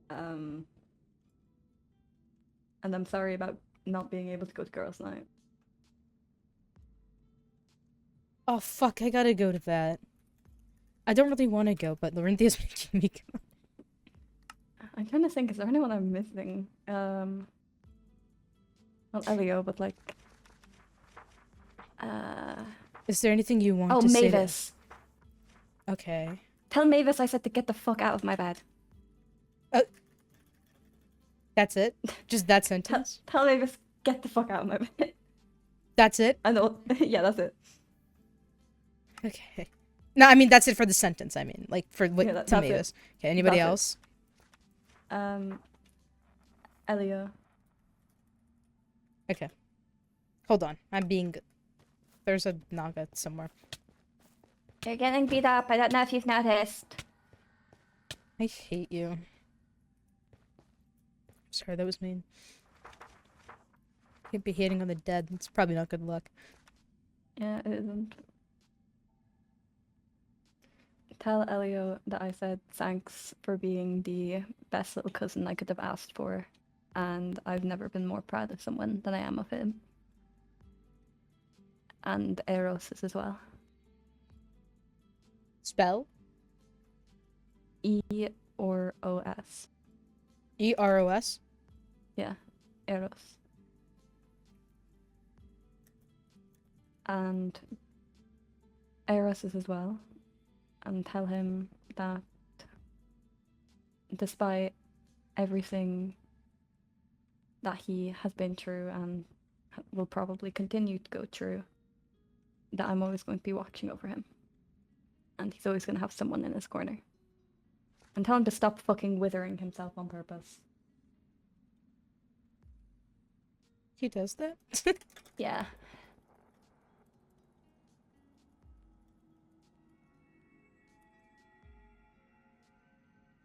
And I'm sorry about not being able to go to girls' night. Oh fuck, I gotta go to that. I don't really want to go, but Lorynthia's making me go. I'm trying to think, is there anyone I'm missing? Well, Elio, but like... Is there anything you want Oh, to say? Mavis. Okay. Tell Mavis I said to get the fuck out of my bed. That's it? Just that sentence? Tell Mavis, get the fuck out of my bed. That's it? I know. Yeah, that's it. Okay. No, I mean, that's it for the sentence, I mean. Like, for what, Yeah, to that's it. Mavis. Okay, anybody That's it. else? Elio. Okay. Hold on. I'm being good. There's a Naga somewhere. You're getting beat up. I don't know if you've noticed. I hate you. Sorry, that was mean. Can't be hating on the dead. It's probably not good luck. Yeah, it isn't. Tell Elio that I said thanks for being the best little cousin I could have asked for, and I've never been more proud of someone than I am of him. And Eros is as well. Spell? E-or-O-S. E-R-O-S? Yeah, Eros. And Eros is as well. And tell him that despite everything that he has been through and will probably continue to go through, that I'm always going to be watching over him. And he's always going to have someone in his corner. And tell him to stop fucking withering himself on purpose. He does that? Yeah.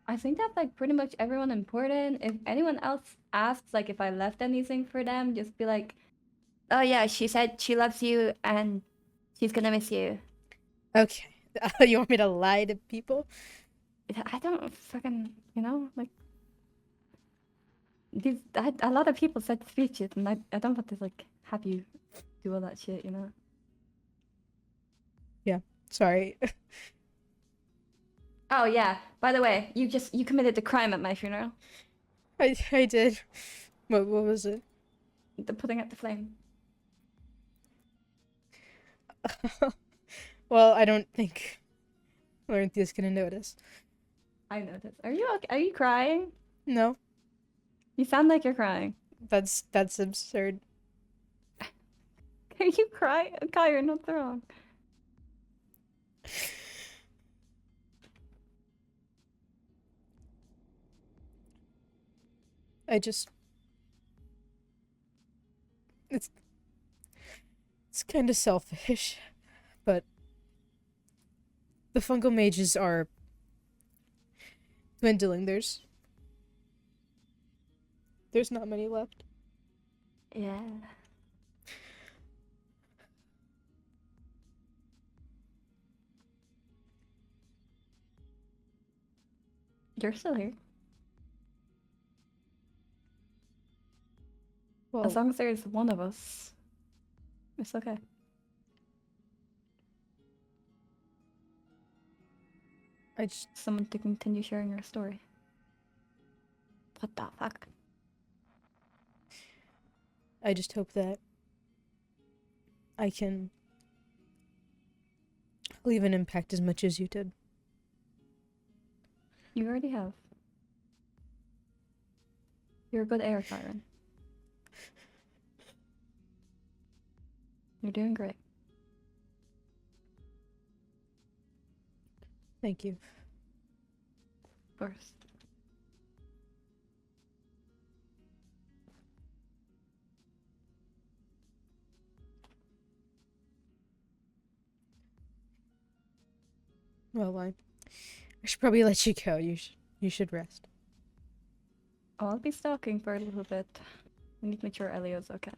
I think that's like pretty much everyone important. If anyone else asks, like if I left anything for them, just be like, oh yeah, she said she loves you and she's gonna miss you. Okay. You want me to lie to people? I don't fucking, you know, like a lot of people said speeches and I don't want to like have you do all that shit, you know. Yeah, sorry. Oh yeah, by the way, you committed a crime at my funeral. I did. What was it? The putting out the flame. Well, I don't think Lorynthia's gonna notice. I noticed. Are you okay? Are you crying? No. You sound like you're crying. That's absurd. Are you crying? Kyrin, what's wrong? It's kind of selfish, but the fungal mages are dwindling. There's not many left. Yeah. You're still here. Well, as long as there's one of us, it's okay. I just someone to continue sharing your story. What the fuck? I just hope that I can leave an impact as much as you did. You already have. You're a good heir, Kyrin. You're doing great. Thank you. Of course. Well, I should probably let you go. You should rest. Oh, I'll be stalking for a little bit. We need to make sure Elio's okay.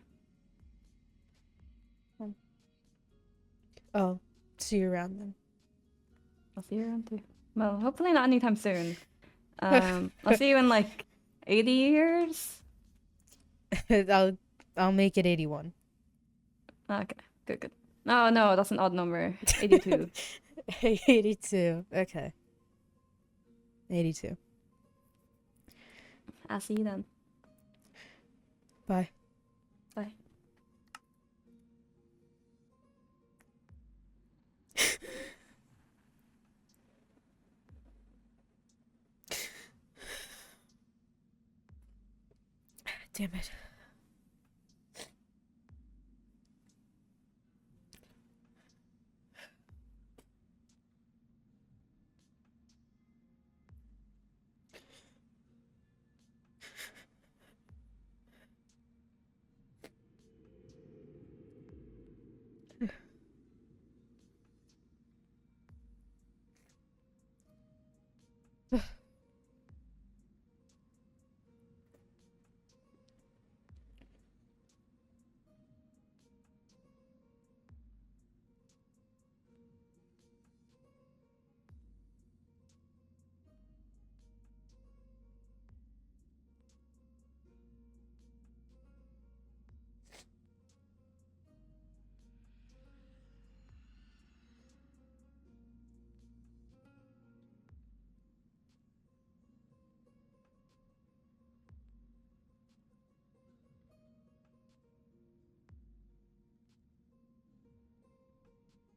I'll see you around then. I'll see you around too. Well, hopefully not anytime soon. I'll see you in like 80 years. I'll make it 81. Okay, good. No, that's an odd number. 82. 82. Okay. 82. I'll see you then. Bye. Bye. Damn it.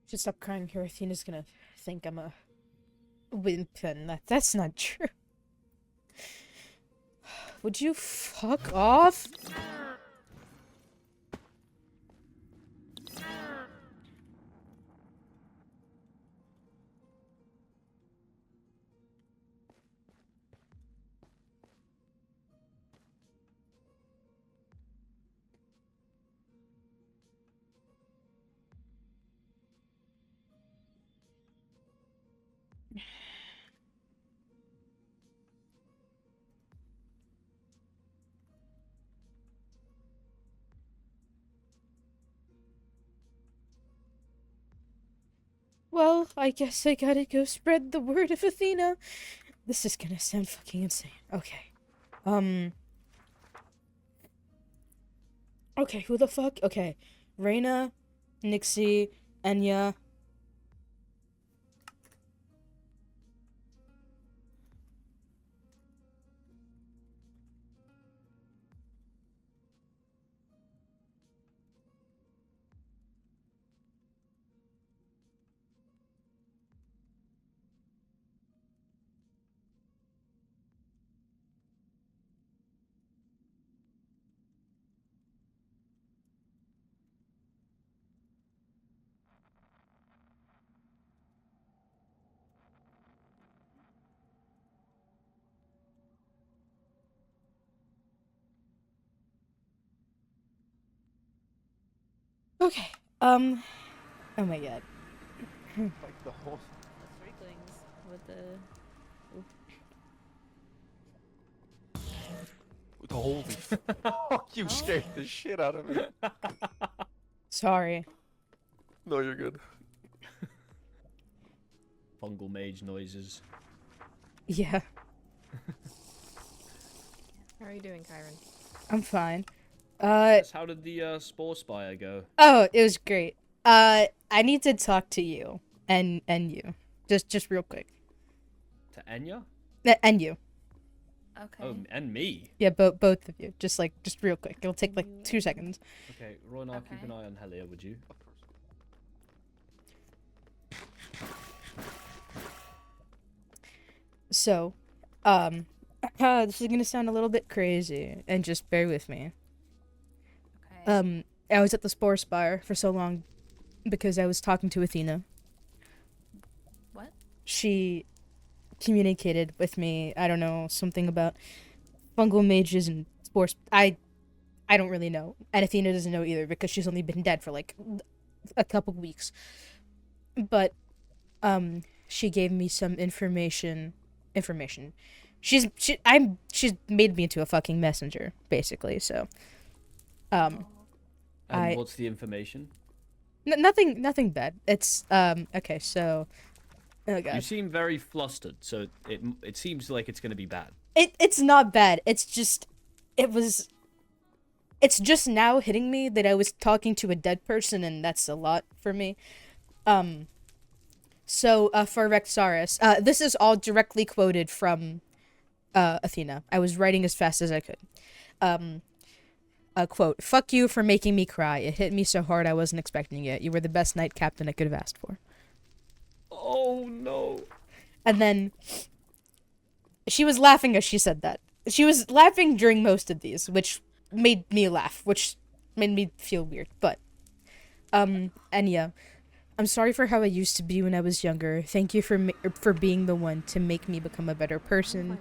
Should stop crying here. Athena's gonna think I'm a wimp, and that's not true. Would you fuck off? Well, I guess I gotta go spread the word of Athena. This is gonna sound fucking insane. Okay. Okay, who the fuck? Okay. Reina, Nixie, Enya. Okay. Oh my god. Like the whole. Freaklings with the. Holy fuck, you scared the shit out of me. Sorry. No, you're good. Fungal mage noises. Yeah. How are you doing, Kyrin? I'm fine. How did the Sporespire go? Oh, it was great. I need to talk to you and you. Just real quick. To Enya? And you. Okay. Oh, and me. Yeah, both of you. Just real quick. It'll take like 2 seconds. Okay, Reina, keep an eye on Helia, would you? So, this is gonna sound a little bit crazy, and just bear with me. Okay. I was at the Sporespire for so long because I was talking to Athena. What? She communicated with me, I don't know, something about fungal mages and spores. I don't really know. And Athena doesn't know either because she's only been dead for like a couple weeks. But she gave me some information. She's made me into a fucking messenger, basically, so And what's the information? nothing bad. It's okay, so Oh god. You seem very flustered, so it seems like it's gonna be bad. It's not bad. It's just it's just now hitting me that I was talking to a dead person, and that's a lot for me. So for Rexaris, this is all directly quoted from Athena. I was writing as fast as I could. Quote, "Fuck you for making me cry. It hit me so hard I wasn't expecting it. You were the best knight captain I could have asked for." Oh no. And then she was laughing as she said that. She was laughing during most of these, which made me laugh, which made me feel weird. But Enya, I'm sorry for how I used to be when I was younger. Thank you for being the one to make me become a better person.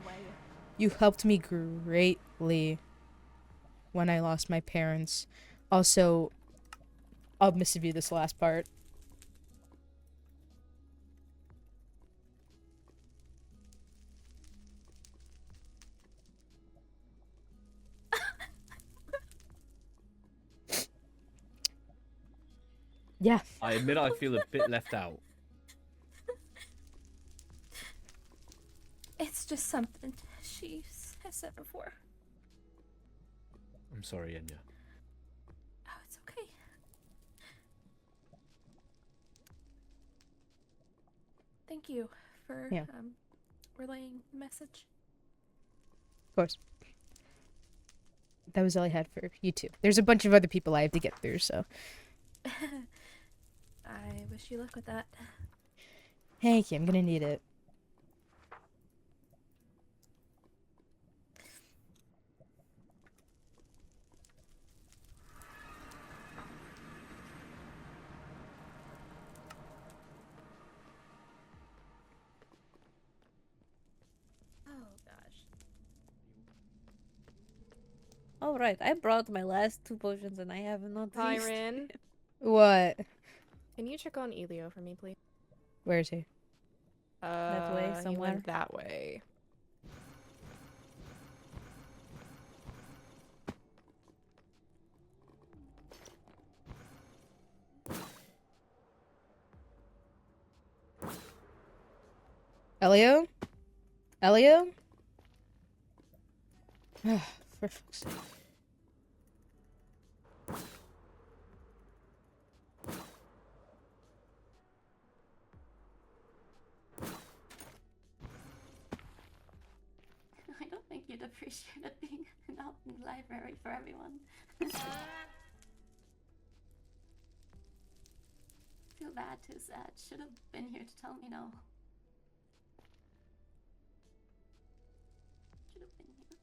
You helped me greatly when I lost my parents. Also, I'll miss you this last part. Yeah. I admit I feel a bit left out. It's just something she has said before. I'm sorry, Enya. Oh, it's okay. Thank you for relaying the message. Of course. That was all I had for you two. There's a bunch of other people I have to get through, so. I wish you luck with that. Thank you, I'm gonna need it. Oh gosh. All right, I brought my last 2 potions and I have not used Kyrin, What? can you check on Elio for me, please? Where is he? That way, He somewhere? went that way. Elio? Elio? For fuck's sake. I don't think you'd appreciate it being out in the library for everyone. Too bad, too sad. Should have been here to tell me no. Should have been here.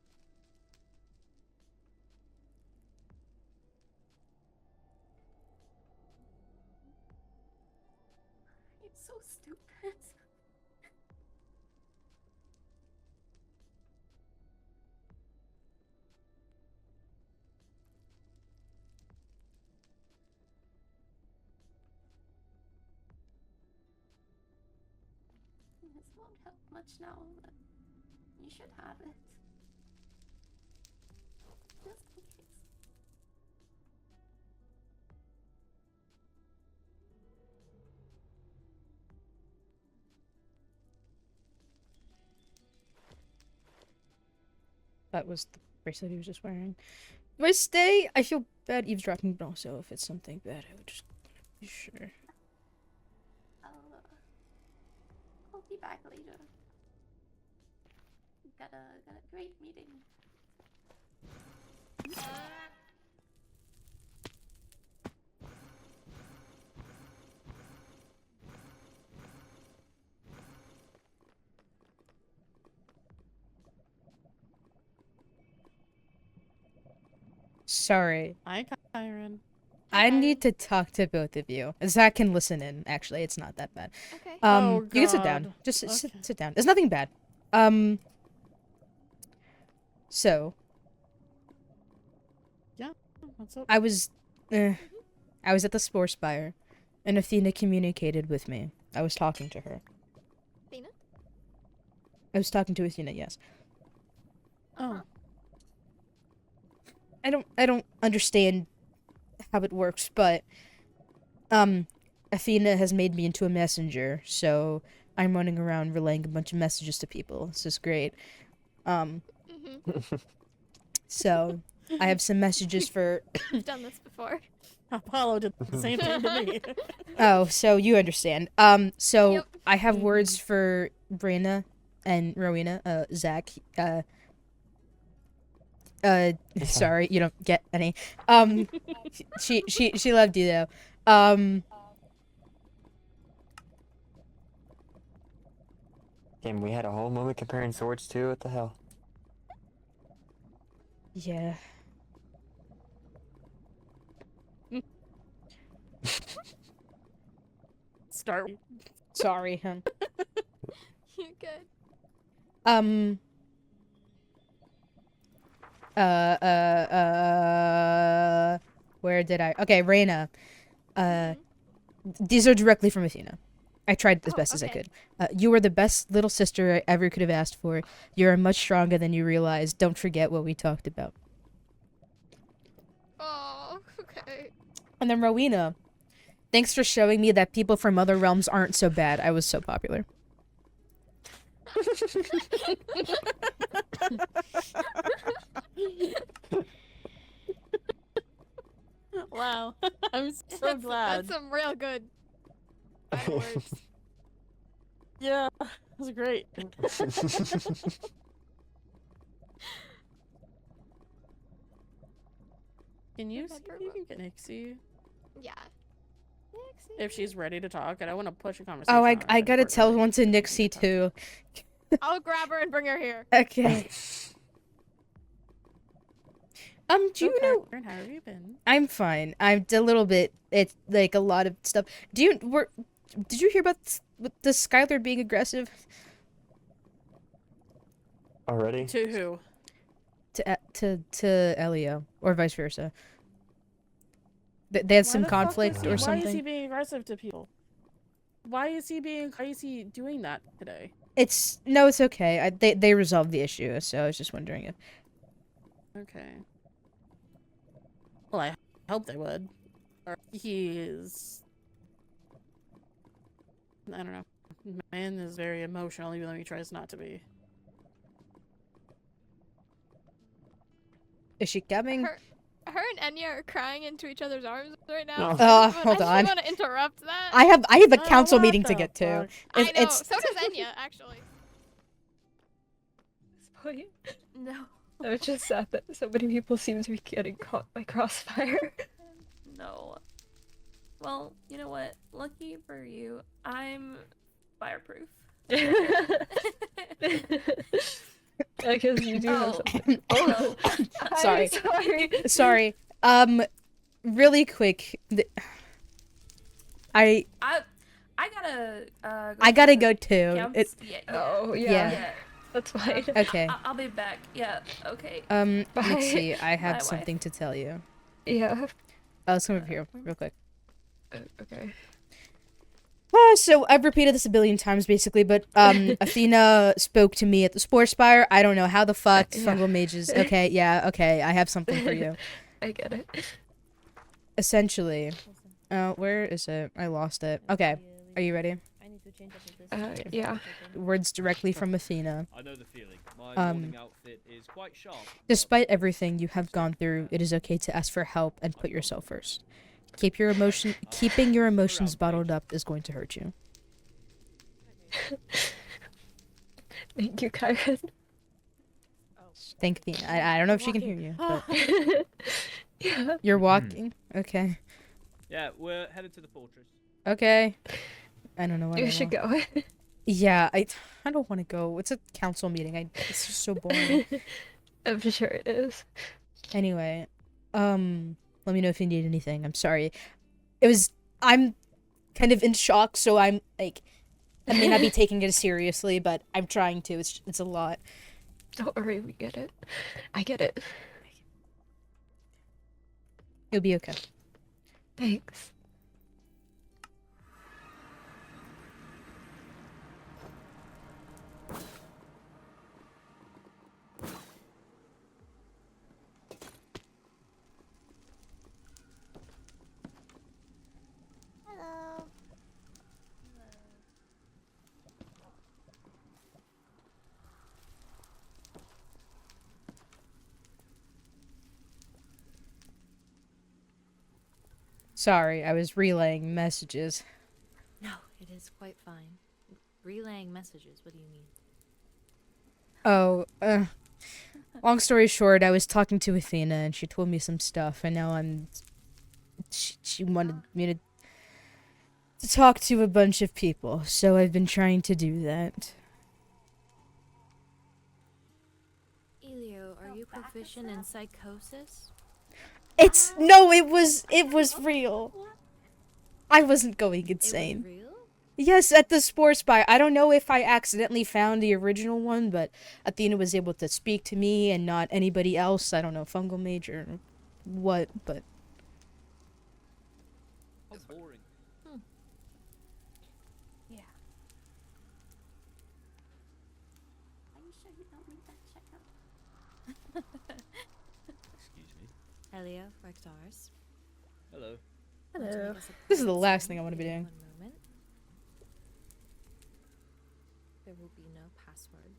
You're so stupid. This won't help much now, but you should have it. Just in case. That was the bracelet he was just wearing. Do I stay? I feel bad eavesdropping, but also if it's something bad, I would just be sure. I'll be back later. Got a great meeting. Sorry. Hi, Kyrin. I need to talk to both of you. Zach can listen in, actually. It's not that bad. Okay. Oh, you can sit down. God. Just Okay. sit down. There's nothing bad. So. Yeah, what's up? I was at the Sporespire, and Athena communicated with me. I was talking to her. Athena? I was talking to Athena, yes. Oh. I don't understand how it works, but Athena has made me into a messenger, so I'm running around relaying a bunch of messages to people. This is great. So I have some messages for. I've done this before. Apollo did the same thing to me. Oh, so you understand. So I have words for Reina and Rowena. Zach. Sorry, you don't get any. She loved you though. Damn, we had a whole moment comparing swords too. What the hell? Yeah. Start. Sorry, hon. You're good. Where did I? Okay, Reina. These are directly from Athena. I tried as best as I could. You were the best little sister I ever could have asked for. You're much stronger than you realize. Don't forget what we talked about. Oh, okay. And then Rowena. Thanks for showing me that people from other realms aren't so bad. I was so popular. Wow. I'm so glad. That's some real good words. Yeah, it was great. Can you see if you can get Nixie? Yeah. If she's ready to talk, and I want to push a conversation. Oh, on I her gotta before tell one to Nixie too. I'll grab her and bring her here. Okay. Do you know? Kyrin, how have you been? I'm fine. I'm a little bit. It's like a lot of stuff. Did you hear about the Skylar being aggressive? Already? To who? To Elio, or vice versa. They had some conflict or Why something. is he being aggressive to people? Why is he doing that today? It's okay. They resolved the issue, so I was just wondering if. Okay. Well, I hope they would. Or he is. I don't know. Man is very emotional, even though he tries not to be. Is she coming? Her and Enya are crying into each other's arms right now. No. So I Hold just on. want to interrupt that. I have a council meeting to get to. I know. So does Enya, actually. No. I was just sad that so many people seem to be getting caught by crossfire. No. Well, you know what? Lucky for you, I'm fireproof. I guess you do have something. Oh, I'm sorry. Really quick. I gotta go too. Yeah. That's fine. Okay. I'll be back. Yeah. Okay. Nixie, I have Bye, something to tell you. Yeah. Let's come over here real quick. Okay. So I've repeated this a billion times basically, but Athena spoke to me at the Sporespire. I don't know how the fuck fungal mages. Okay, yeah, okay. I have something for you. I get it. Essentially, where is it? I lost it. Okay, are you ready? Yeah. Words directly from Athena. I know the feeling. My morning outfit is quite sharp. Despite everything you have gone through, it is okay to ask for help and put yourself first. Keeping your emotions bottled up is going to hurt you. Thank you, Kyrin. Thank Athena. I don't know if she can hear you, but yeah. You're walking. Okay. Yeah, we're headed to the fortress. Okay. I don't know what You should go. Yeah, I don't want to go. It's a council meeting. It's just so boring. I'm sure it is. Anyway, let me know if you need anything. I'm sorry. I'm kind of in shock, so I'm like, I may not be taking it seriously, but I'm trying to. It's a lot. Don't worry, we get it. I get it. You'll be okay. Thanks. Hello. Sorry, I was relaying messages. No, it is quite fine. Relaying messages, what do you mean? Oh, long story short, I was talking to Athena and she told me some stuff, and now she wanted me to talk to a bunch of people, so I've been trying to do that. Elio, are you proficient in psychosis? No, it was real. I wasn't going insane. It was real? Yes, at the Sporespire. I don't know if I accidentally found the original one, but Athena was able to speak to me and not anybody else. I don't know, Fungal Mage or what, but... How boring. Yeah. Are you sure you don't need that checkup? Excuse me. Elio, Rexaris. Hello. Hello. This is the last thing I want to be doing. One moment. There will be no password.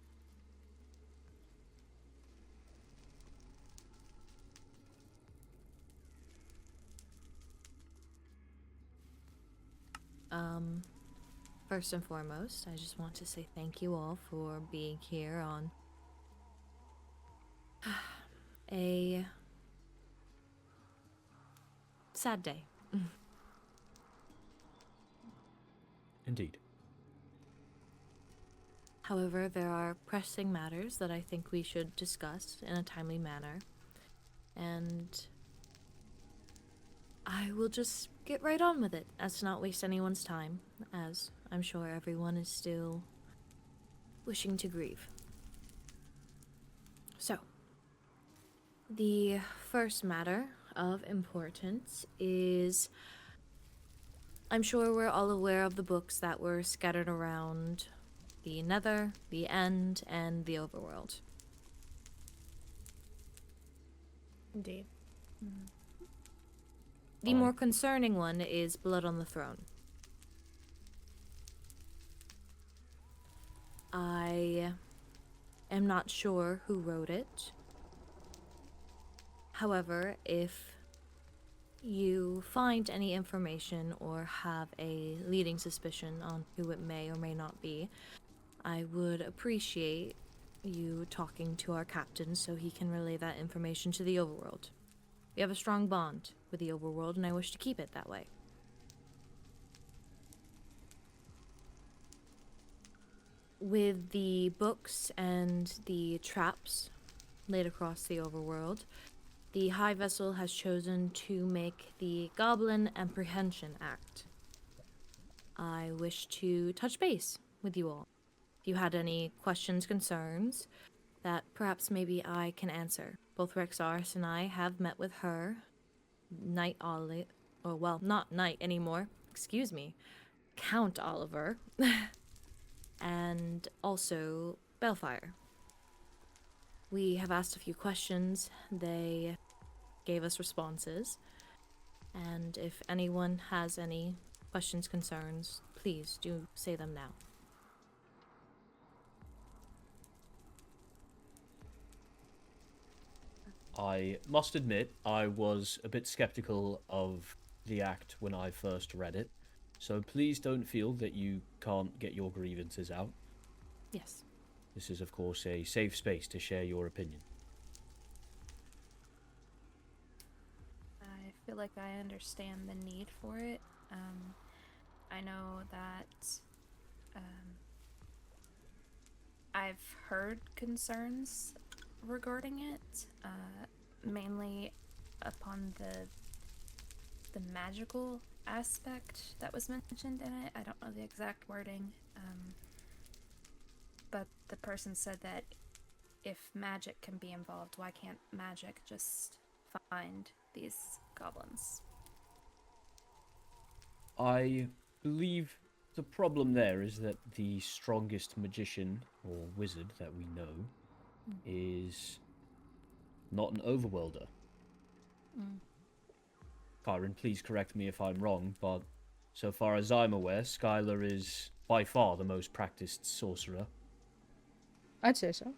First and foremost, I just want to say thank you all for being here on a sad day. Indeed. However, there are pressing matters that I think we should discuss in a timely manner. And I will just get right on with it, as to not waste anyone's time, as I'm sure everyone is still wishing to grieve. So, the first matter of importance is, I'm sure we're all aware of the books that were scattered around the Nether, the End, and the Overworld. Indeed. The more concerning one is Blood on the Throne. I am not sure who wrote it. However, if you find any information or have a leading suspicion on who it may or may not be, I would appreciate you talking to our captain so he can relay that information to the Overworld. We have a strong bond with the Overworld, and I wish to keep it that way. With the books and the traps laid across the Overworld, the High Vessel has chosen to make the Goblin Apprehension Act. I wish to touch base with you all. If you had any questions, concerns, that perhaps maybe I can answer. Both Rexaris and I have met with her, Knight Oliver, or well, not Knight anymore, excuse me, Count Oliver, and also Balefire. We have asked a few questions, they gave us responses, and if anyone has any questions, concerns, please do say them now. I must admit, I was a bit skeptical of the act when I first read it, so please don't feel that you can't get your grievances out. Yes. This is, of course, a safe space to share your opinion. I feel like I understand the need for it. I know that I've heard concerns regarding it, mainly upon the magical aspect that was mentioned in it. I don't know the exact wording, but the person said that if magic can be involved, why can't magic just find these goblins? I believe the problem there is that the strongest magician or wizard that we know is not an overworlder. Kyrin, please correct me if I'm wrong, but so far as I'm aware, Skylar is by far the most practiced sorcerer. I'd say so.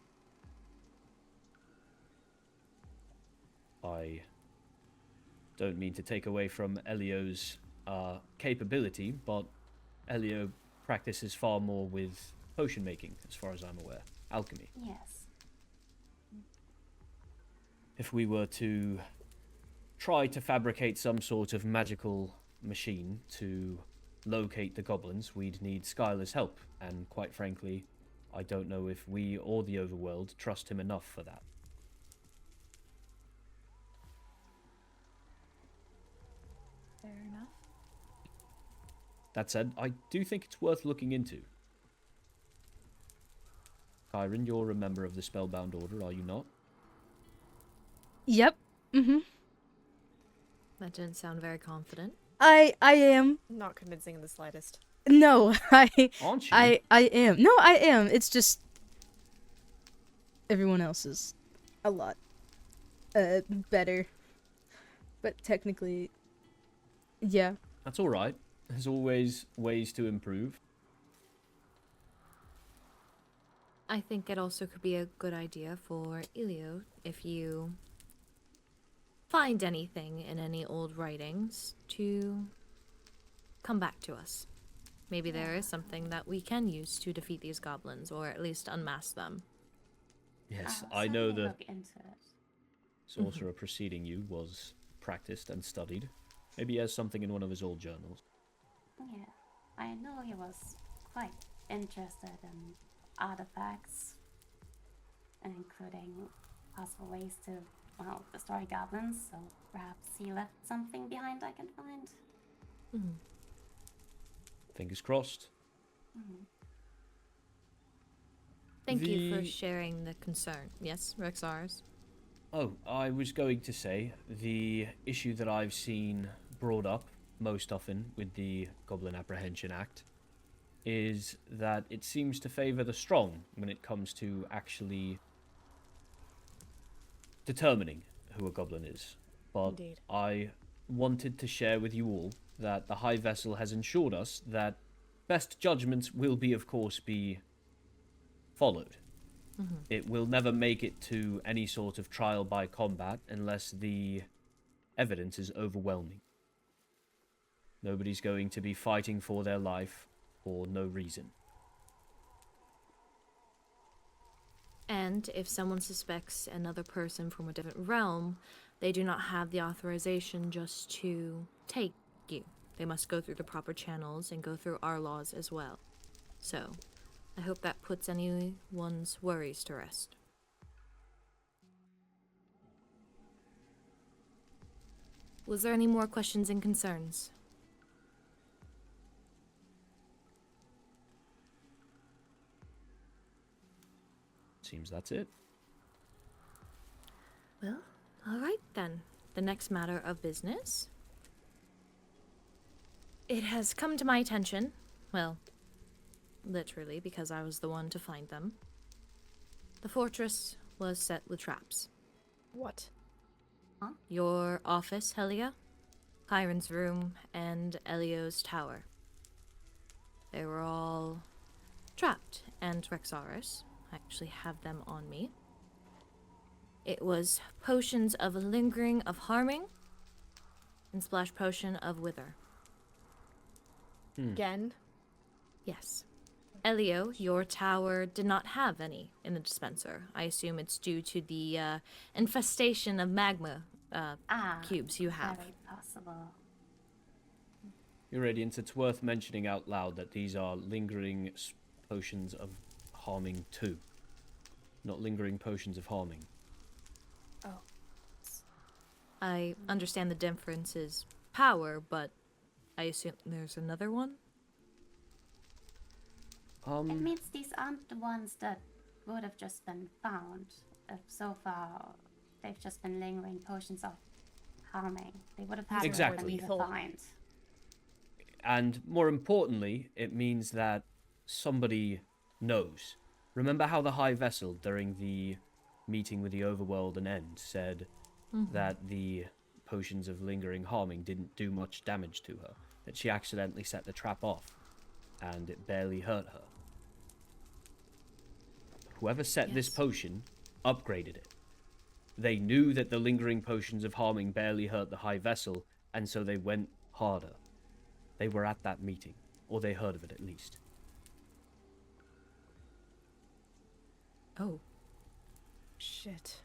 don't mean to take away from Elio's capability, but Elio practices far more with potion making, as far as I'm aware. Alchemy. Yes. If we were to try to fabricate some sort of magical machine to locate the goblins, we'd need Skylar's help, and quite frankly, I don't know if we or the Overworld trust him enough for that. Fair enough. That said, I do think it's worth looking into. Kyrin, you're a member of the Spellbound Order, are you not? Yep. Mm-hmm. That didn't sound very confident. I am. Not convincing in the slightest. No, Aren't you? I am. No, I am. It's just everyone else is a lot better. But technically, yeah. That's all right. There's always ways to improve. I think it also could be a good idea for Elio if you find anything in any old writings to come back to us. Maybe there is something that we can use to defeat these goblins, or at least unmask them. Yes, I know the Look into it. sorcerer preceding you was practiced and studied. Maybe he has something in one of his old journals. Yeah, I know he was quite interested in artifacts, including possible ways to, well, destroy goblins, so perhaps he left something behind I can find. Fingers crossed. Thank you for sharing the concern. Yes, Rexaris? Oh, I was going to say, the issue that I've seen brought up most often with the Goblin Apprehension Act is that it seems to favour the strong when it comes to actually determining who a goblin is. But Indeed. I wanted to share with you all that the High Vessel has ensured us that best judgments will of course be followed. It will never make it to any sort of trial by combat unless the evidence is overwhelming. Nobody's going to be fighting for their life for no reason. And if someone suspects another person from a different realm, they do not have the authorization just to take you. They must go through the proper channels and go through our laws as well. So, I hope that puts anyone's worries to rest. Was there any more questions and concerns? Seems that's it. Well, alright then. The next matter of business. It has come to my attention, well, literally, because I was the one to find them. The fortress was set with traps. What? Your office, Helia, Kyrin's room, and Elio's tower. They were all trapped, and Rexaris, I actually have them on me. It was potions of lingering of harming, and splash potion of wither. Again? Yes. Elio, your tower did not have any in the dispenser. I assume it's due to the infestation of magma cubes you have. Very possible. Your Radiance, it's worth mentioning out loud that these are lingering potions of harming too. Not lingering potions of harming. Oh. I understand the difference is power, but I assume there's another one? It means these aren't the ones that would have just been found. So far, they've just been lingering potions of harming. They would have had Exactly. to find. And more importantly, it means that somebody knows. Remember how the High Vessel, during the meeting with the Overworld and End, said that the potions of lingering harming didn't do much damage to her? That she accidentally set the trap off, and it barely hurt her. Whoever set this potion upgraded it. They knew that the lingering potions of harming barely hurt the high vessel, and so they went harder. They were at that meeting, or they heard of it at least. Oh. Shit.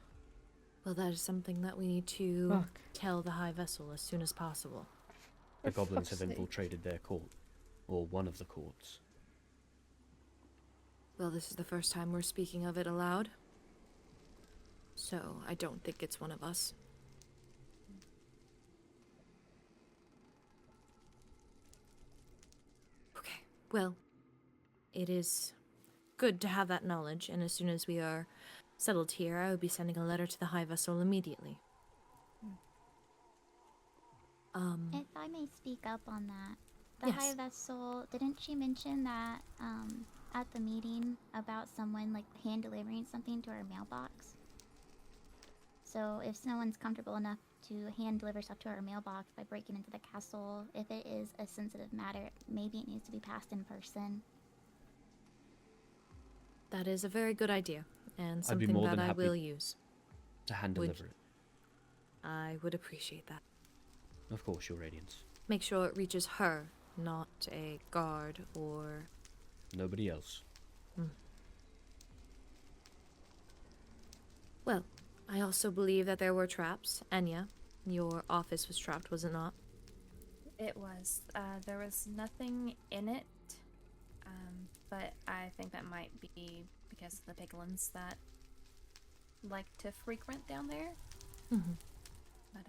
Well, that is something that we need to Fuck. tell the High Vessel as soon as possible. The For goblins have fuck's sake. infiltrated their court, or one of the courts. Well, this is the first time we're speaking of it aloud. So, I don't think it's one of us. Okay, well, it is good to have that knowledge, and as soon as we are settled here, I will be sending a letter to the High Vessel immediately. If I may speak up on that, the Yes. High Vessel, didn't she mention that at the meeting about someone like hand delivering something to our mailbox? So if someone's comfortable enough to hand deliver stuff to our mailbox by breaking into the castle, if it is a sensitive matter, maybe it needs to be passed in person. That is a very good idea, and I'd be something more that than I happy will use. to hand Would- deliver it. I would appreciate that. Of course, Your Radiance. Make sure it reaches her, not a guard or... Nobody else. Well, I also believe that there were traps. Enya, your office was trapped, was it not? It was. There was nothing in it, but I think that might be because of the piglins that like to frequent down there. Mm-hmm. But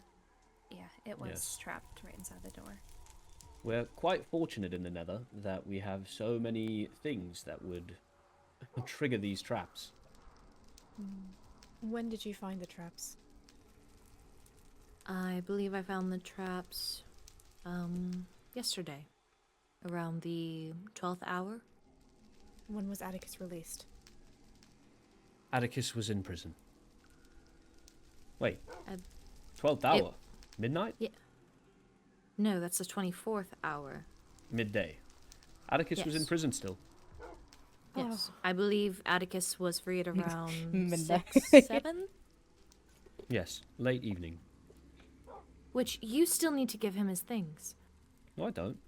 yeah, it was Yes. trapped right inside the door. We're quite fortunate in the Nether that we have so many things that would trigger these traps. When did you find the traps? I believe I found the traps, yesterday. Around the 12th hour. When was Atticus released? Atticus was in prison. Wait. Uh, 12th hour? Midnight? Yeah. No, that's the 24th hour. Midday. Atticus was in Yes. prison still. Yes. I believe Atticus was freed around Midnight. 6, 7? Yes, late evening. Which you still need to give him his things. No, I don't.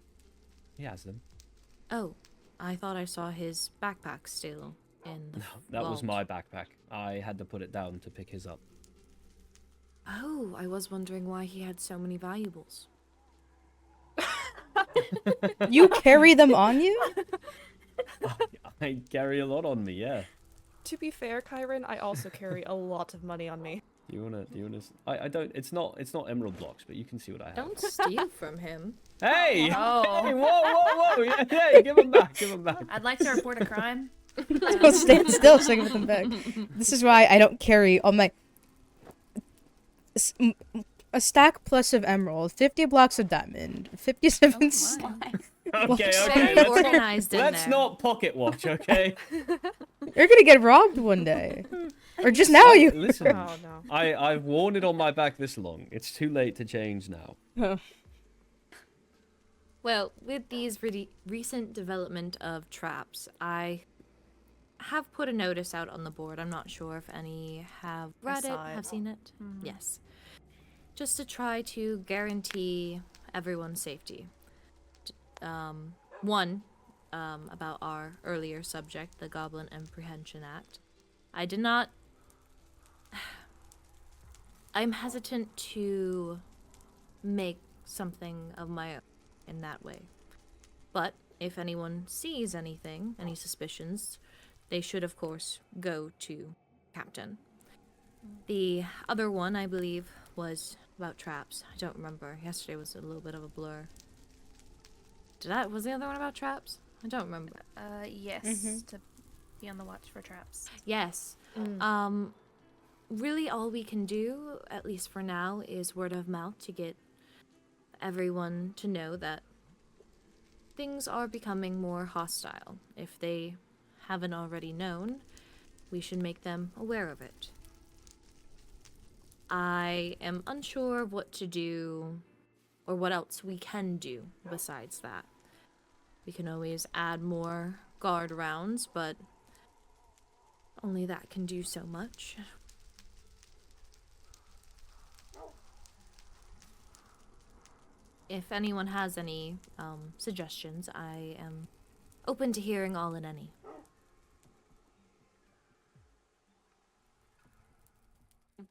He has them. Oh, I thought I saw his backpack still in the That was vault. my backpack. I had to put it down to pick his up. Oh, I was wondering why he had so many valuables. You carry them on you? I carry a lot on me, yeah. To be fair, Kyrin, I also carry a lot of money on me. Do you wanna I don't it's not emerald blocks, but you can see what I have. Don't steal from him. Hey! Oh. Hey, whoa! Yeah, hey, give him back, give him back. I'd like to report a crime. Don't stand still so I can put them back. This is why I don't carry all my... A stack plus of emerald, 50 blocks of diamond, 57 Okay, Very let's, organized in let's there. not pocket watch, okay? You're gonna get robbed one day. Or just now you Listen, Oh, no. I've worn it on my back this long. It's too late to change now. Oh. Well, with these recent development of traps, I have put a notice out on the board. I'm not sure if any have read it, saw it. have seen it. Yes. Just to try to guarantee everyone's safety. One, about our earlier subject, the Goblin Apprehension Act. I did not... I'm hesitant to make something of my own in that way. But if anyone sees anything, any suspicions, they should, of course, go to Captain. The other one, I believe, was about traps. I don't remember. Yesterday was a little bit of a blur. Was the other one about traps? I don't remember. Yes, to be on the watch for traps. Yes. Really all we can do, at least for now, is word of mouth to get everyone to know that things are becoming more hostile. If they haven't already known, we should make them aware of it. I am unsure of what to do or what else we can do besides that. We can always add more guard rounds, but only that can do so much. if anyone has any suggestions, I am open to hearing all and any.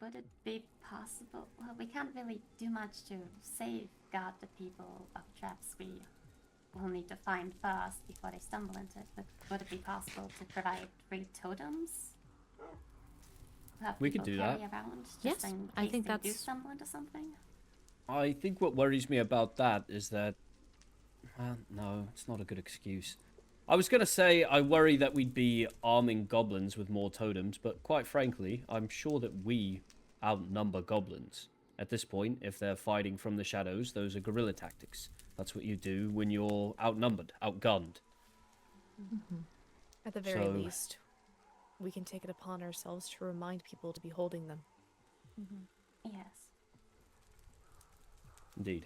Would it be possible? Well, we can't really do much to safeguard the people of traps we will need to find first before they stumble into it. But would it be possible to provide free totems? Have We could people do carry that. around just Yes, in I case think they do that's- stumble into something? I think what worries me about that is that... no, it's not a good excuse. I was going to say I worry that we'd be arming goblins with more totems, but quite frankly, I'm sure that we outnumber goblins. At this point, if they're fighting from the shadows, those are guerrilla tactics. That's what you do when you're outnumbered, outgunned. At the very So- least, we can take it upon ourselves to remind people to be holding them. Yes. Indeed.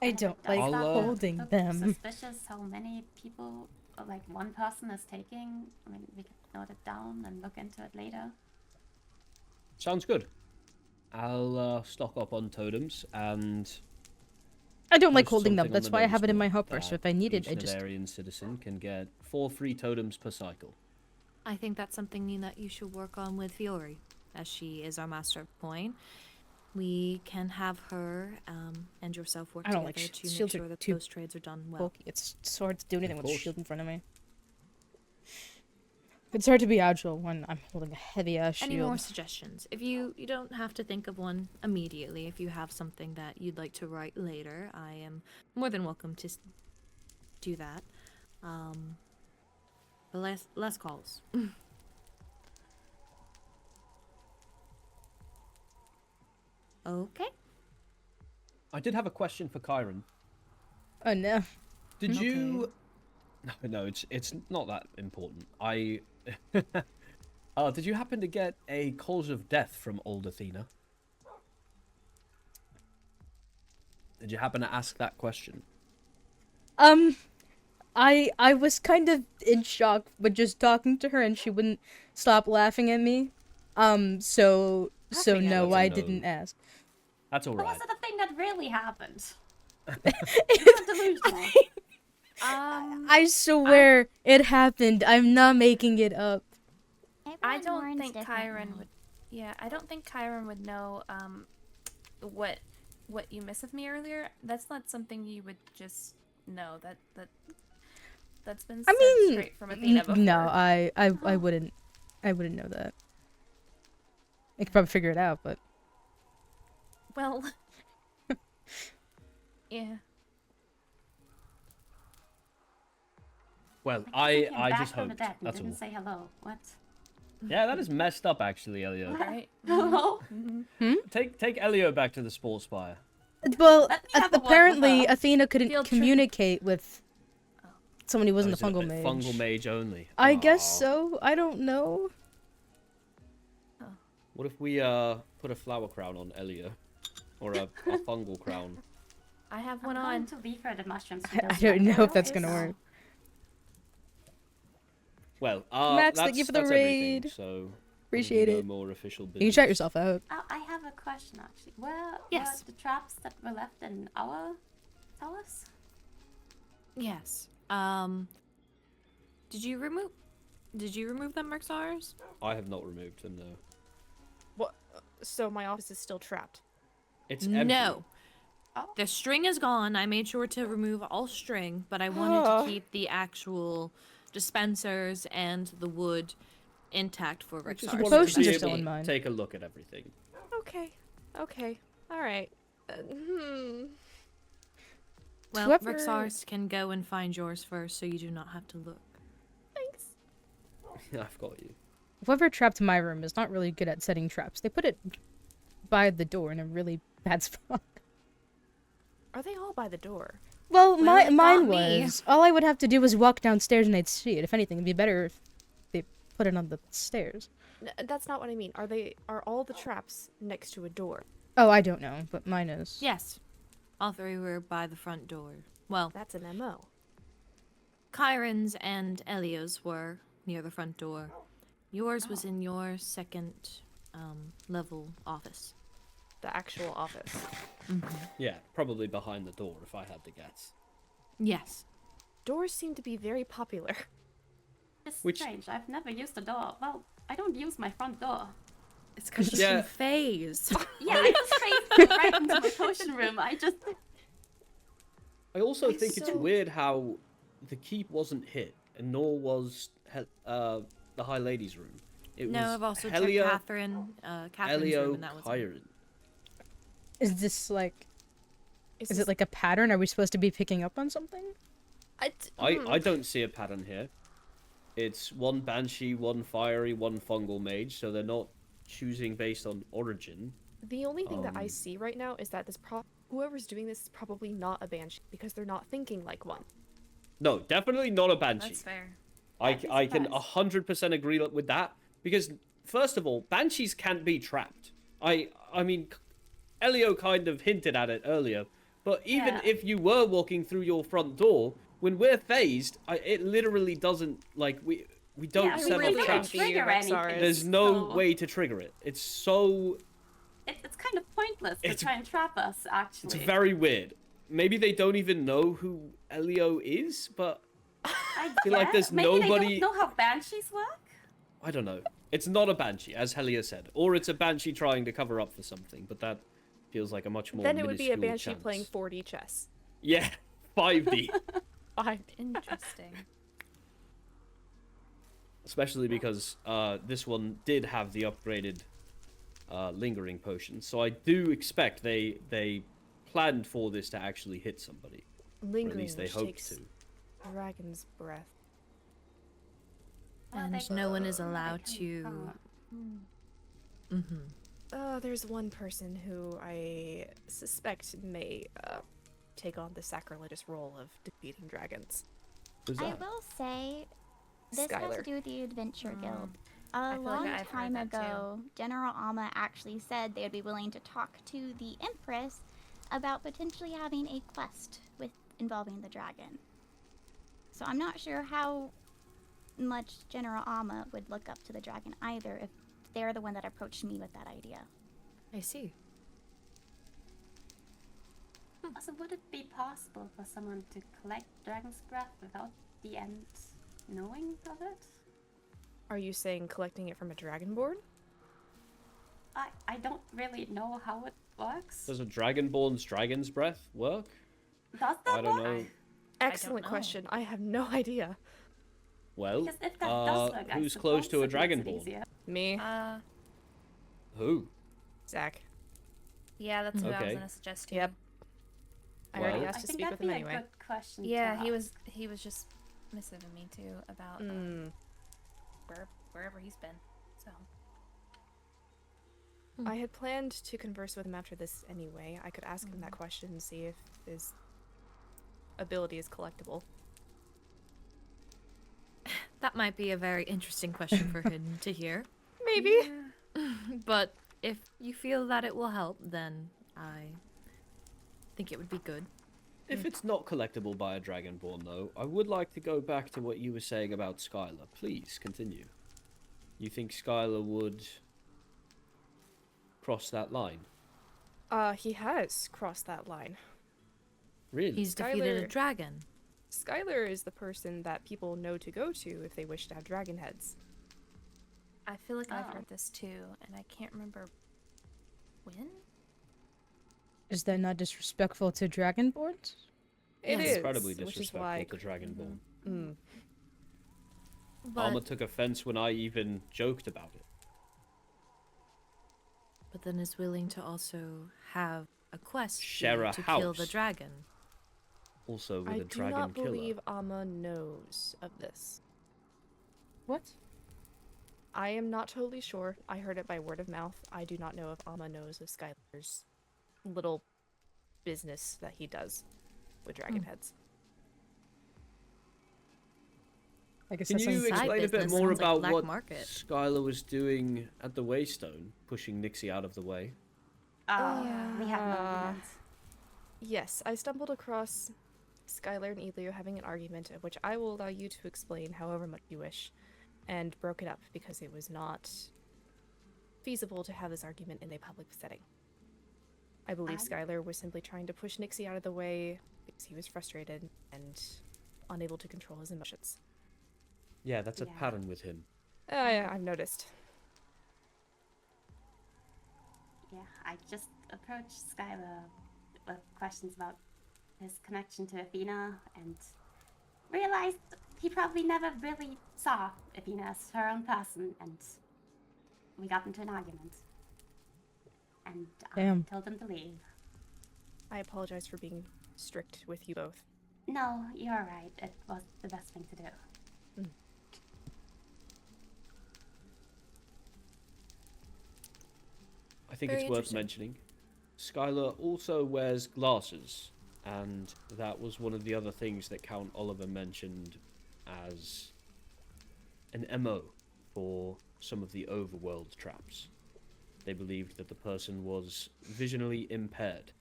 I don't Does like that holding look them. Suspicious how many people, or like one person is taking. I mean, we can note it down and look into it later. Sounds good. I'll stock up on totems and... I don't like post holding them. something on That's the why I have it in my notice board hopper. So that if I need it, each I just Netherian citizen can get 4 free totems per cycle. I think that's something that you should work on with Fiore, as she is our master of coin. We can have her and yourself work I don't together like to make shields sure are that too those trades are done well. bulky. It's hard to do anything with a course. shield in front of me. It's hard to be agile when I'm holding a heavy ass shield. Any more suggestions? If you don't have to think of one immediately. If you have something that you'd like to write later, I am more than welcome to do that. But less calls. Okay. I did have a question for Kyrin. Oh no. Did Okay. you... No, it's not that important. I... did you happen to get a cause of death from old Athena? Did you happen to ask that question? I was kind of in shock with just talking to her, and she wouldn't stop laughing at me. So Laughing at no, you? I No. didn't ask. That's Or alright. was it a thing that really happened? I swear it happened. I'm not making it up. I don't think Kyrin would. Yeah, I don't think Kyrin would know what you miss of me earlier. That's not something you would just know. That's been said straight from Athena before. No, I wouldn't know that. I could probably figure it out, but Well, yeah. Well, Came I back just from the hoped. dead and That's all. didn't say hello. What? Yeah, that is messed up, actually, Elio. Right. Hello? Take Elio back to the Sporespire. well, have a word with apparently her. Athena couldn't Field trip. communicate with someone who wasn't Oh, a is it fungal mage. Fungal mage only. I guess Aw. so. I don't know. What if we put a flower crown on Elio, or a fungal crown? I have I'm one going on. to leave her the mushrooms. I don't know if that's gonna work. Well, Max, that's, thank you for the that's everything, raid. so Appreciate probably it. No more official business. You can shout yourself out. Oh, I have a question actually. Where Yes. were the traps that were left in our towers? Yes. Did you remove them, Rexaris? I have not removed them, no. What? So my office is still trapped. It's empty. No. The string is gone. I made sure to remove all string, but I wanted to keep the actual dispensers and the wood intact for I just Rexaris. wanted to potions be are able still in to mine. Take a look at everything. Okay. Okay. All right. Well, Whoever- Rexaris can go and find yours first, so you do not have to look. Thanks. I've got you. Whoever trapped my room is not really good at setting traps. They put it by the door in a really bad spot. Are they all by the door? Well, Well, mine not me. was. All I would have to do was walk downstairs and I'd see it. If anything, it'd be better if they put it on the stairs. That's not what I mean. Are all the traps next to a door? Oh, I don't know, but mine is. Yes. All three were by the front door. Well, That's an MO. Kyrin's and Elio's were near the front door. Yours was in your second level office. the actual office. Yeah, probably behind the door if I had to guess. Yes. Doors seem to be very popular. It's Which- strange. I've never used a door. Well, I don't use my front door. It's because Yeah. you phased. Yeah, I just phased right into my potion room. I also It's think it's so- weird how the keep wasn't hit, and nor was the High Lady's room. It No, was I've also Helia, checked Catherine's room, Elio, and that was Kyrin. Is this like... Is Is this- it like a pattern? Are we supposed to be picking up on something? I don't see a pattern here. It's one Banshee, one Fiery, one Fungal Mage, so they're not choosing based on origin. The only thing that I Um, see right now is that whoever's doing this is probably not a banshee because they're not thinking like one. No, definitely not a Banshee. That's fair. I can 100% agree with that, because first of all, Banshees can't be trapped. I mean, Elio kind of hinted at it earlier, but even Yeah. if you were walking through your front door, when we're phased, it literally doesn't, like, we don't Yeah, set we off don't traps. trigger anything. There's no so way to trigger it. It's so... It's kind of pointless to It's- try and trap us, actually. It's very weird. Maybe they don't even know who Elio is, but I feel like there's Maybe nobody- they don't know how banshees work. I don't know. It's not a Banshee, as Helia said. Or it's a Banshee trying to cover up for something, but that feels like a much more Then it would be a minuscule banshee chance. playing 4D chess. Yeah, 5D. Interesting. Especially because this one did have the upgraded lingering potion. So I do expect they planned for this to actually hit somebody. Or at Lingering, least they which hoped takes to. dragon's breath. And no one is allowed to. There's one person who I suspect may take on the sacrilegious role of defeating dragons. Who's I that? will say, this has Skylar. to do with the Adventure Guild. I A feel like long I've heard time that too. ago, General Alma actually said they would be willing to talk to the Empress about potentially having a quest involving the dragon. So I'm not sure how much General Alma would look up to the dragon either if they're the one that approached me with that idea. I see. So would it be possible for someone to collect dragon's breath without the end knowing of it? Are you saying collecting it from a dragonborn? I don't really know how it works. Does a Dragonborn's dragon's breath work? Does that I don't work? know. Excellent know. question. I have no idea. Well, Because if that does work, I who's close to a suppose it makes it Dragonborn? easier. Me, Who? Zach. Yeah, that's what I was Okay. gonna suggest too. Yep. I already Well- asked I to think speak that'd with him be a anyway. good question. to Yeah, he ask. was just messaging me too about wherever he's been. So I had planned to converse with him after this anyway. I could ask him that question and see if his ability is collectible. That might be a very interesting question for him to hear. Maybe. But if you feel that it will help, then I think it would be good. If it's not collectible by a Dragonborn, though, I would like to go back to what you were saying about Skylar. Please, continue. You think Skylar would cross that line? He has crossed that line. Really? He's defeated a Skylar- dragon. Skylar is the person that people know to go to if they wish to have dragon heads. I feel like I've Oh. heard this too, and I can't remember when. Is that not disrespectful to dragonborns? It It's is, incredibly which is disrespectful why. to Dragonborn. Mm. Alma took offense when I even joked about it. But then is willing to also have a quest Share a to kill the house. dragon. Also with I a do dragon not killer. believe Amma knows of this. What? I am not totally sure. I heard it by word of mouth. I do not know if Amma knows of Skylar's little business that he does with dragon heads. I guess Can that's you like explain a bit business, more sounds like about black what market. Skylar was doing at the Waystone, pushing Nixie out of the way? We have no arguments. Yes, I stumbled across Skylar and Elio having an argument, of which I will allow you to explain however much you wish, and broke it up because it was not feasible to have this argument in a public setting. I believe Skylar was simply trying to push Nixie out of the way because he was frustrated and unable to control his emotions. Yeah, that's a pattern with him. Yeah, I've noticed. Yeah, I just approached Skylar with questions about his connection to Athena and realized he probably never really saw Athena as her own person, and we got into an argument. And Damn. I told him to leave. I apologize for being strict with you both. No, you're right. It was the best thing to do. I think Very it's worth interesting. mentioning. Skylar also wears glasses, and that was one of the other things that Count Oliver mentioned as an MO for some of the overworld traps. They believed that the person was visually impaired,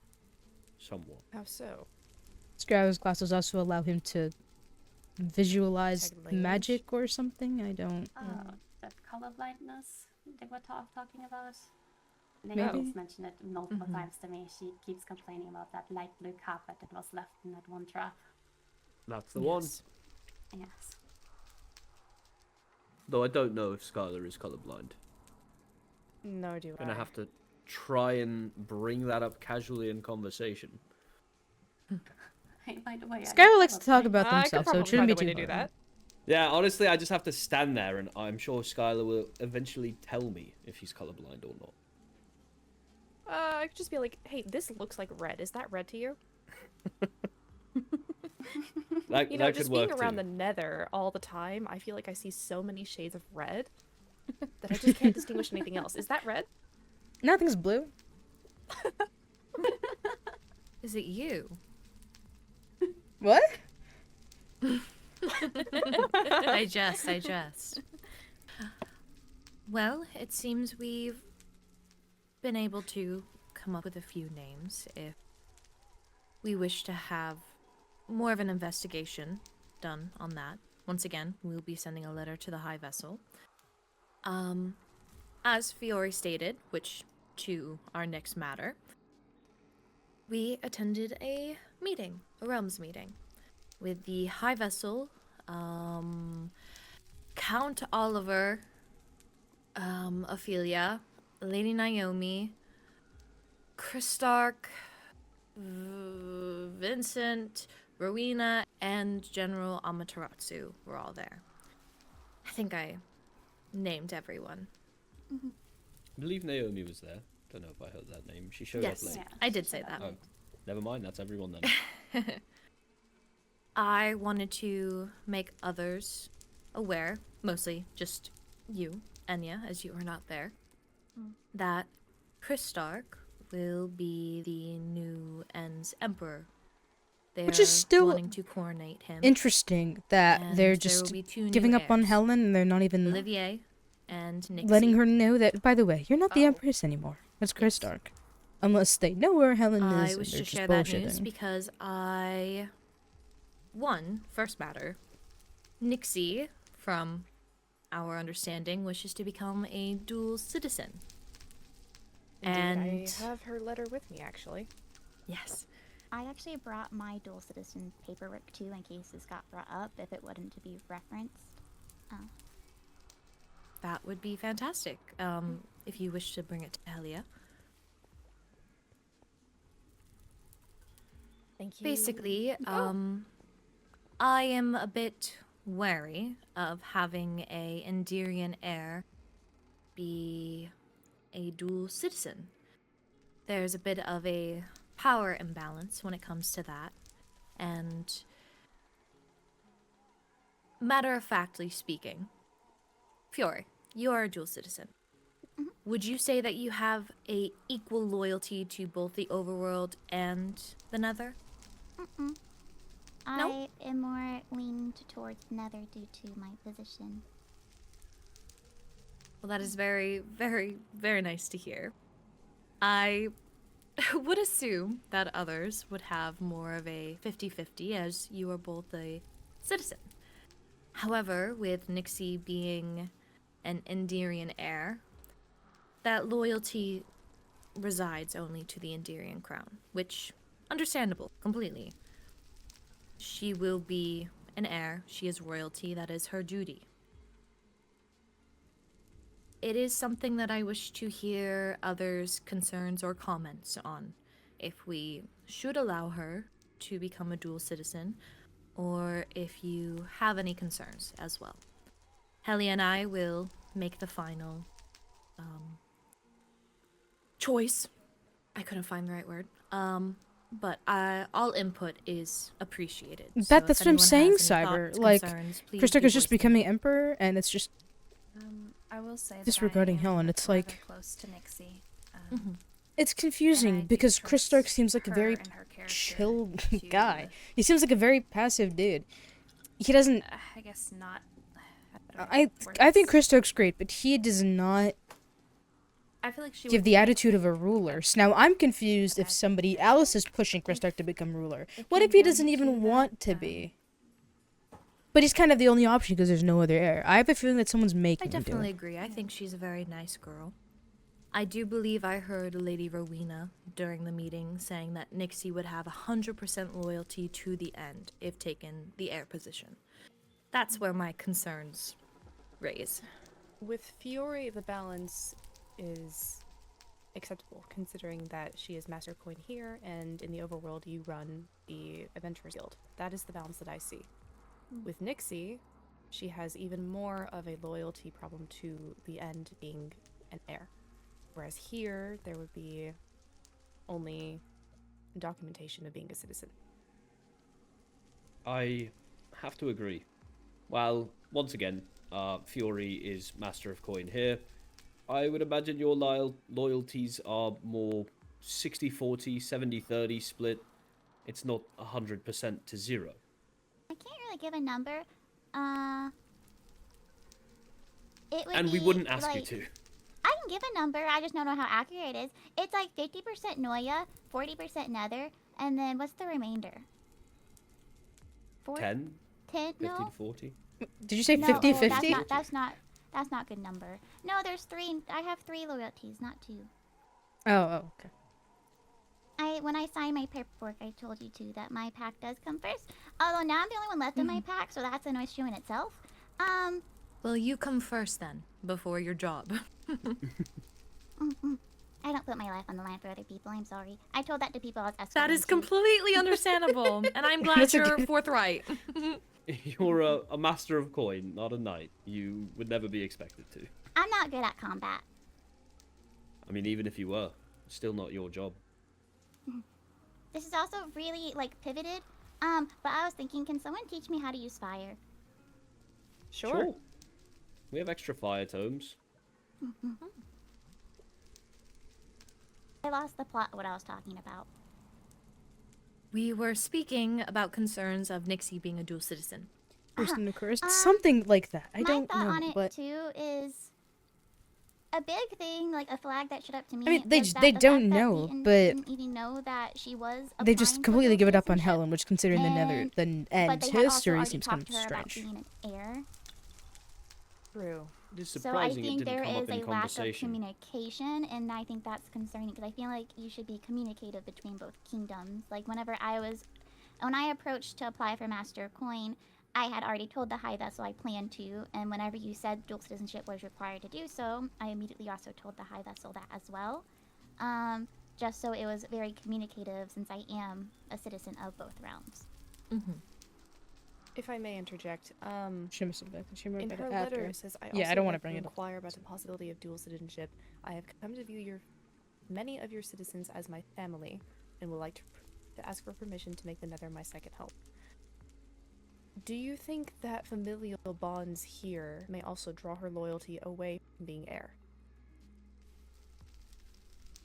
somewhat. How so? Skylar's glasses also allow him to visualize Detect language? magic or something. I don't. That color blindness they were talking about. Maybe. Naomi's mentioned it multiple Mhm. times to me. She keeps complaining about that light blue carpet that was left in that one trap. That's the one. Yes. Yes. Though I don't know if Skylar is colorblind. No, do I. Gonna have to try and bring that up casually in conversation. Hey, by the way, Skylar likes to talk about I could himself, so probably it shouldn't be find a way too to do hard. that. Yeah, honestly, I just have to stand there, and I'm sure Skylar will eventually tell me if he's colorblind or not. I could just be like, hey, this looks like red. Is that red to you? That, You know, that just could being work around too. the Nether all the time, I feel like I see so many shades of red that I just can't distinguish anything else. Is that red? Nothing's blue. Is it you? What? I jest. Well, it seems we've been able to come up with a few names if we wish to have more of an investigation done on that. Once again, we'll be sending a letter to the High Vessel. As Fiore stated, which to our next matter, we attended a meeting, a realms meeting, with the High Vessel, Count Oliver, Ophelia, Lady Naomi, Christark, Vincent, Rowena, and General Amaterasu were all there. I think I named everyone. I believe Naomi was there. Don't know if I heard that name. She showed Yes, up late. I did say that. Oh, never mind. That's everyone then. I wanted to make others aware, mostly just you, Enya, as you are not there, that Christark will be the new End's Emperor. They're Which is still wanting to coronate him. interesting that And they're there just will be two giving new up on heirs. Helen and they're not even Olivier and Nixie. letting her know that, by the way, you're not the Empress anymore. It's Chris Dark. Unless they know where Helen is I and wish they're to just share that news bullshitting. because first matter, Nixie, from our understanding, wishes to become a dual citizen. Indeed, And I have her letter with me, actually. Yes. I actually brought my dual citizen paperwork too in case this got brought up, if it wouldn't to be referenced. That would be fantastic, if you wish to bring it to Helia. Thank you. Basically, I am a bit wary of having a Endirian heir be a dual citizen. There's a bit of a power imbalance when it comes to that, and matter-of-factly speaking, Fiore, you are a dual citizen. Would you say that you have a equal loyalty to both the Overworld and the Nether? I am more leaned towards Nether due to my position. Well, that is very, very, very nice to hear. I would assume that others would have more of a 50-50 as you are both a citizen. However, with Nixie being an Endirian heir, that loyalty resides only to the Enderian crown, which, understandable, completely. She will be an heir. She is royalty. That is her duty. It is something that I wish to hear others' concerns or comments on. If we should allow her to become a dual citizen, or if you have any concerns as well. Helene and I will make the final choice. I couldn't find the right word. But all input is appreciated. So if That's what I'm anyone saying, has any Cyber. thoughts, Like, concerns, please Kristoff do is just voice them. becoming emperor, and it's just I will say disregarding that I am Helen. It's rather like close to Nixie. it's confusing because Kristoff seems like a very chill guy. He seems like a very passive dude. He doesn't. I guess not. I think Kristoff's great, but he does not I feel like she give would the be attitude of a ruler. So now I'm confused if somebody else is pushing Kristoff to become ruler. What if he doesn't even want to be? But he's kind of the only option because there's no other heir. I have a feeling that someone's I making him do definitely it. agree. I think she's a very nice girl. I do believe I heard Lady Rowena during the meeting saying that Nixie would have 100% loyalty to the end if taken the heir position. That's where my concerns raise. With Fiore, the balance is acceptable, considering that she is Master Coin here, and in the Overworld you run the Adventurers Guild. That is the balance that I see. With Nixie, she has even more of a loyalty problem to the end being an heir. Whereas here, there would be only documentation of being a citizen. I have to agree. While, once again, Fiore is Master of Coin here, I would imagine your loyalties are more 60-40, 70-30 split. It's not 100% to 0. I can't really give a number. It would And we be, wouldn't ask you like- to. I can give a number, I just don't know how accurate it is. It's like 50% Noya, 40% Nether, and then what's the remainder? 10? 10? 50 No. to 40? Did you say No, 50-50? That's not good number. No, there's 3. I have 3 loyalties, not 2. Oh, okay. When I signed my paperwork, I told you too that my pack does come first. Although now I'm the only one left in my pack, so that's an issue in itself. Well, you come first then, before your job. I don't put my life on the line for other people. I'm sorry. I told that to people I was escorting. That is to. completely understandable, and I'm glad That's you're okay. forthright. You're a Master of Coin, not a knight. You would never be expected to. I'm not good at combat. I mean, even if you were, it's still not your job. This is also really like pivoted. But I was thinking, can someone teach me how to use fire? Sure. We have extra fire tomes. I lost the plot of what I was talking about. We were speaking about concerns of Nixie being a dual citizen. Person of course, something like that. I don't My thought know, on it but too is a big thing, like a flag that stood up to me. I mean, they was that they the don't fact that know, Peyton but didn't even know that she was. they just applying for completely dual give it up on citizenship, Helen, which considering the Nether, and- the but end they had also history already seems kind talked of to her about strange. being an heir. True. It is So I surprising think it didn't there come is up in a lack of conversation. communication, and I think that's concerning because I feel like you should be communicative between both kingdoms. Like when I approached to apply for Master of Coin, I had already told the High Vessel I planned to, and whenever you said dual citizenship was required to do so, I immediately also told the High Vessel that as well. Just so it was very communicative since I am a citizen of both realms. If I may interject, She must have been. She wrote in about her it after. letter it says, I Yeah, also I don't want to like bring it up. inquire about the possibility of dual citizenship. I have come to view many of your citizens as my family, and would like to ask for permission to make the Nether my second home. Do you think that familial bonds here may also draw her loyalty away from being heir?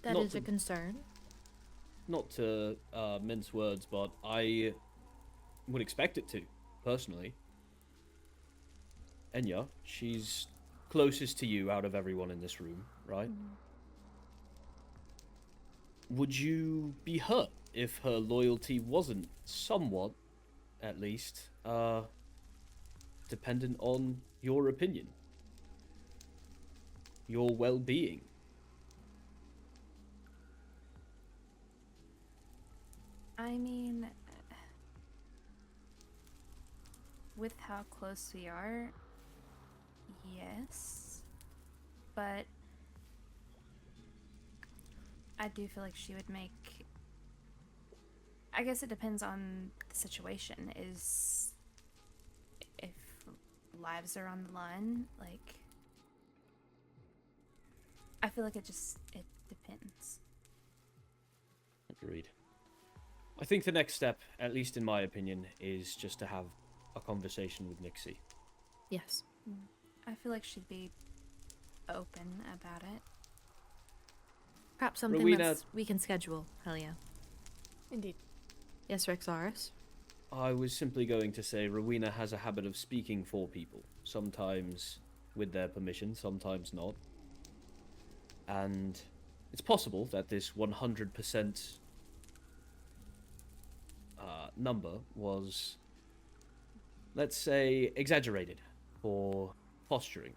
That Not is a to- concern. Not to mince words, but I would expect it to, personally. Enya, she's closest to you out of everyone in this room, right? Would you be hurt if her loyalty wasn't somewhat, at least, dependent on your opinion? Your well-being? I mean, with how close we are, yes. But I do feel like she would make... I guess it depends on the situation. Is... If lives are on the line, like... I feel like it depends. Agreed. I think the next step, at least in my opinion, is just to have a conversation with Nixie. Yes. I feel like she'd be open about it. Perhaps something Rowena... we can schedule, Helia. Indeed. Yes, Rexaris? I was simply going to say Rowena has a habit of speaking for people, sometimes with their permission, sometimes not. And it's possible that this 100% number was, let's say, exaggerated for posturing.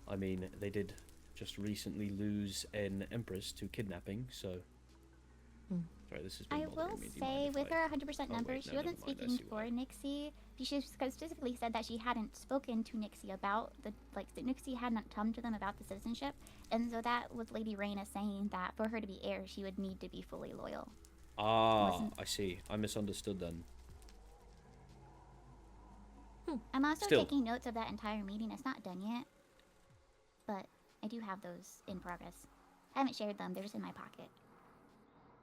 I mean, they did just recently lose an Empress to kidnapping, so... Sorry, this has been I will bothering me. Do you say, mind if with I- her 100% Oh, number, wait, she no, wasn't never mind, I speaking see for Nixie. She specifically said that she hadn't spoken to Nixie about the, like, that Nixie hadn't come to them about the citizenship, and so that was Lady Reina saying that for her to be heir, she would need to be fully loyal. Ah, I see. I misunderstood then. I'm also Still. taking notes of that entire meeting. It's not done yet, but I do have those in progress. I haven't shared them. They're just in my pocket.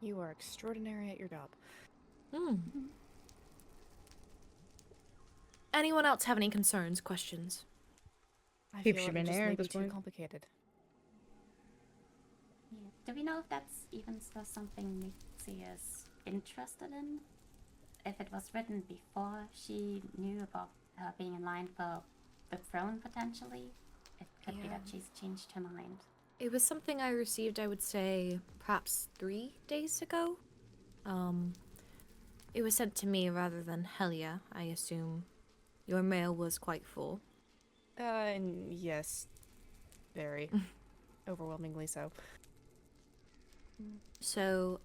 You are extraordinary at your job. Anyone else have any concerns, questions? I Keep feel ship it in just air may at be this too point. complicated. Yeah. Do we know if that's even still something Nixie is interested in? If it was written before she knew about her being in line for the throne, potentially, it could be that she's changed her mind. It was something I received, I would say, perhaps 3 days ago. It was sent to me rather than Helia. I assume your mail was quite full. Yes. Very. Overwhelmingly so. So,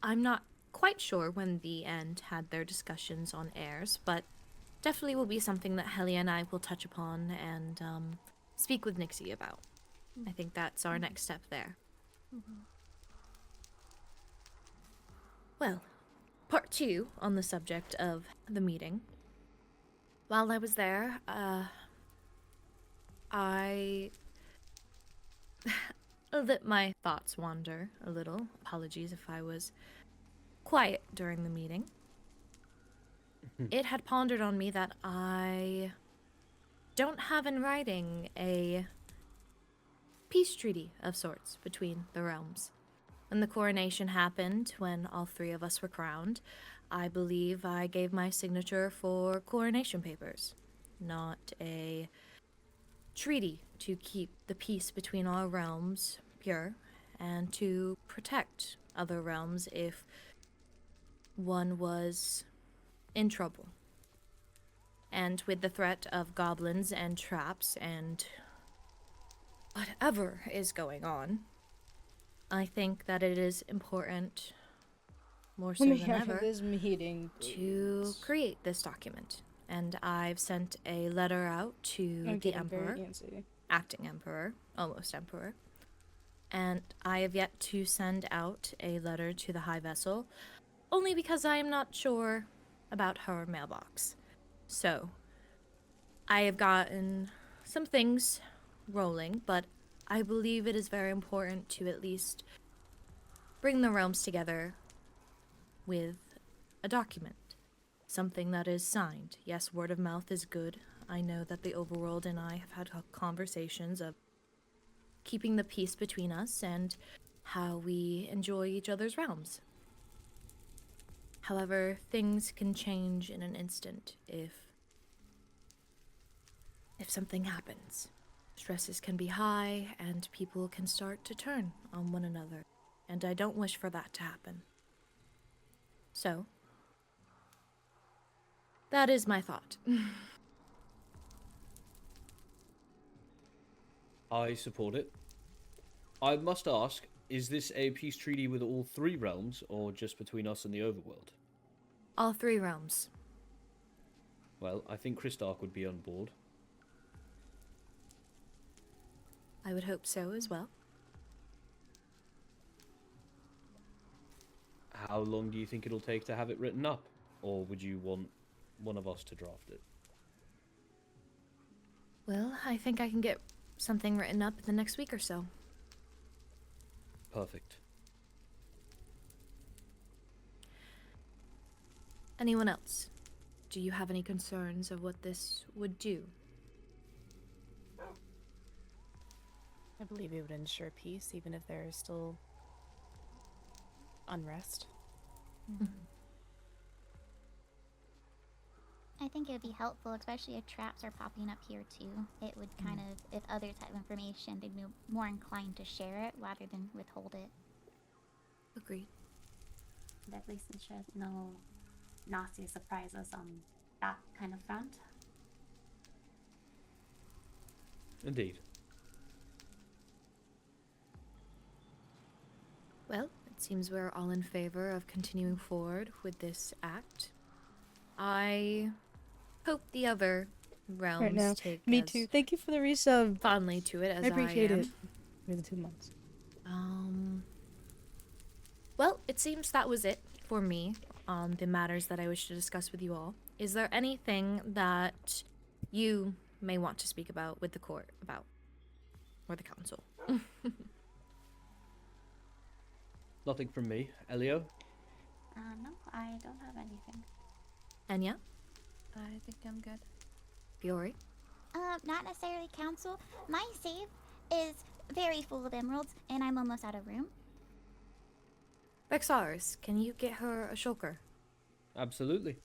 I'm not quite sure when the End had their discussions on heirs, but definitely will be something that Helia and I will touch upon and speak with Nixie about. I think that's our next step there. Well, part 2 on the subject of the meeting. While I was there, I let my thoughts wander a little. Apologies if I was quiet during the meeting. It had pondered on me that I don't have in writing a peace treaty of sorts between the realms. When the coronation happened, when all 3 of us were crowned, I believe I gave my signature for coronation papers, not a treaty to keep the peace between our realms pure and to protect other realms if one was in trouble. And with the threat of goblins and traps and whatever is going on, I think that it is important, more so than ever, this meeting, to create this document. And I've sent a letter out to the Emperor, acting Emperor, almost Emperor. And I have yet to send out a letter to the High Vessel, only because I am not sure about her mailbox. So, I have gotten some things rolling, but I believe it is very important to at least bring the realms together with a document. Something that is signed. Yes, word of mouth is good. I know that the Overworld and I have had conversations of keeping the peace between us and how we enjoy each other's realms. However, things can change in an instant if something happens. Stresses can be high and people can start to turn on one another, and I don't wish for that to happen. So, that is my thought. I support it. I must ask, is this a peace treaty with all 3 realms, or just between us and the Overworld? All 3 realms. Well, I think Christark would be on board. I would hope so as well. How long do you think it'll take to have it written up? Or would you want one of us to draft it? Well, I think I can get something written up in the next week or so. Perfect. Anyone else? Do you have any concerns of what this would do? I believe it would ensure peace, even if there is still unrest. I think it would be helpful, especially if traps are popping up here too. It would kind of, if others have information, they'd be more inclined to share it rather than withhold it. Agreed. And at least ensure no nasty surprises on that kind of front. Indeed. Well, it seems we're all in favor of continuing forward with this act. I hope the other realms Right now. take Me as too. Thank you for the resub. fondly to it as I appreciate am. it. For the 2 months. Well, it seems that was it for me on the matters that I wish to discuss with you all. Is there anything that you may want to speak about with the court about? Or the council? Nothing from me. Elio? No, I don't have anything. Enya? I think I'm good. Fiore? Not necessarily council. My save is very full of emeralds, and I'm almost out of room. Rexaris, can you get her a shulker? Absolutely.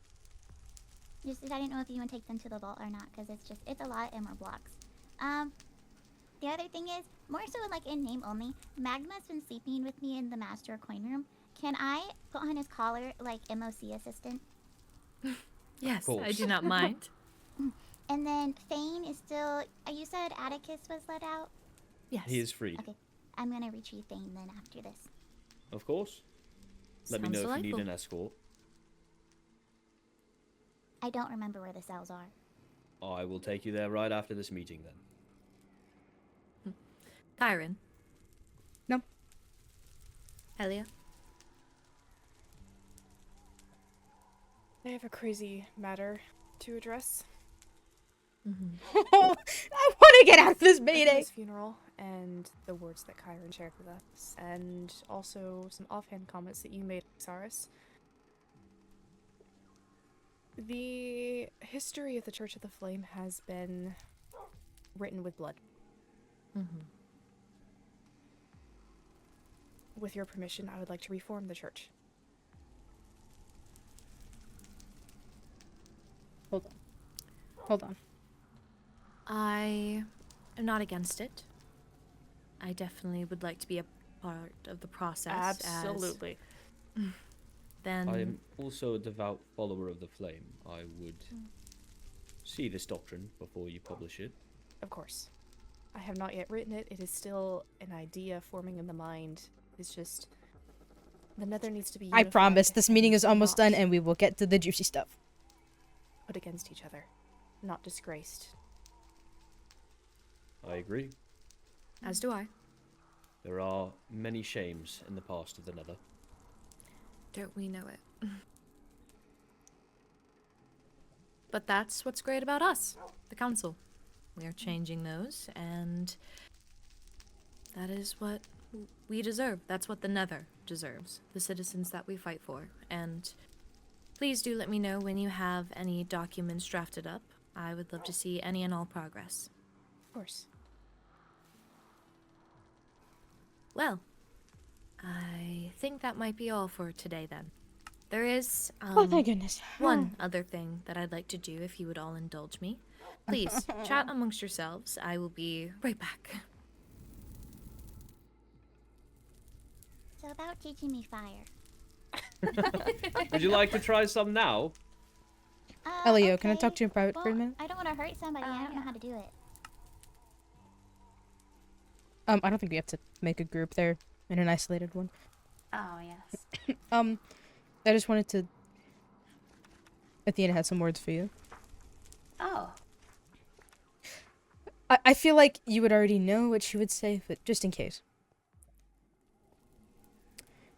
Just, I didn't know if you want to take them to the vault or not, because it's a lot of emerald blocks. The other thing is, more so like in name only, Magma's been sleeping with me in the master coin room. Can I put on his collar like MOC assistant? Yes, I do not mind. And then Thane is still, you said Atticus was let out? Yes. He is freed. Okay, I'm gonna retrieve Thane then after this. Of course. Let me Sounds know if you need delightful. an escort. I don't remember where the cells are. I will take you there right after this meeting then. Kyrin? No. Elia? I have a crazy matter to address. I want to get out of this meeting. His funeral and the words that Kyrin shared with us, and also some offhand comments that you made, Saris. The history of the Church of the Flame has been written with blood. With your permission, I would like to reform the church. Hold on. I am not against it. I definitely would like to be a part of the process. Absolutely. Then I am also a devout follower of the flame. I would see this doctrine before you publish it. Of course. I have not yet written it. It is still an idea forming in the mind. It's just the Nether needs to be I unified promise this meeting is and almost not done and we will get to the juicy stuff. put against each other, not disgraced. I agree. As do I. There are many shames in the past of the Nether. Don't we know it? But that's what's great about us, the council. We are changing those, and that is what we deserve. That's what the Nether deserves, the citizens that we fight for. And please do let me know when you have any documents drafted up. I would love to see any and all progress. Of course. Well, I think that might be all for today then. There is Oh, thank goodness. one other thing that I'd like to do if you would all indulge me. Please, chat amongst yourselves. I will be right back. So about teaching me fire. Would you like to try some now? Elio, can I talk to you in private for a minute? I don't want to hurt somebody. I don't know how to do it. I don't think we have to make a group there in an isolated one. Oh, yes. I just wanted to... Athena had some words for you. Oh. I feel like you would already know what she would say, but just in case.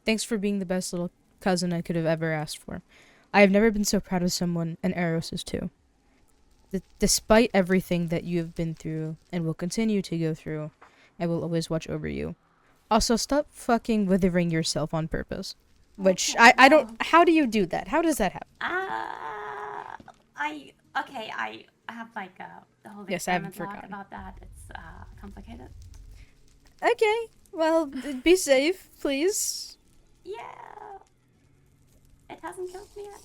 Thanks for being the best little cousin I could have ever asked for. I have never been so proud of someone, and Eros is too. Despite everything that you have been through, and will continue to go through, I will always watch over you. Also, stop fucking withering yourself on purpose. Which, I don't... How do you do that? How does that happen? I have like the whole Yes, I haven't experiment log forgotten. about that. It's complicated. Okay, well, be safe, please. Yeah. It hasn't killed me yet.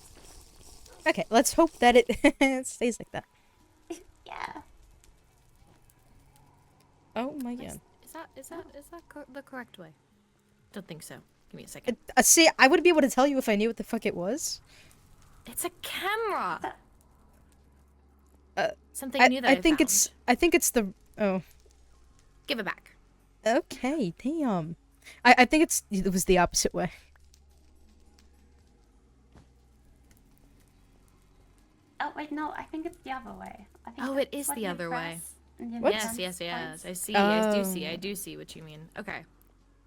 Okay, let's hope that it stays like that. Yeah. Oh my god. Is that the correct way? Don't think so. Give me a second. See, I wouldn't be able to tell you if I knew what the fuck it was. It's a camera. Something I new that I think found. I think it's the... Oh. Give it back. Okay, damn. I think it was the opposite way. Oh wait, no. I think it's the other way. I think Oh, it that's is what the you other way. press and then What? it Yes. points. I see. Oh. I do see what you mean. Okay.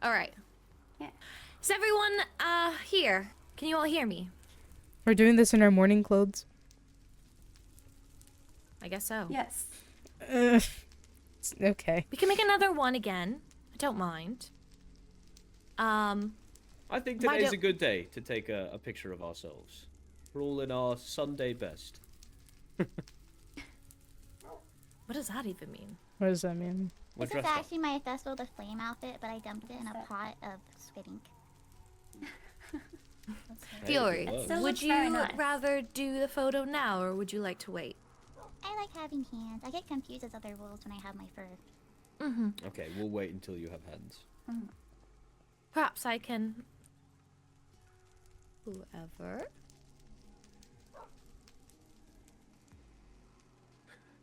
All right. Yeah. Is everyone here? Can you all hear me? We're doing this in our morning clothes. I guess so. Yes. Okay. We can make another one again. I don't mind. I think Why today's don't- a good day to take a picture of ourselves. We're all in our Sunday best. What does that even mean? What does that mean? We're This is dressed up. actually my Festival of the Flame outfit, but I dumped it in a pot of squid ink. Hey, Fiore, good work. Still would looks very you nice. rather do the photo now, or would you like to wait? I like having hands. I get confused as other wolves when I have my fur. Mm-hmm. Okay, we'll wait until you have hands. Perhaps I can... Whoever...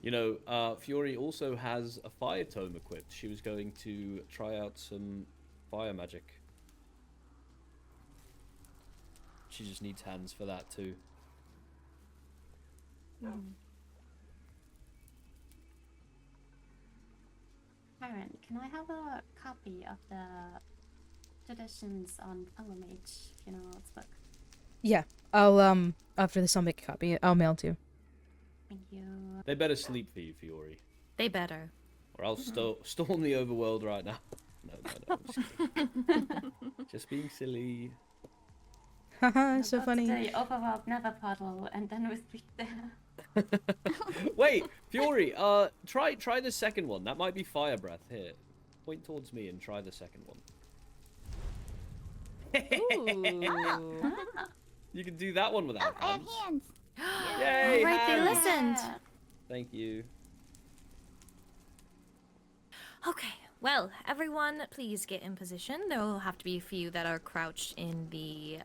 You know, Fiore also has a fire tome equipped. She was going to try out some fire magic. She just needs hands for that too. Kyrin, can I have a copy of the traditions on Elemage Funeral's book? Yeah, I'll after this I'll make a copy. I'll mail it to you. Thank you. They better sleep for you, Fiore. They better. Or I'll storm the overworld right now. No. Just, kidding. Just being silly. Haha, so funny. The Overworld Nether puddle, and then we speak there. Wait, Fiore, try the second one. That might be fire breath. Here, point towards me and try the second one. You can do that one without I have hands. hands. Yay! All right, they hands. listened. Thank you. Okay, well, everyone, please get in position. There will have to be a few that are crouched in the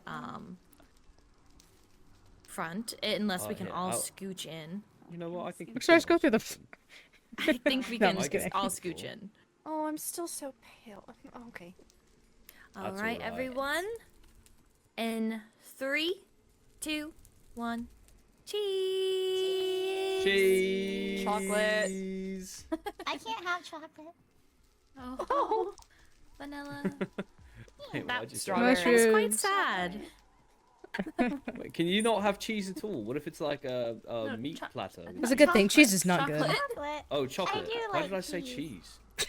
front, unless we can here, all I'll- scooch in. You know what? I think. Sorry, go through the. I think we No, can I'm just just kidding. all scooch in. Oh, I'm still so pale. Okay. All That's right, all right. everyone. In 3, 2, 1. Cheese. Cheese. Chocolate. I can't have chocolate. Oh. Vanilla. Wait, That why'd you say strawberry. That was quite Mushrooms. sad. Wait, can you not have cheese at all? What if it's like a meat cho- platter? It's a good thing. Cheese is not good. Chocolate. Oh, chocolate. do Why like did I say cheese. cheese?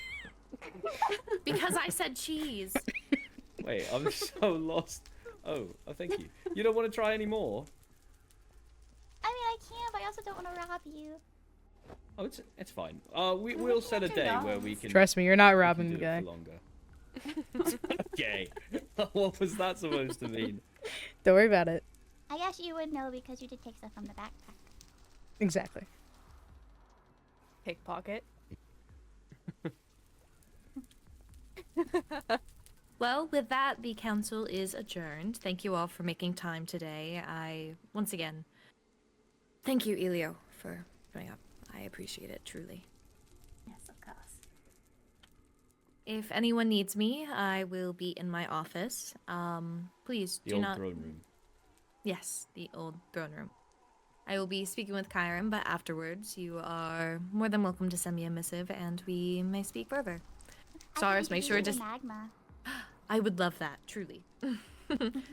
Because I said cheese. Wait, I'm so lost. Oh, thank you. You don't want to try any more? I mean, I can, but I also don't want to rob you. Oh, it's fine. We'll set a day where we can. Trust me, you're not we can robbing do the it guy. for longer. Okay. What was that supposed to mean? Don't worry about it. I guess you would know because you did take stuff from the backpack. Exactly. Pickpocket. Well, with that, the council is adjourned. Thank you all for making time today. Once again, thank you, Elio, for showing up. I appreciate it, truly. Yes, of course. if anyone needs me, I will be in my office. Please The do old not. throne room. Yes, the old throne room. I will be speaking with Kyrin, but afterwards, you are more than welcome to send me a missive, and we may speak further. Cyrus, make sure just. Magma. I would love that, truly.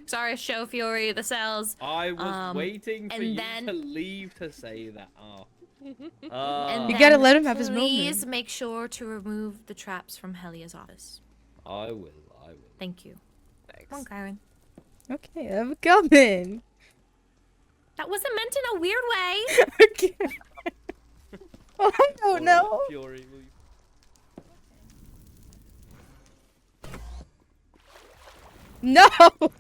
Sorry, show Fury, the cells. I was waiting for and you then- to leave to say that. Oh. And You gotta then let him have his moment. Please make sure to remove the traps from Helia's office. I will. Thank you. Come on, Kyrin. Okay, I'm coming. That wasn't meant in a weird way. Okay. Oh, no, no. Fury, will you... No! You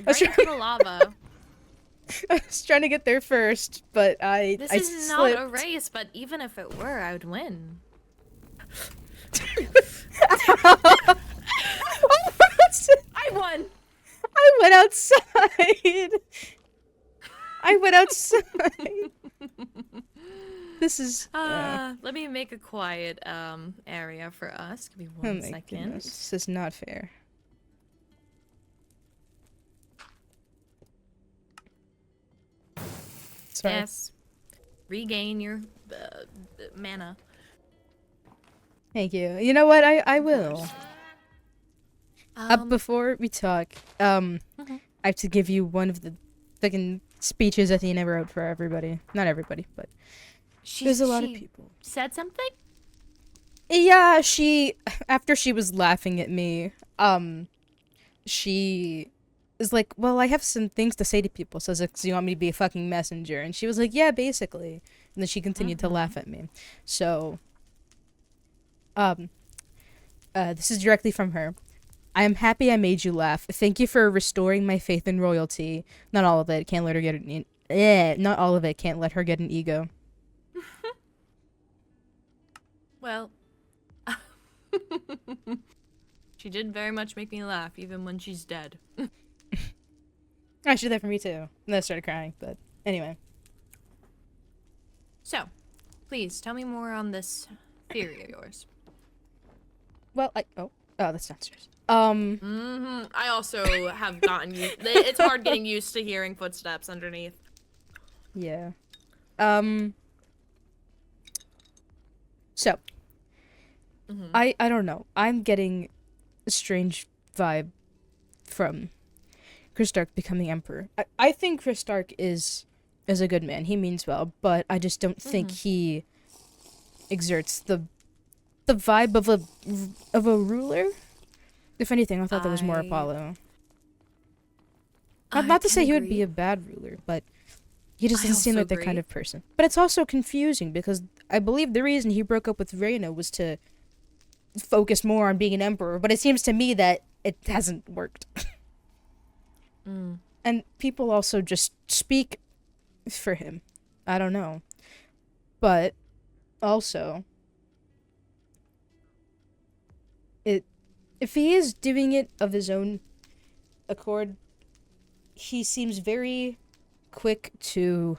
went right into the lava. I was trying to get there first, but I This I is slipped. not a race, but even if it were, I would win. I won. I went outside. I went outside. This is. Let me make a quiet area for us. Give me Oh one my second. goodness, this is not fair. Sorry. Yes. Regain your mana. Thank you. You know what? I will. Before we talk, I have to give you one of the fucking speeches Athena wrote for everybody. Not everybody, but there's a lot of people. Said something? Yeah, after she was laughing at me, she is like, well, I have some things to say to people. So I was like, so you want me to be a fucking messenger? And she was like, yeah, basically. And then she continued to laugh at me. So, this is directly from her. I am happy I made you laugh. Thank you for restoring my faith in royalty. Not all of it. Can't let her get not all of it. Can't let her get an ego. Well, she did very much make me laugh, even when she's dead. Actually, that for me too. And then I started crying, but anyway. So, please tell me more on this theory of yours. Well, oh, that's downstairs. I also have gotten used. It's hard getting used to hearing footsteps underneath. Yeah. So. I don't know. I'm getting a strange vibe from Chris Stark becoming emperor. I think Chris Stark is a good man. He means well, but I just don't think he exerts the vibe of a ruler. If anything, I thought that was more Apollo. Not to say he would be a bad ruler, but he just doesn't seem like the kind of person. But it's also confusing because I believe the reason he broke up with Reina was to focus more on being an emperor, but it seems to me that it hasn't worked. And people also just speak for him. I don't know. But also, if he is doing it of his own accord, he seems very quick to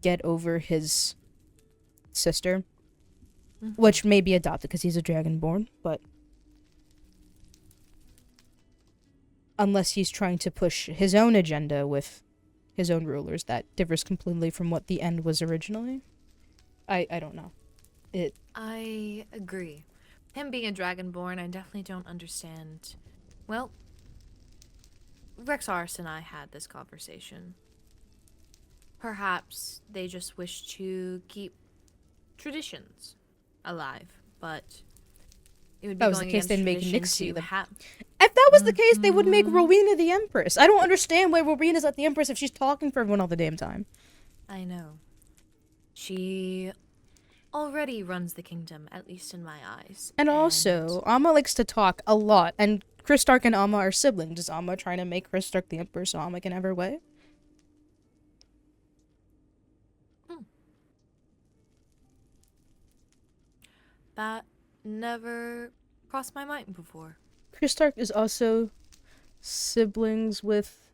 get over his sister, which may be adopted because he's a dragonborn, but unless he's trying to push his own agenda with his own rulers, that differs completely from what the end was originally. I don't know. I agree. Him being a dragonborn, I definitely don't understand. Well, Rexaris and I had this conversation. Perhaps they just wish to keep traditions alive, but it would be that was going the case, they'd make tradition Nixie to if that was the case, they would make Rowena the Empress. I don't understand why Rowena's not the Empress if she's talking for everyone all the damn time. I know. She already runs the kingdom, at least in my eyes. And also, Amma likes to talk a lot, and Chris Stark and Amma are siblings. Is Amma trying to make Chris Stark the Emperor so Amma can have her way? That never crossed my mind before. Chris Stark is also siblings with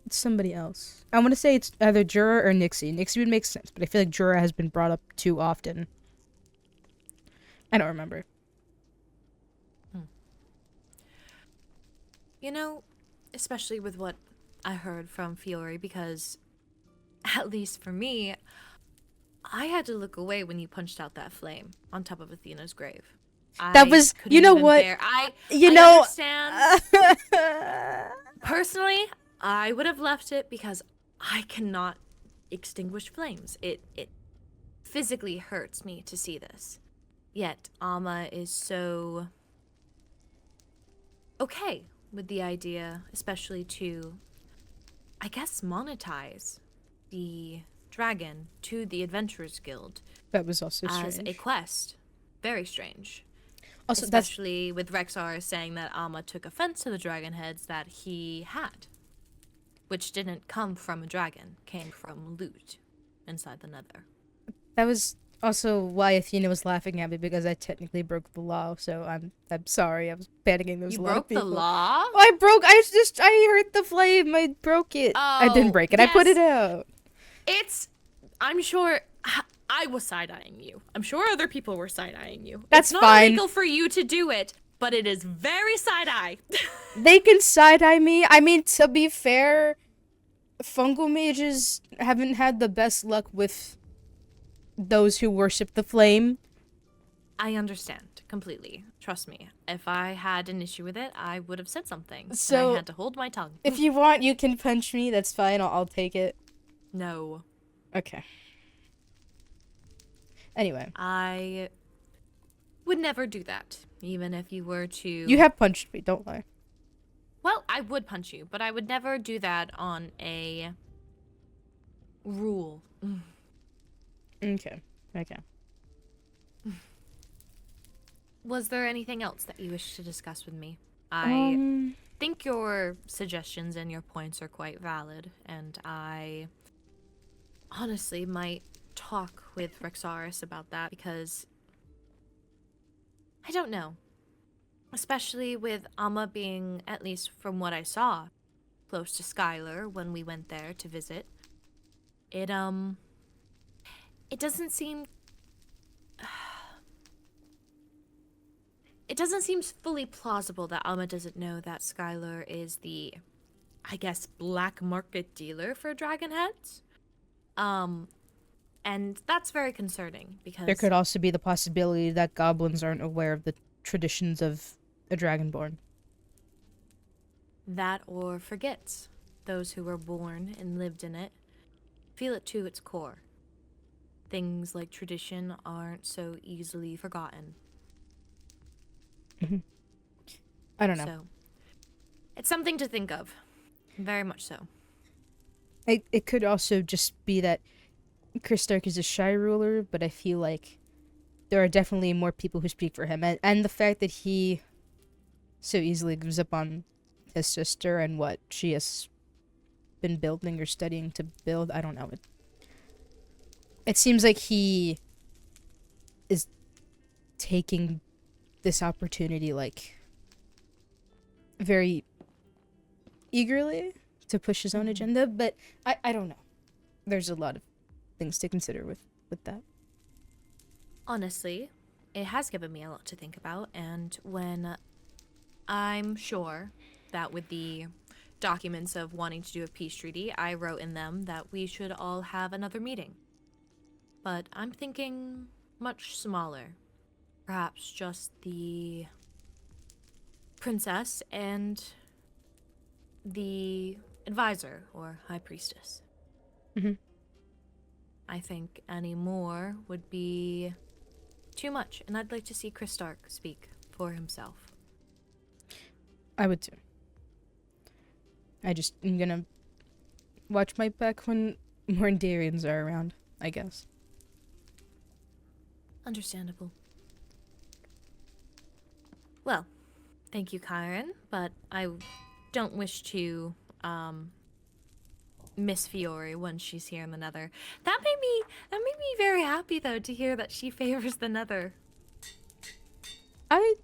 somebody else. I want to say it's either Jura or Nixie. Nixie would make sense, but I feel like Jura has been brought up too often. I don't remember. You know, especially with what I heard from Fiore, because, at least for me, I had to look away when you punched out that flame on top of Athena's grave. That was, you know what? I understand. Personally, I would have left it because I cannot extinguish flames. It physically hurts me to see this. Yet Amma is so okay with the idea, especially to, I guess, monetize the dragon to the Adventurers Guild. That was also as strange. a quest. Very strange. Also, especially with Rexaris saying that Amma took offense to the dragon heads that he had, which didn't come from a dragon, came from loot inside the Nether. That was also why Athena was laughing at me, because I technically broke the law. So I'm sorry. I was panicking. There was You a lot of broke the people. law? I hurt the flame. I broke it. I didn't break it. I put it out. I'm sure I was side-eyeing you. I'm sure other people were side-eyeing you. That's it's not fine. illegal for you to do it, but it is very side-eye. They can side-eye me. I mean, to be fair, fungal mages haven't had the best luck with those who worship the flame. I understand completely. Trust me. If I had an issue with it, I would have said something. So, and I had to hold my tongue. If you want, you can punch me. That's fine. I'll take it. No. Okay. Anyway. I would never do that, even if you were to... You have punched me, don't lie. Well, I would punch you, but I would never do that on a rule. Okay. Was there anything else that you wish to discuss with me? I think your suggestions and your points are quite valid, and I honestly might talk with Rexaris about that, because I don't know. Especially with Amma being, at least from what I saw, close to Skylar when we went there to visit. It doesn't seem... It doesn't seem fully plausible that Amma doesn't know that Skylar is the, I guess, black market dealer for dragon heads. And that's very concerning, because... There could also be the possibility that goblins aren't aware of the traditions of a dragonborn. That or forgets. Those who were born and lived in it feel it to its core. Things like tradition aren't so easily forgotten. I don't know. So, it's something to think of. Very much so. It could also just be that Chris Stark is a shy ruler, but I feel like there are definitely more people who speak for him. And the fact that he so easily gives up on his sister and what she has been building or studying to build, I don't know. It seems like he is taking this opportunity, like, very eagerly to push his own agenda, but I don't know. There's a lot of things to consider with that. Honestly, it has given me a lot to think about, and when I'm sure that with the documents of wanting to do a peace treaty, I wrote in them that we should all have another meeting. But I'm thinking much smaller. Perhaps just the princess and the advisor or high priestess. I think any more would be too much, and I'd like to see Chris Stark speak for himself. I would too. I'm gonna watch my back when more Netherians are around, I guess. Understandable. Well, thank you, Kyrin, but I don't wish to miss Fiore when she's here in the Nether. That made me very happy though to hear that she favors the Nether. It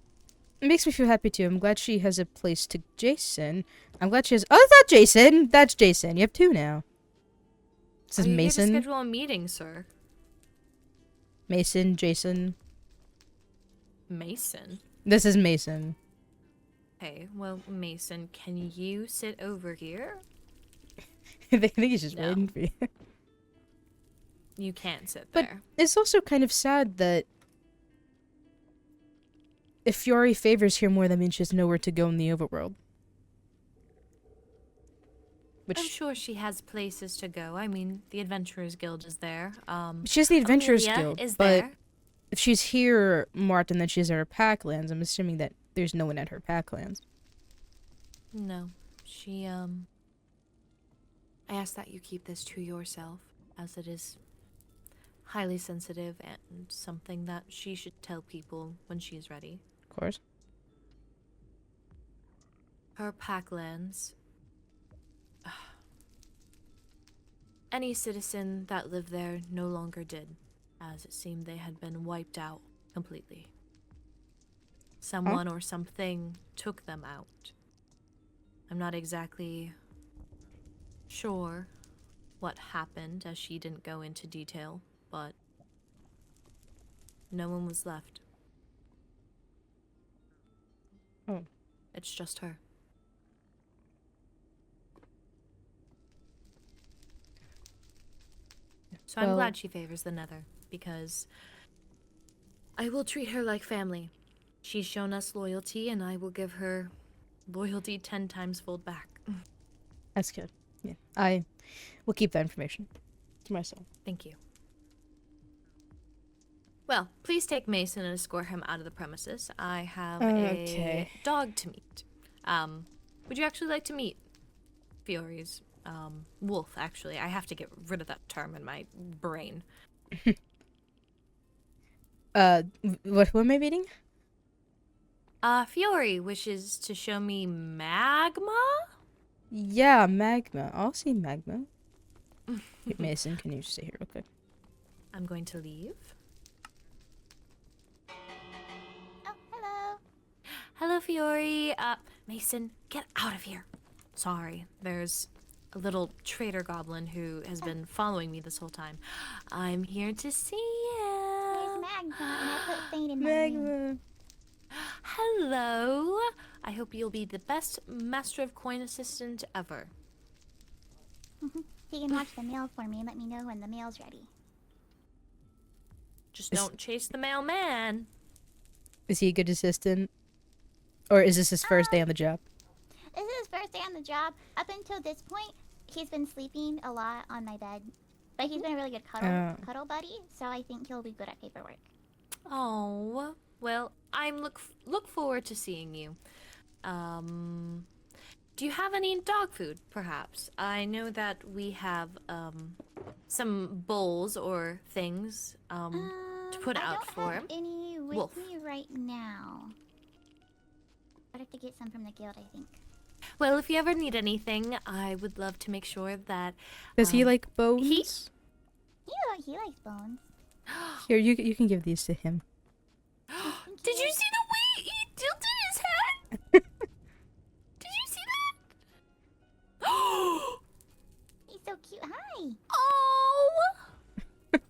makes me feel happy too. I'm glad she has a place to Jason. I'm glad she has. Oh, it's not Jason. That's Jason. You have two now. This is Mason. Here to schedule a meeting, sir. Mason, Jason. Mason. This is Mason. Okay, well, Mason, can you sit over here? I think he's just No. waiting for you. You can't sit But there. it's also kind of sad that if Fiore favors here more, that means she has nowhere to go in the overworld. I'm sure she has places to go. I mean, the Adventurers Guild is there. She has the Adventurers Amelia Guild, is but there. if she's here more often than she's at her packlands, I'm assuming that there's no one at her packlands. No, she, I ask that you keep this to yourself, as it is highly sensitive and something that she should tell people when she is ready. Of course. Her packlands. Any citizen that lived there no longer did, as it seemed they had been wiped out completely. Someone or something took them out. I'm not exactly sure what happened, as she didn't go into detail, but no one was left. Oh. It's just her. So I'm Well- glad she favors the Nether, because I will treat her like family. She's shown us loyalty, and I will give her loyalty 10 times fold back. That's good. Yeah, I will keep that information to myself. Thank you. Well, please take Mason and escort him out of the premises. I have Okay. a dog to meet. Would you actually like to meet Fiore's wolf, actually? I have to get rid of that term in my brain. What am I meeting? Fiore wishes to show me magma? Yeah, magma. I'll see magma. Hey, Mason, can you stay here real quick? I'm going to leave. Oh, hello. Hello, Fiore. Mason, get out of here. Sorry, there's a little traitor goblin who has been following me this whole time. I'm here to see you. There's magma, and I put Thane in my room. Hello. I hope you'll be the best master of coin assistant ever. He can watch the mail for me and let me know when the mail's ready. Just don't chase the mailman. Is he a good assistant? Or is this his first day on the job? This is his first day on the job. Up until this point, he's been sleeping a lot on my bed. But he's been a really good cuddle buddy, so I think he'll be good at paperwork. Oh, well, I'm look forward to seeing you. Do you have any dog food, perhaps? I know that we have some bowls or things to put out for I don't have any with Wolf. me right now. I'd have to get some from the guild, I think. Well, if you ever need anything, I would love to make sure that. Does he like bones? He likes bones. Here, you can give these to him. Did you see the way he tilted his head? Did you see that? He's so cute. Hi. Oh!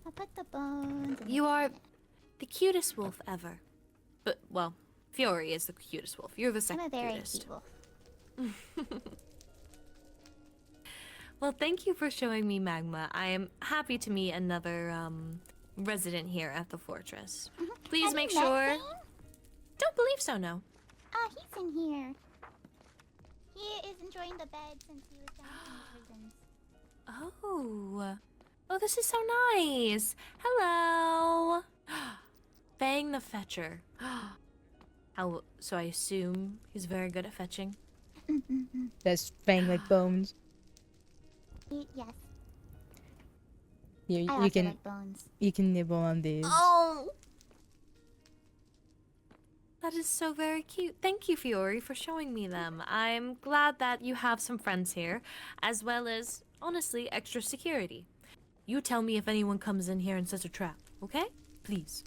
I'll put the bones. in You the are bed. the cutest wolf ever. But, well, Fiore is the cutest wolf. You're the I'm second a very cutest. cute wolf. Well, thank you for showing me magma. I am happy to meet another resident here at the fortress. Please Have make you met sure. Thane? Don't believe so, no. He's in here. He is enjoying the bed since he was down in the prisons. Oh, this is so nice. Hello. Fang the Fetcher. So I assume he's very good at fetching. Does Fang like bones? Yes. You, I you also can like bones. you can nibble on these. Oh! That is so very cute. Thank you, Fiore, for showing me them. I'm glad that you have some friends here, as well as, honestly, extra security. You tell me if anyone comes in here and sets a trap, okay? Please.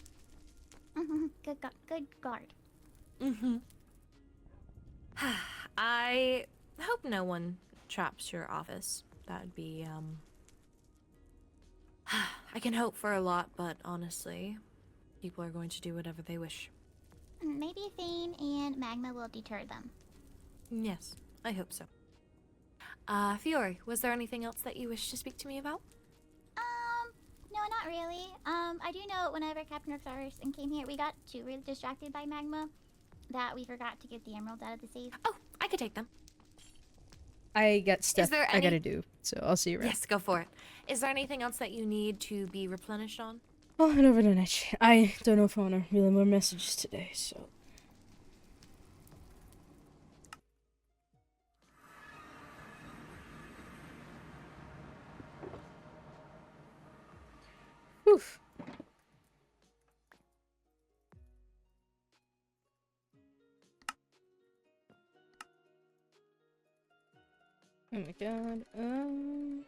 Good guard. I hope no one traps your office. That would be, I can hope for a lot, but honestly, people are going to do whatever they wish. Maybe Thane and Magma will deter them. Yes, I hope so. Fiore, was there anything else that you wish to speak to me about? No, not really. I do know whenever Captain Rexaris and came here, we got too really distracted by magma that we forgot to get the emeralds out of the safe. Oh, I could take them. I got stuff there I gotta any- do, so I'll see you around. Yes, go for it. Is there anything else that you need to be replenished on? I'll head over to night. I don't know if I want to relay more messages today, so. Oof. Oh my god. Oh.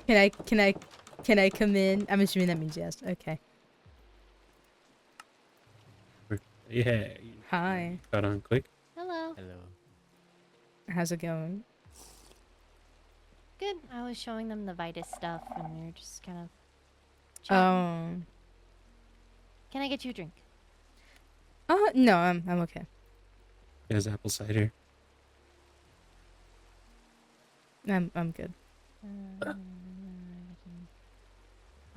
Can I come in? I'm assuming that means yes. Okay. Yeah. Hi. Got on quick. Hello. Hello. How's it going? Good. I was showing them the Vitus stuff, and we were just kind of. Oh. Can I get you a drink? No, I'm okay. There's apple cider. I'm good.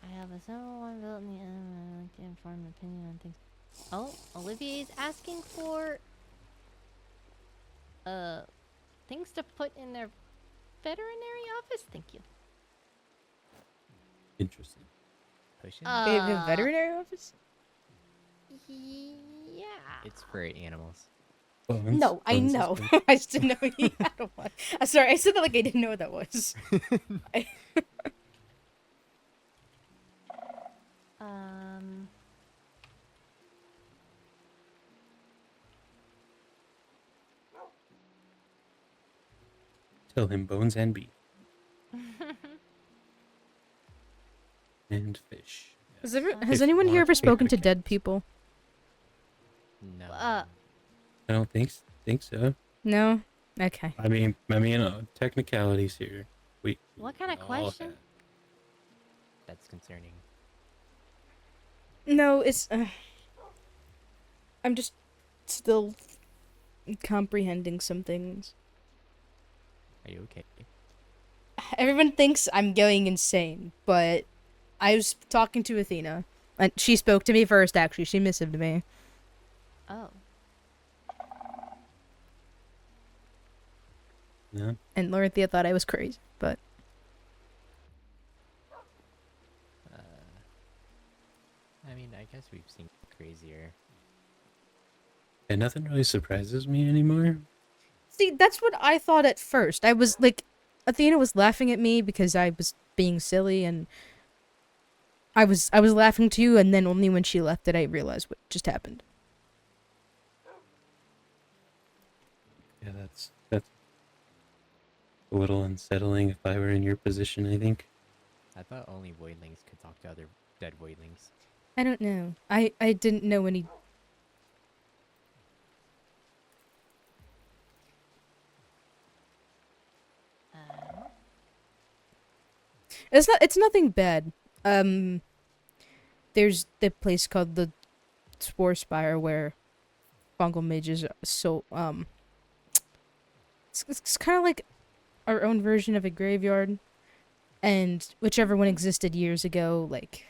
I have a simple one built in the I like to inform an opinion on things. Oh, Olivier's asking for things to put in their veterinary office. Thank you. Interesting. They have a veterinary office? Yeah. It's for animals. No, I know. I just didn't know he had one. Sorry, I said that like I didn't know what that was. Tell him bones and beef. And fish. Has anyone here ever spoken to dead people? No. I don't think so. No? Okay. I mean, technicalities here. What kind of all question? have- That's concerning. No, it's I'm just still comprehending some things. Are you okay? Everyone thinks I'm going insane, but I was talking to Athena, and she spoke to me first, actually. She messaged me. Oh. Yeah. And Lorynthia thought I was crazy, but... I mean, I guess we've seen crazier. And nothing really surprises me anymore. See, that's what I thought at first. I was, like... Athena was laughing at me because I was being silly, and... I was laughing too, and then only when she left did I realize what just happened. Yeah, that's a little unsettling if I were in your position, I think. I thought only voidlings could talk to other dead voidlings. I don't know. I didn't know any... It's nothing bad. There's the place called the Sporespire where fungal mages it's kind of like our own version of a graveyard, and whichever one existed years ago, like,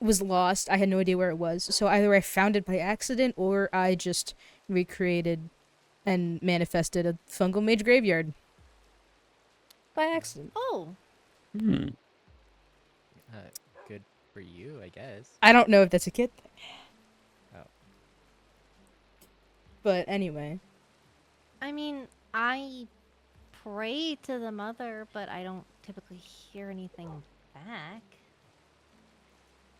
was lost. I had no idea where it was, so either I found it by accident or I just recreated and manifested a fungal mage graveyard by accident. Oh. Hmm. Good For you, I guess. I don't know if that's a kid thing. Oh. But anyway. I mean, I pray to the mother, but I don't typically hear anything back.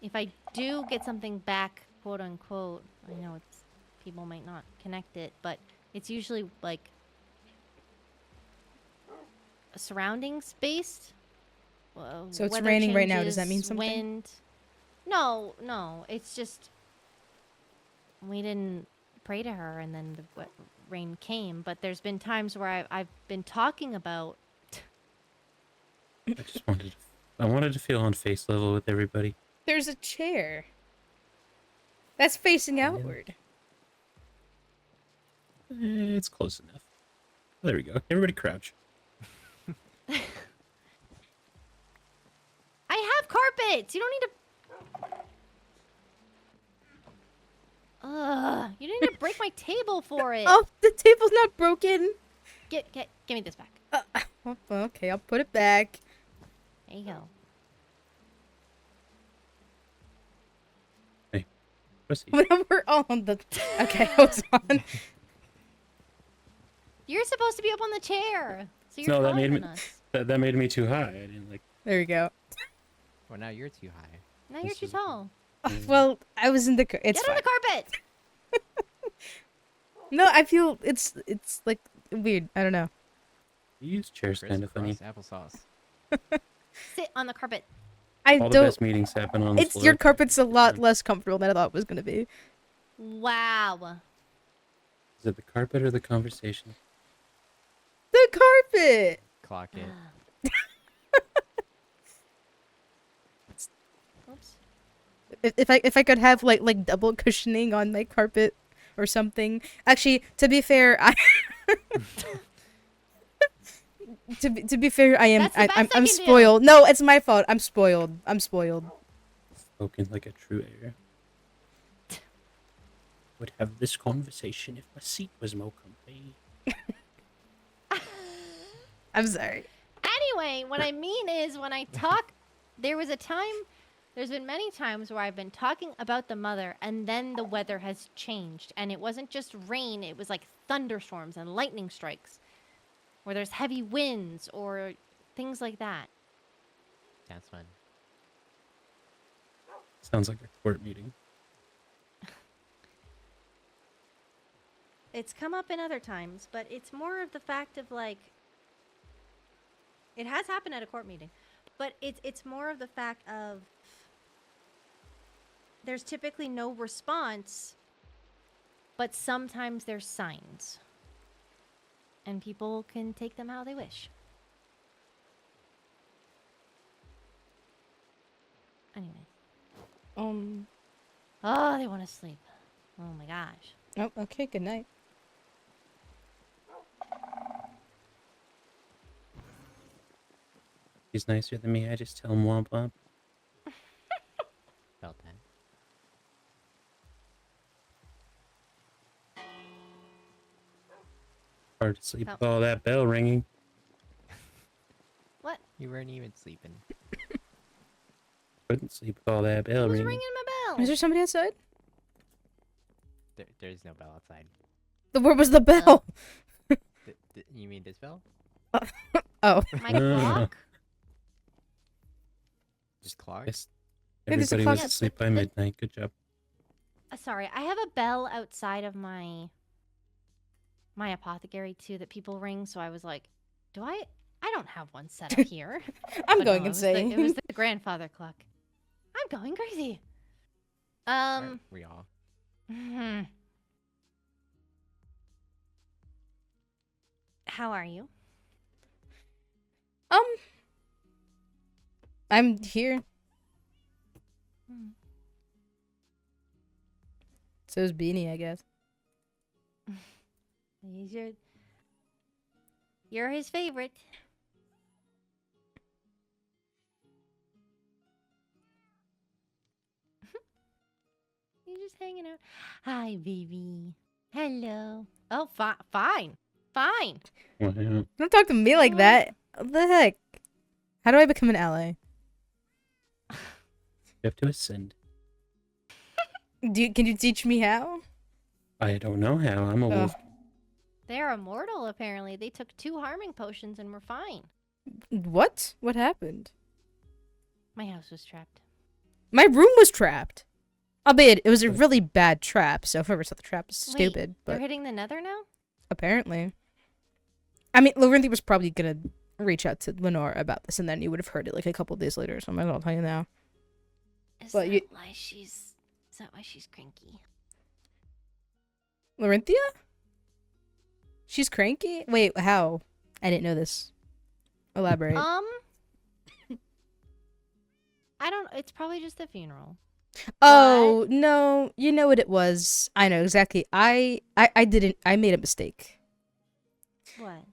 If I do get something back, quote unquote, I know it's people might not connect it, but it's usually like surroundings based. So it's Weather raining right now. Does that changes, mean something? Wind. No. It's just we didn't pray to her, and then the rain came. But there's been times where I've been talking about. I wanted to feel on face level with everybody. There's a chair. That's facing outward. It's close enough. There we go. Everybody crouch. I have carpets. You don't need to. You didn't need to break my table for it. Oh, the table's not broken. Give me this back. Okay, I'll put it back. There you go. Hey, proceed. We're all on the. Okay, hold on. You're supposed to be up on the chair, so you're No, that taller made me than us. that made me too high. I didn't like. There you go. Well, now you're too high. Now you're too tall. Well, I was in the. It's Get on fine. the carpet. No, I feel it's like weird. I don't know. These chairs kind of funny. Applesauce. Sit on the carpet. I All don't. the best meetings happen on the It's floor. your carpet's a lot less comfortable than I thought it was gonna be. Wow. Is it the carpet or the conversation? The carpet. Clock it. Oops. If I could have like double cushioning on my carpet or something. Actually, to be fair, to be fair, I'm do. spoiled. No, it's my fault. I'm spoiled. Spoken like a true heir. Would have this conversation if my seat was more comfy. I'm sorry. Anyway, what I mean is when I talk, there's been many times where I've been talking about the mother and then the weather has changed. And it wasn't just rain, it was like thunderstorms and lightning strikes. Where there's heavy winds or things like that. Sounds fun. Sounds like a court meeting. It's come up in other times, but it's more of the fact of like, it has happened at a court meeting, but it's more of the fact of there's typically no response, but sometimes there's signs. And people can take them how they wish. Anyway. Oh, they want to sleep. Oh my gosh. Oh, okay. Good night. He's nicer than me. I just tell him womp womp. Felt that. Hard to sleep with all that bell ringing. What? You weren't even sleeping. Couldn't sleep with all that bell Who's ringing. ringing my bell? Is there somebody outside? There's no bell outside. Where was the bell? You mean this bell? Oh. My clock? Just clock? Yes. Yeah, there's a Everybody was clock. asleep by midnight. Good job. Sorry, I have a bell outside of my apothecary too that people ring, so I was like, I don't have one set up here. I'm But going no, insane. It was the grandfather clock. I'm going crazy. Aren't we all? How are you? I'm here. So's Beanie, I guess. You're his favorite. You're just hanging out. Hi, baby. Hello. Oh, fine. Fine. Wow. Don't talk to me like that. What the heck? How do I become an ally? You have to ascend. Can you teach me how? I don't know how. I'm a wolf. They're immortal, apparently. They took 2 harming potions and were fine. What? What happened? My house was trapped. My room was trapped. Albeit, it was a really bad trap, so whoever set the trap is stupid. Wait, But they're hitting the Nether now? apparently. I mean, Lorynthia was probably gonna reach out to Lanoira about this, and then you would have heard it like a couple days later, so I'm not gonna tell you now. Is But that why she's cranky? Lorynthia? She's cranky? Wait, how? I didn't know this. Elaborate. I don't. It's probably just the funeral. Oh, no. You know what it was. I know exactly. I didn't. I made a mistake. What?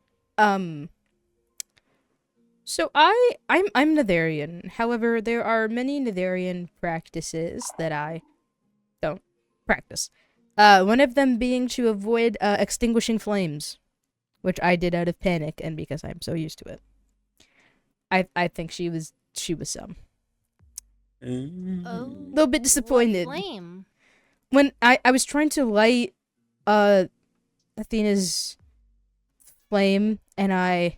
So I'm Netherian. However, there are many Netherian practices that I don't practice. One of them being to avoid extinguishing flames, which I did out of panic and because I'm so used to it. I think she was some. Oh, A little bit disappointed. What flame? When I was trying to light Athena's flame and I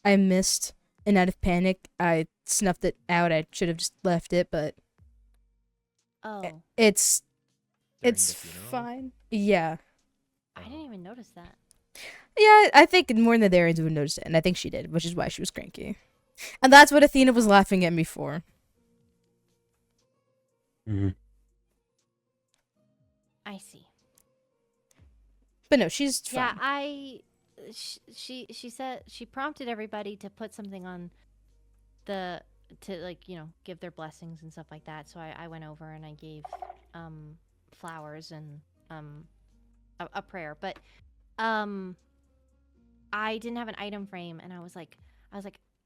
missed, and out of panic I snuffed it out. I should have just left it, but it's fine. Yeah. I didn't even notice that. Yeah, I think more Netherians would notice it, and I think she did, which is why she was cranky. And that's what Athena was laughing at me for. I see. But no, she's Yeah, fine. she said she prompted everybody to put something on to like, you know, give their blessings and stuff like that. So I went over and I gave flowers and a prayer. But I didn't have an item frame, and I was like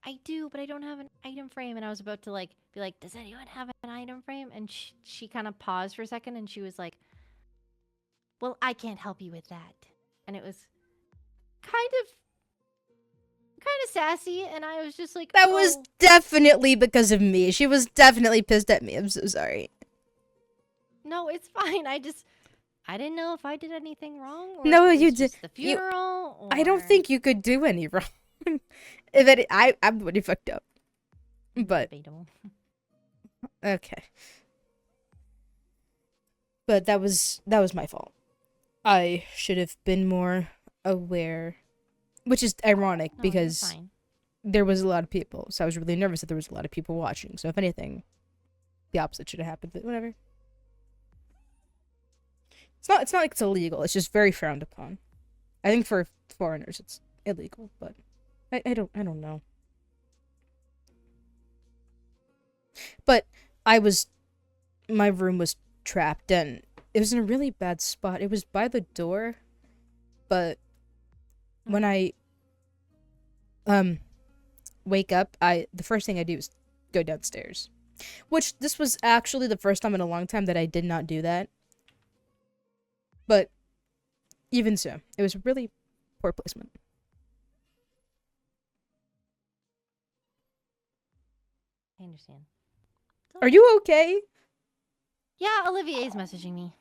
I do, but I don't have an item frame. And I was about to like be like, does anyone have an item frame? And she kind of paused for a second, and she was like, well, I can't help you with that. And it was kind of sassy, and I was just like, That was definitely because of me. She was definitely pissed at me. I'm so sorry. No, it's fine. I didn't know if I did anything wrong. Or No, if it you was did. just the funeral. I don't think you could do any wrong. If I'm pretty fucked up. But Debatable. okay. But that was my fault. I should have been more aware, which is ironic No, because you're fine. there was a lot of people. So I was really nervous that there was a lot of people watching. So if anything, the opposite should have happened. But whatever. It's not like it's illegal. It's just very frowned upon. I think for foreigners it's illegal, but I don't know. But my room was trapped and it was in a really bad spot. It was by the door, but when I wake up, the first thing I do is go downstairs. Which this was actually the first time in a long time that I did not do that. But even so, it was really poor placement. I understand. Are you okay? Yeah, Olivier's messaging me.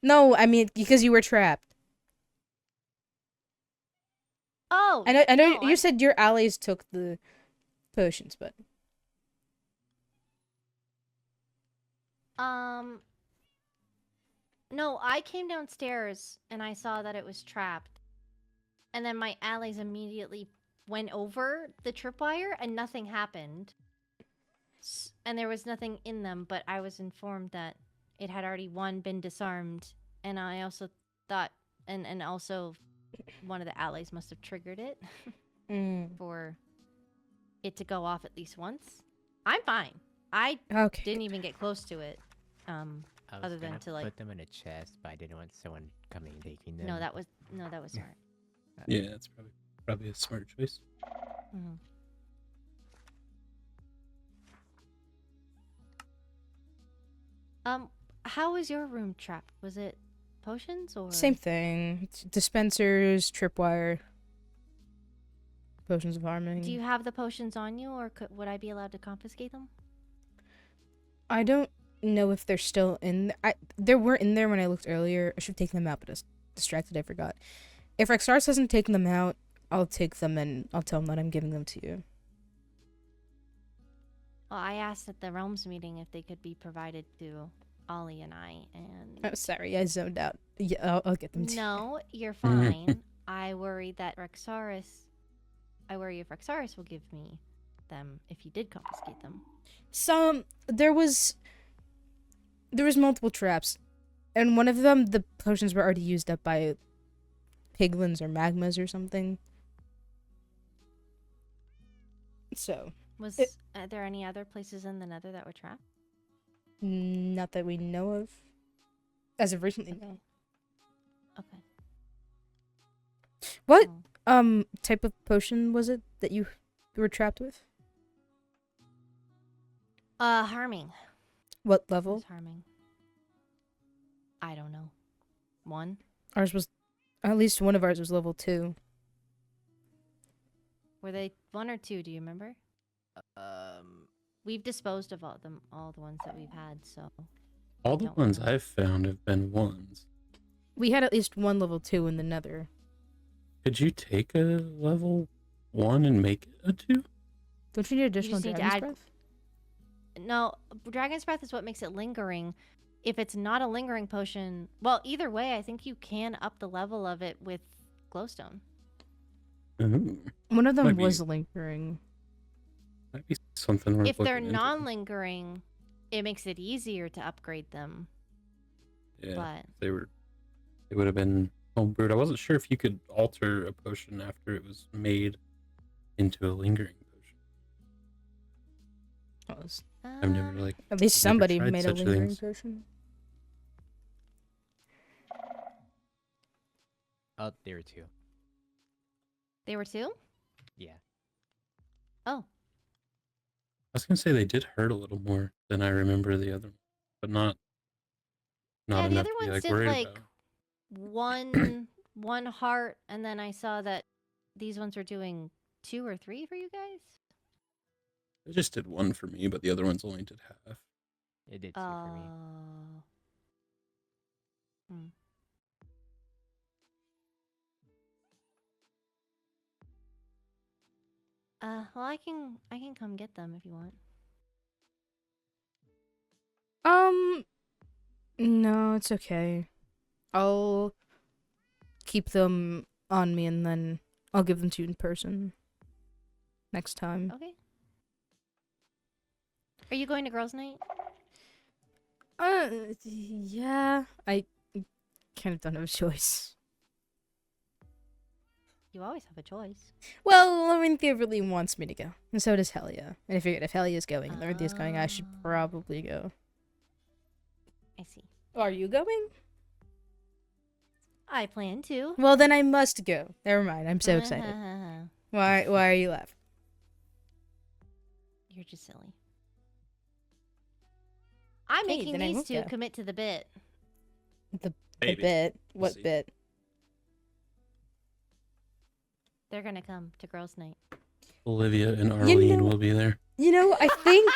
No, I mean because you were trapped. Oh, I know. no, You said your allies took the potions, but no, I came downstairs and I saw that it was trapped, and then my allies immediately went over the tripwire and nothing happened. And there was nothing in them, but I was informed that it had already been disarmed, and I also thought, and also one of the allies must have triggered it for it to go off at least once. I'm fine. I didn't even get close to it. Other than to like put them in a chest, but I didn't want someone coming and taking them. No, that was smart. Yeah, that's probably a smart choice. Mm-hmm. How was your room trapped? Was it potions or same thing. It's dispensers, tripwire, potions of harming. Do you have the potions on you, or would I be allowed to confiscate them? I don't know if they're still in. They were in there when I looked earlier. I should have taken them out, but I was distracted. I forgot. If Rexaris hasn't taken them out, I'll take them and I'll tell him that I'm giving them to you. Well, I asked at the Realms meeting if they could be provided to Ollie and I, and... Oh, sorry, I zoned out. Yeah, I'll get them to you. No, you're fine. I worry that Rexaris... I worry if Rexaris will give me them if you did confiscate them. There was multiple traps, and one of them, the potions were already used up by piglins or magmas or something. So... Are there any other places in the Nether that were trapped? Not that we know of. As of recently, no. Okay. What type of potion was it that you were trapped with? Harming. What level? Harming. I don't know. 1? Ours was, at least one of ours was level 2. Were they 1 or 2, do you remember? We've disposed of all the ones that we've had, so... All the ones I've found have been 1s. We had at least one level 2 in the Nether. Could you take a level 1 and make it a 2? Don't you need additional need to Dragon's add- Breath? No, Dragon's Breath is what makes it lingering. If it's not a lingering potion... Well, either way, I think you can up the level of it with glowstone. One of them Might be- was lingering. Might be something worth If they're looking into. non-lingering, it makes it easier to upgrade them. Yeah, But they would have been homebrewed. I wasn't sure if you could alter a potion after it was made into a lingering potion. I've never At least never somebody tried made a such lingering things. potion. Oh, there were 2. They were 2? Yeah. Oh. I was gonna say they did hurt a little more than I remember the other, but not Yeah, the enough other to be ones like did worried like about. one heart, and then I saw that these ones were doing 2 or 3 for you guys. It just did 1 for me, but the other ones only did half. It did 2 for me. Hmm. Well, I can come get them if you want. No, it's okay. I'll keep them on me and then I'll give them to you in person next time. Okay. Are you going to girls' night? Yeah. I kind of don't have a choice. You always have a choice. Well, Lorynthia really wants me to go, and so does Helia. And I figured if Helia's going and Lorynthia's going, I should probably go. I see. Are you going? I plan to. Well, then I must go. Never mind. I'm so excited. Why are you laughing? You're just silly. I'm Okay, making then I these won't two go. commit to the bit. The Maybe. bit. We'll What see. bit? They're gonna come to girls' night. Olivia and Arlene will be there. You know, I think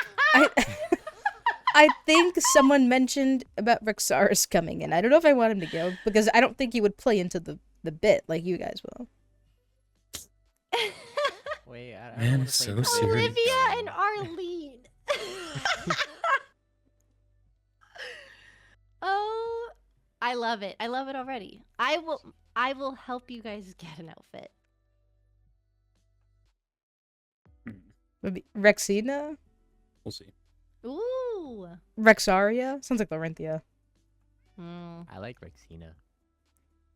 I think someone mentioned about Rexaris coming in. I don't know if I want him to go because I don't think he would play into the bit like you guys will. Wait, I Man, wanna it's play so the serious. Olivia and Arlene. Oh, I love it. I love it already. I will help you guys get an outfit. Maybe Rexina? We'll see. Ooh. Rexaria? Sounds like Lorynthia. I like Rexina.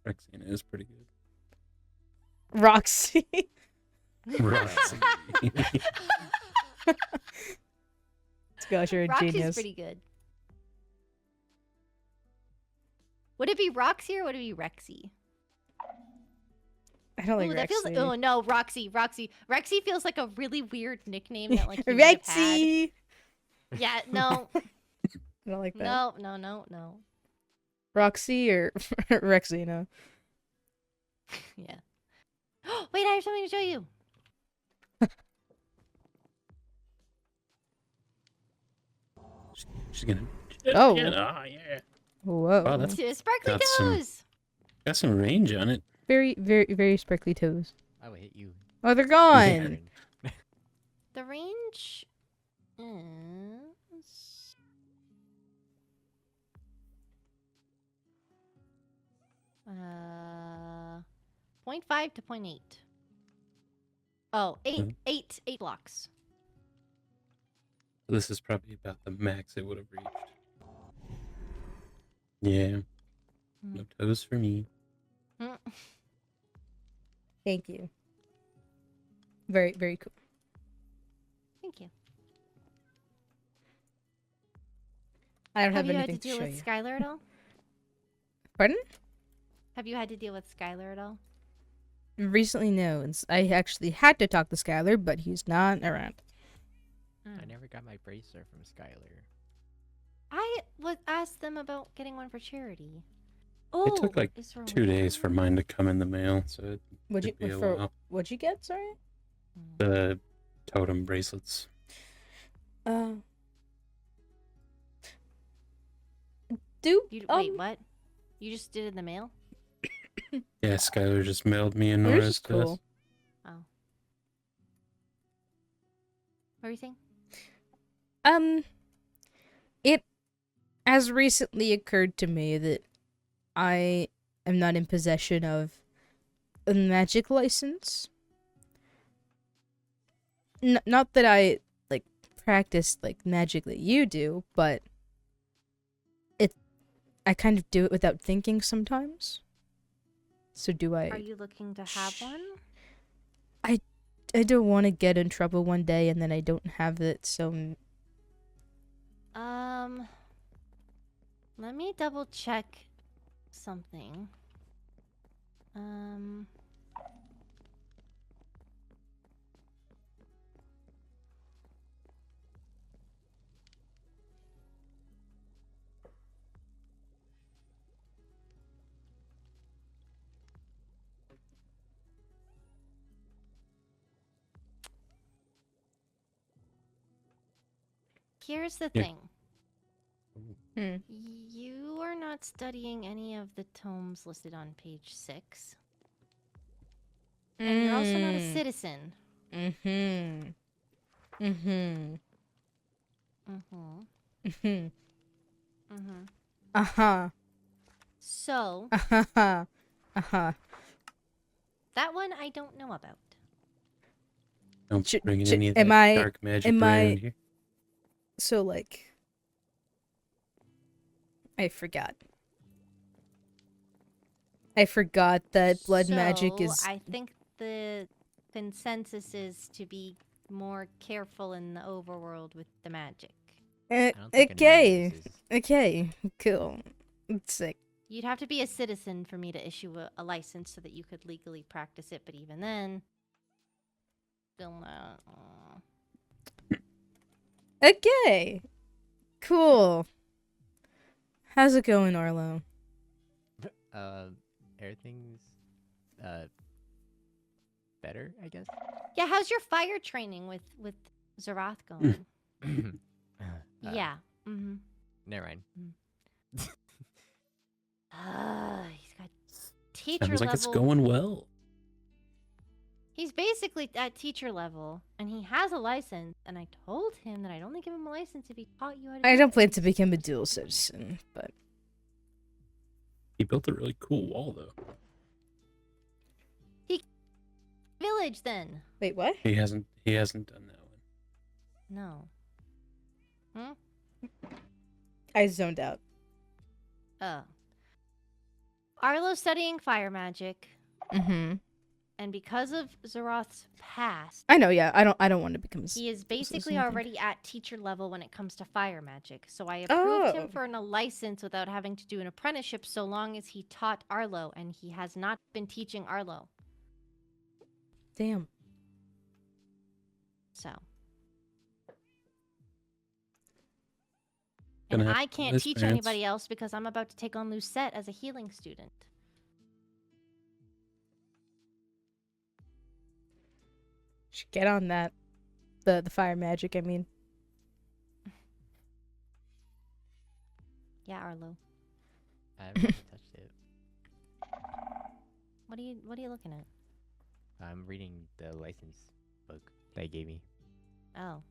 Rexina is pretty good. Roxy. Roxy. Gosh, you're a Roxy's genius. pretty good. Would it be Roxy or would it be Rexy? I don't like Ooh, that feels. Rexy. Oh no, Roxy. Rexy feels like a really weird nickname that like you might have had. Rexy. Yeah, no, I don't like that. no. Roxy or Rexina? Yeah. Wait, I have something to show you. She's gonna Oh. Yeah. Whoa. Wow, that's Sparkly got some, toes! got some range on it. Very, very, very sparkly toes. I would hit you. Oh, they're gone. The range is... Uh, 0.5 to 0.8. Oh, eight blocks. This is probably about the max it would have reached. Yeah. No toes for me. Thank you. Very, very cool. Thank you. I don't have you had anything to deal show with you. Skylar at all? Pardon? Have you had to deal with Skylar at all? Recently, no. I actually had to talk to Skylar, but he's not around. I never got my bracer from Skylar. I would ask them about getting one for charity. It took like is there 2 days for mine to come in the mail, so it What'd could be you a for? while. What'd you get? Sorry. The totem bracelets. Wait, what? You just did it in the mail? Yeah, Skylar just mailed me a Yours Nora's is cool. Oh. What were you saying? It has recently occurred to me that I am not in possession of a magic license. Not that I like practice like magic that you do, but I kind of do it without thinking sometimes. So do I? Are you looking to have one? I don't want to get in trouble one day and then I don't have it. So let me double check something. Here's the Yeah. thing. You are not studying any of the tomes listed on page 6. And you're also not a citizen. Mm-hmm. Uh-huh. So, Uh-huh. that one I don't know about. Don't bring in Sh- any of am that I- dark magic am around I- here. So like I forgot that blood magic is I think the consensus is to be more careful in the overworld with the magic. okay. Okay, cool. Sick. You'd have to be a citizen for me to issue a license so that you could legally practice it, but even then, still not. Okay. Cool. How's it going, Arlo? Everything's better, I guess. Yeah, how's your fire training with Zarath going? Yeah. Mm-hmm. Never mind. He's got teacher Sounds like level. it's going well. He's basically at teacher level, and he has a license. And I told him that I'd only give him a license if he taught you how to. I do don't it. plan to become a dual citizen, but He built a really cool wall, though. Village then. Wait, what? He hasn't done that one. No. Hmm. I zoned out. Oh. Arlo's studying fire magic, Mm-hmm. and because of Zarath's past, I know, yeah. I don't want to become a he is dual basically citizen, I think. already at teacher level when it comes to fire magic. So I approved him Oh. for a license without having to do an apprenticeship so long as he taught Arlo, and he has not been teaching Arlo. Damn. So. Gonna And have I to can't list teach parents. anybody else because I'm about to take on Lucette as a healing student. Should get on that. The fire magic, I mean. Yeah, Arlo. I haven't really touched it. What are you looking at? I'm reading the license book they gave me. Oh.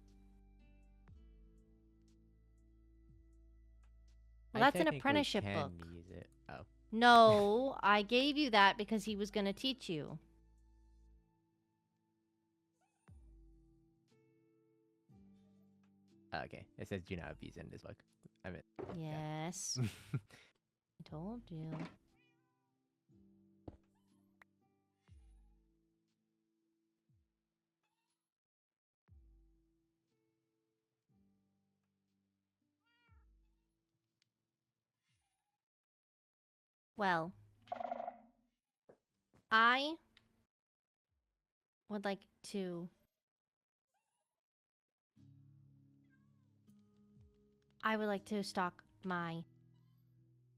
I Well, that's an technically apprenticeship can book. use it. Oh. No, I gave you that because he was gonna teach you. Okay. It says do not abuse in this book. I mean. Yes. I told you. Well, I would like to. I would like to stock my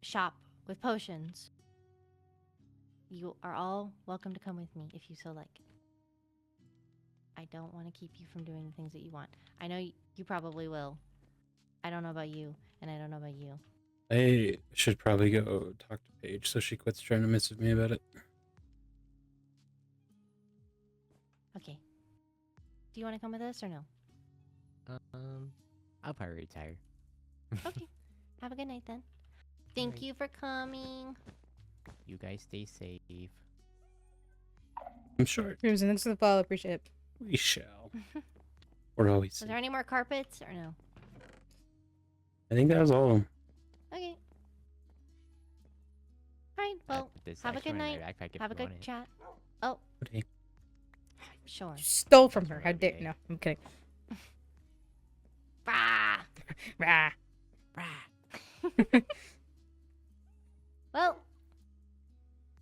shop with potions. You are all welcome to come with me if you so like. I don't want to keep you from doing the things that you want. I know you probably will. I don't know about you, and I don't know about you. I should probably go talk to Paige so she quits trying to mess with me about it. Okay. Do you want to come with us or no? I'll probably retire. Okay. Have a good night then. Thank you for coming. You guys stay safe. I'm sure. Crimson, thanks for the follow. Appreciate it. We shall. We're always Was there any more carpets or no? I think that was all of them. Okay. Alright, well, this have a actually good in my night. backpack if Have a you good want it. chat. Oh. Okay. Sure. You stole from her. How dare no? I'm kidding. Rah! Rah. Well,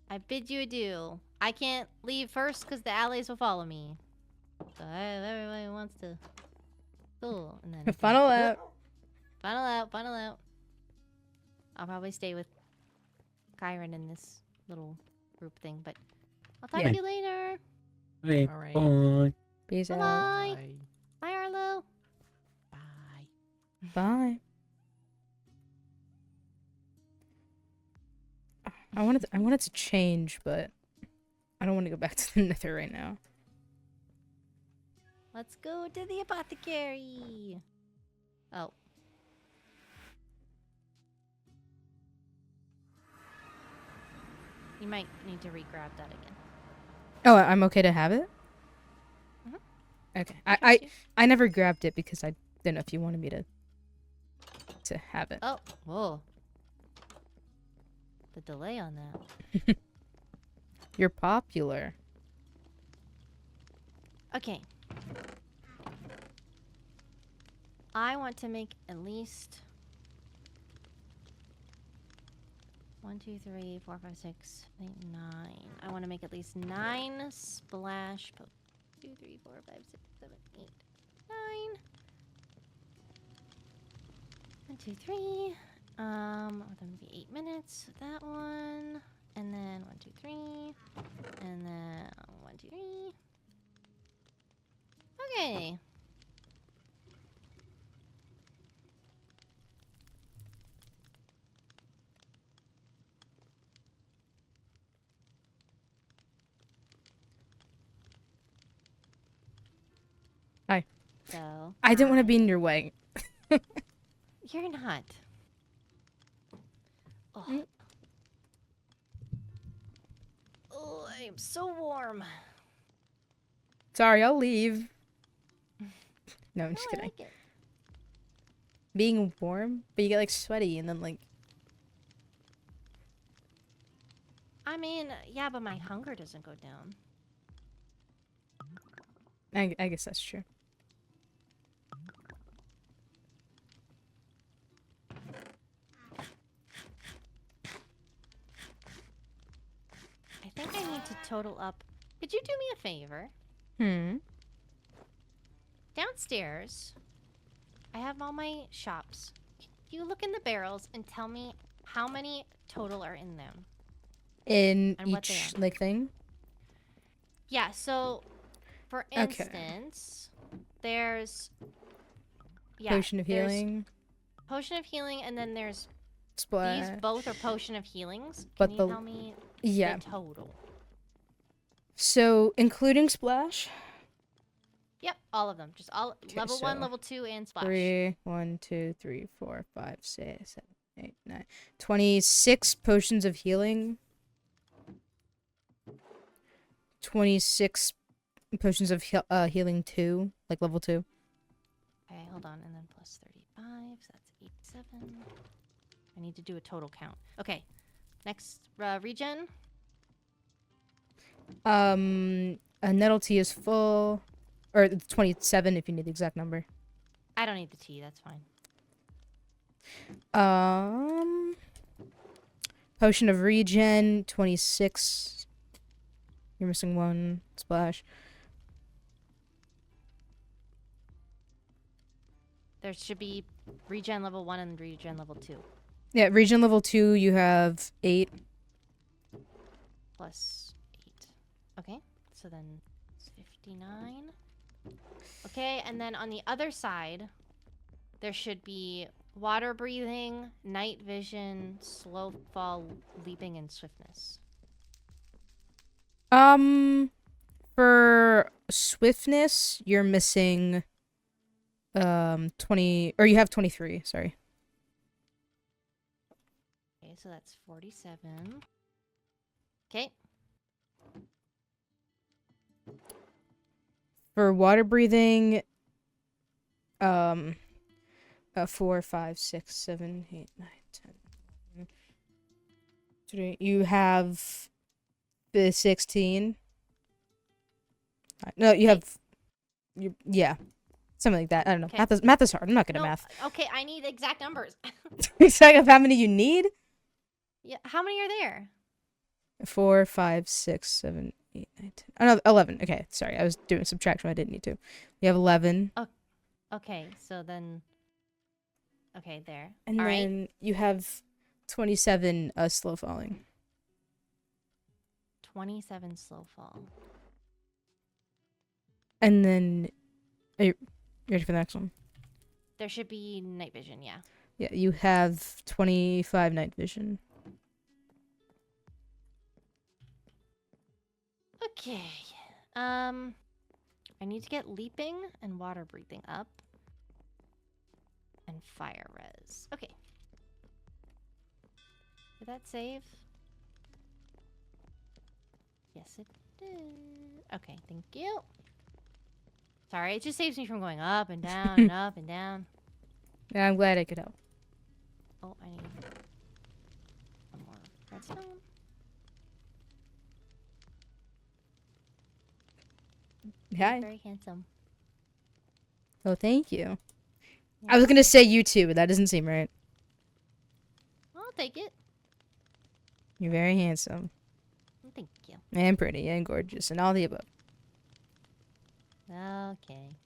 I bid you adieu. I can't leave first because the allies will follow me. So everybody wants to. Cool. And then Funnel out. Funnel out. Funnel out. I'll probably stay with Kyrin in this little group thing, but I'll talk to you later. Bye. All right. Bye. Peace out. Bye. Bye, Arlo. Bye. I wanted to change, but I don't want to go back to the Nether right now. Let's go to the apothecary. Oh. You might need to re-grab that again. Oh, I'm okay to have it? Mhm. Okay. I never grabbed it because I didn't know if you wanted me to have it. Oh, whoa. The delay on that. You're popular. Okay. I want to make at least 1, 2, 3, 4, 5, 6, 8, 9. I want to make at least 9 splash potions. 2, 3, 4, 5, 6, 7, 8, 9. 1, 2, 3. That would be 8 minutes. That one. And then 1, 2, 3. And then 1, 2, 3. Okay. Hi. So. I didn't want to be in your way. You're not. Oh. Oh, I am so warm. Sorry, I'll leave. No, I'm just I kidding. like it. Being warm, but you get like sweaty and then like. I mean, yeah, but my hunger doesn't go down. I guess that's true. I think I need to total up. Could you do me a favor? Downstairs, I have all my shops. You look in the barrels and tell me how many total are in them. In And what they each are. like thing? Yeah, so for Okay. instance, there's Potion of there's healing. Potion of healing, and then there's Splash. These both are potion of healings. But Can the- you tell me yeah. the total? So, including splash? Yep, all of them. Just all level 1, so level 2, and splash. 3, 1, 2, 3, 4, 5, 6, 7, 8, 9. 26 potions of healing. 26 potions of healing 2, like level 2. Okay, hold on, and then plus 35, so that's 87. I need to do a total count. Okay, next regen. A nettle tea is full, or it's 27 if you need the exact number. I don't need the tea, that's fine. Potion of regen 26. You're missing 1 splash. There should be regen level 1 and regen level 2. Yeah, regen level 2 you have 8. Plus 8. Okay, so then it's 59. Okay, and then on the other side, there should be water breathing, night vision, slow fall, leaping, and swiftness. For swiftness, you're missing 20, or you have 23, sorry. Okay, so that's 47. Okay. For water breathing, 4, 5, 6, 7, 8, 9, 10. 3. You have the 16. No, you have. Yeah, something like that. I don't know. Okay. Math is hard. I'm not good No, at math. Okay, I need exact numbers. Exact of how many you need? Yeah, how many are there? 4, 5, 6, 7, 8, 9, 10. Oh, no, 11. Okay, sorry. I was doing subtraction when I didn't need to. You have 11. Oh, okay, so then. Okay, there. And All right. then you have 27 slow falling. 27 slow fall. And then. Are you ready for the next one? There should be night vision, yeah. Yeah, you have 25 night vision. Okay. I need to get leaping and water breathing up. And fire res. Okay. Did that save? Yes, it did. Okay, thank you. Sorry, it just saves me from going up and down and up and down. Yeah, I'm glad I could help. Oh, I need one more redstone. Hi. Very handsome. Oh, thank you. I was gonna say you too, but that doesn't seem right. I'll take it. You're very handsome. Thank you. And pretty and gorgeous and all the above. Okay.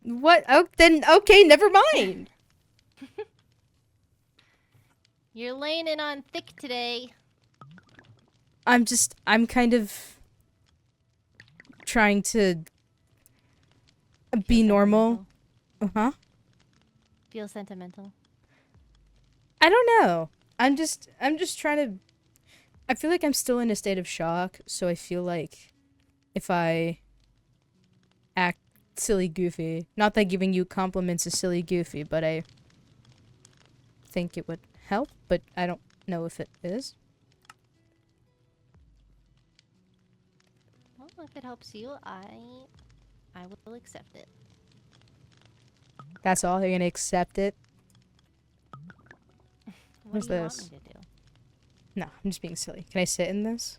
What? Oh, then okay, never mind. You're laying it on thick today. I'm kind of trying to be normal. Uh-huh. Feel sentimental. I don't know. I'm just trying to. I feel like I'm still in a state of shock, so I feel like if I act silly goofy, not that giving you compliments is silly goofy, but I think it would help, but I don't know if it is. Well, if it helps you, I will accept it. That's all? You're gonna accept it? What What's do you this? want me to do? No, I'm just being silly. Can I sit in this?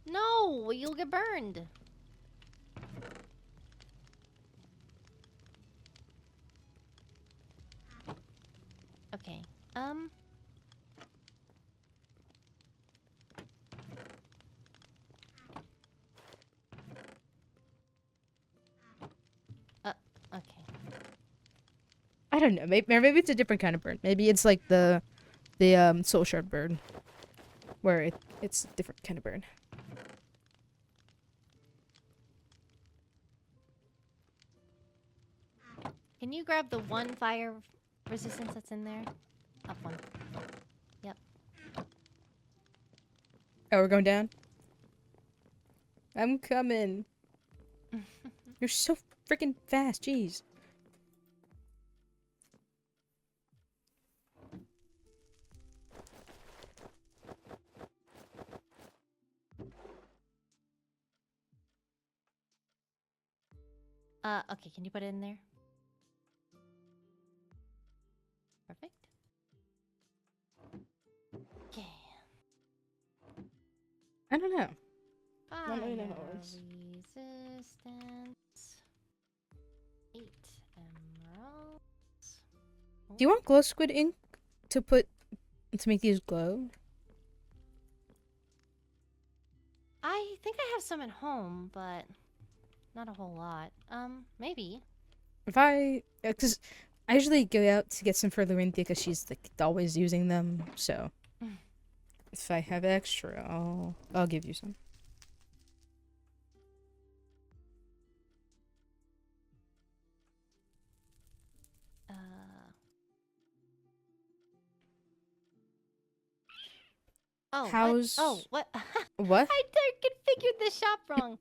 No, you'll get burned. Okay. Okay. I don't know. Maybe it's a different kind of bird. Maybe it's like the soul shard bird, where it's a different kind of bird. Can you grab the one fire resistance that's in there? Up one. Yep. Oh, we're going down? I'm coming. You're so freaking fast, jeez. Okay, can you put it in there? Perfect. Okay. I don't know. Fire really know how it works. resistance. 8 emeralds. Do you want glow squid ink to make these glow? I think I have some at home, but not a whole lot. Maybe. Because I usually go out to get some for Lorynthia because she's like always using them. So if I have extra, I'll give you some. Oh, How's... what? Oh, what? What? I configured the shop wrong.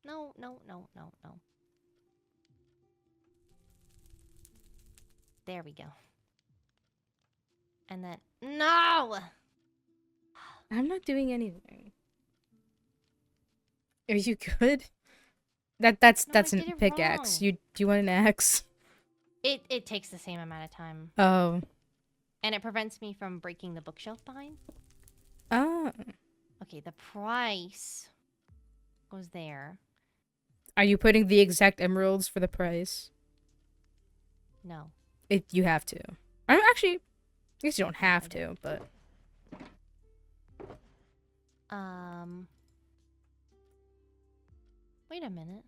No. There we go. And then no. I'm not doing anything. Are you good? That's I an did it pickaxe. wrong. Do you want an axe? It takes the same amount of time. Oh. And it prevents me from breaking the bookshelf behind. Ah. Okay, the price goes there. Are you putting the exact emeralds for the price? No. You have to. I'm actually, I guess you don't have to, but Wait a minute.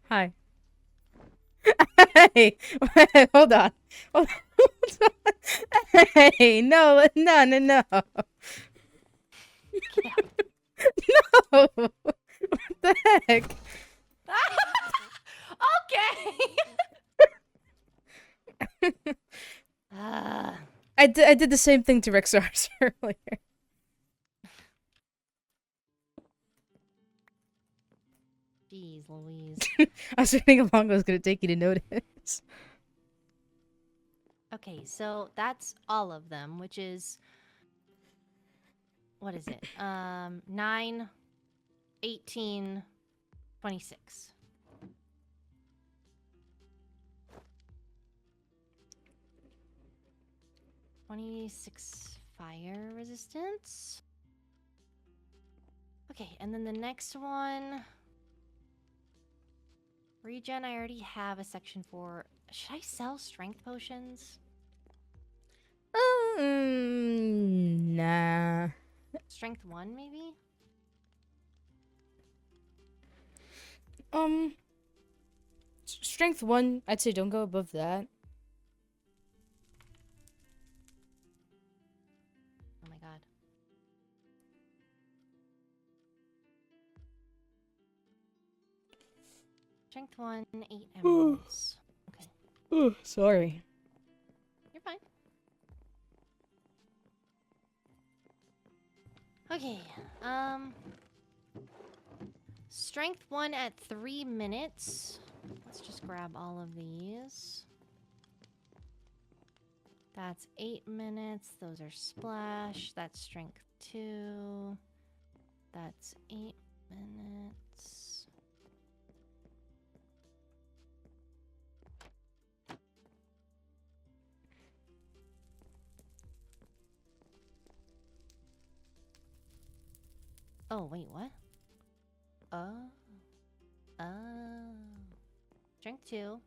hi. Hey, hold on. Hold on. Hey, no. Get out. No. What the heck? Okay. I did the same thing to Rexaris earlier. Jeez Louise. I was wondering how long it was going to take you to notice. Okay, so that's all of them, which is... What is it? 9, 18, 26. Fire resistance. Okay, and then the next one... Regen, I already have a section for. Should I sell strength potions? Nah. Strength 1, maybe? Strength 1, I'd say don't go above that. Oh my god. Strength 1, 8 emeralds. Okay. Oh, sorry. You're fine. Okay, strength 1 at 3 minutes. Let's just grab all of these. That's 8 minutes. Those are splash. That's strength 2. That's 8 minutes. Oh, wait, what? Strength 2.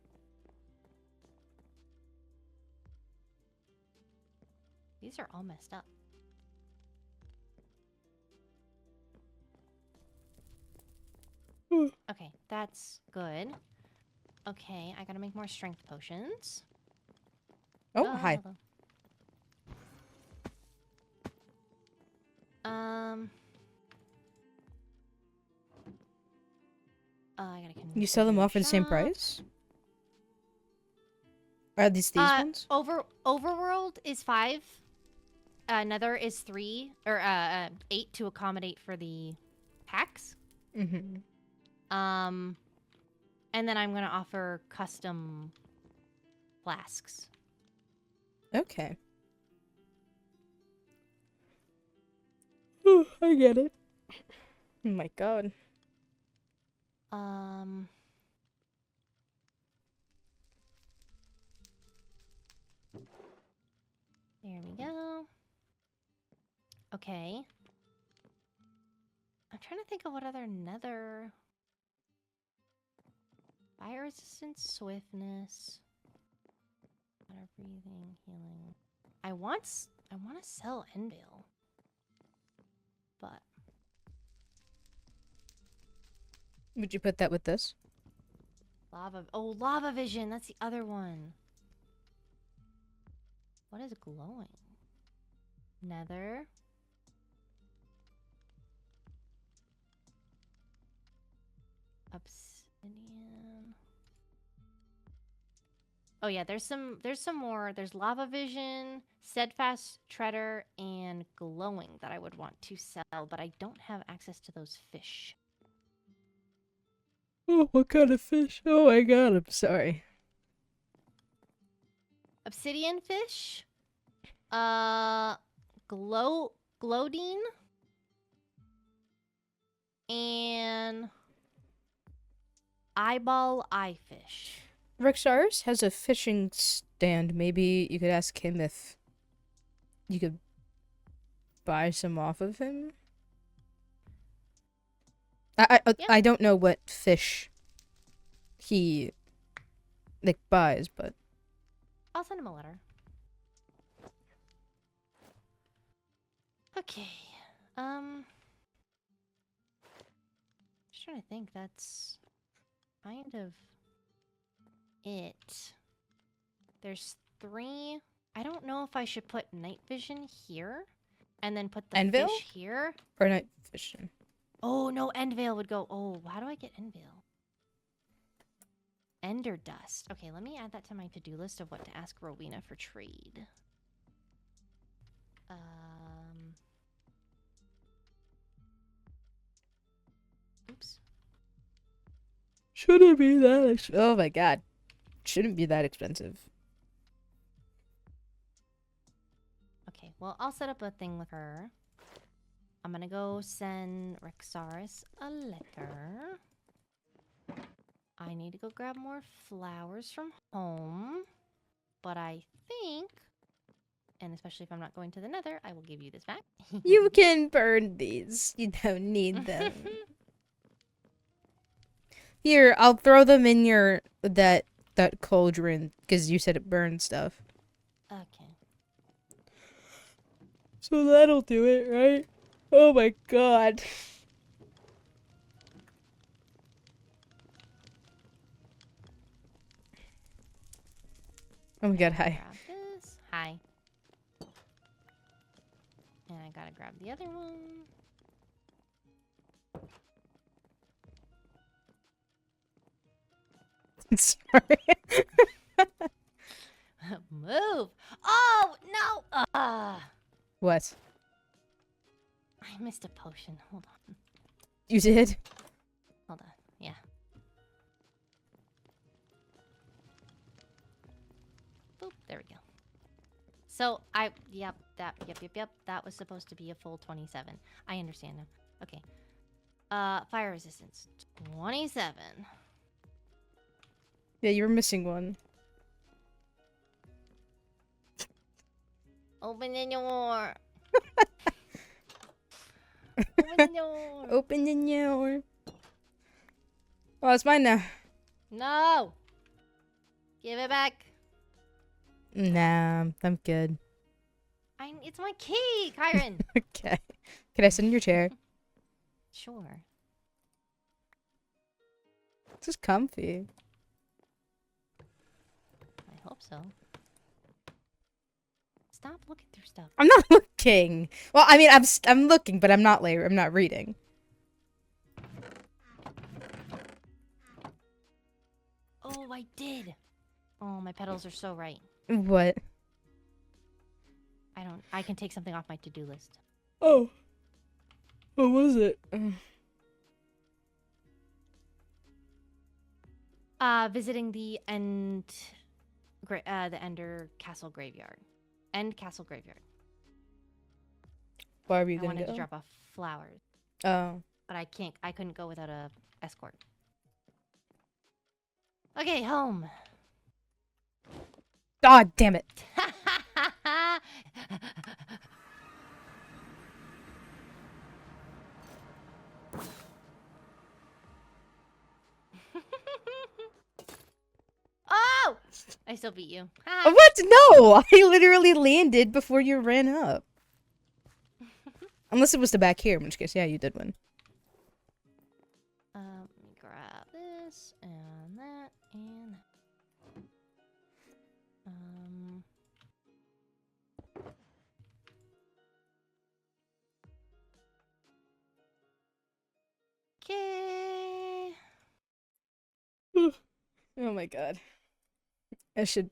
These are all messed up. Okay, that's good. Okay, I gotta make more strength potions. Oh, hi. You sell them off for the same price? Are these ones? Overworld is 5. Nether is 3 or 8 to accommodate for the packs. Mm-hmm. And then I'm gonna offer custom flasks. Okay. Oh, I get it. Oh my god. There we go. Okay. I'm trying to think of what other nether. Fire resistance, swiftness, water breathing, healing. I want to sell Envale, but Would you put that with this? lava vision. That's the other one. What is glowing? Nether. Obsidian. Oh yeah, there's some more. There's lava vision, steadfast treader, and glowing that I would want to sell, but I don't have access to those fish. Oh, what kind of fish? Oh my god, I'm sorry. Obsidian fish. Glowdine. And eyeball eyefish. Rexaris has a fishing stand. Maybe you could ask him if you could buy some off of him. I don't know what fish he buys, but I'll send him a letter. Okay. Just trying to think. That's kind of it. There's 3. I don't know if I should put night vision here and then put the Envale? fish here. Or night vision. Oh, no, Endvale would go. Oh, how do I get Endvale? Ender dust. Okay, let me add that to my to-do list of what to ask Rowena for trade. Oops. Shouldn't be that oh my god. Shouldn't be that expensive. Okay, well, I'll set up a thing with her. I'm gonna go send Rexaris a letter. I need to go grab more flowers from home. But I think, and especially if I'm not going to the Nether, I will give you this back. You can burn these. You don't need them. Here, I'll throw them in your that cauldron because you said it burned stuff. Okay. So that'll do it, right? Oh my god. Oh my god, hi. Grab this. Hi. And I gotta grab the other one. Sorry. Move! Oh, no! What? I missed a potion. Hold on. You did? Hold on. Yeah. Boop. There we go. So, yep. That was supposed to be a full 27. I understand now. Okay. Fire resistance. 27. Yeah, you were missing one. Open the door. Open the door. Open the door. Oh, it's mine now. No. Give it back. Nah, I'm good. It's my key, Kyrin. Okay. Can I sit in your chair? Sure. It's just comfy. I hope so. Stop looking through stuff. I'm not looking. Well, I mean, I'm looking, but I'm not reading. I did. Oh, my petals are so right. What? I can take something off my to-do list. Oh. What was it? Visiting the the Ender Castle Graveyard. End Castle Graveyard. Why were you I gonna wanted go? to drop off flowers. Oh. But I couldn't go without a escort. Okay, home. God damn it. Oh! I still beat you. What? No! I literally landed before you ran up. Unless it was the back here, in which case, yeah, you did win. Let me grab this and that and Okay. Oh my god. I should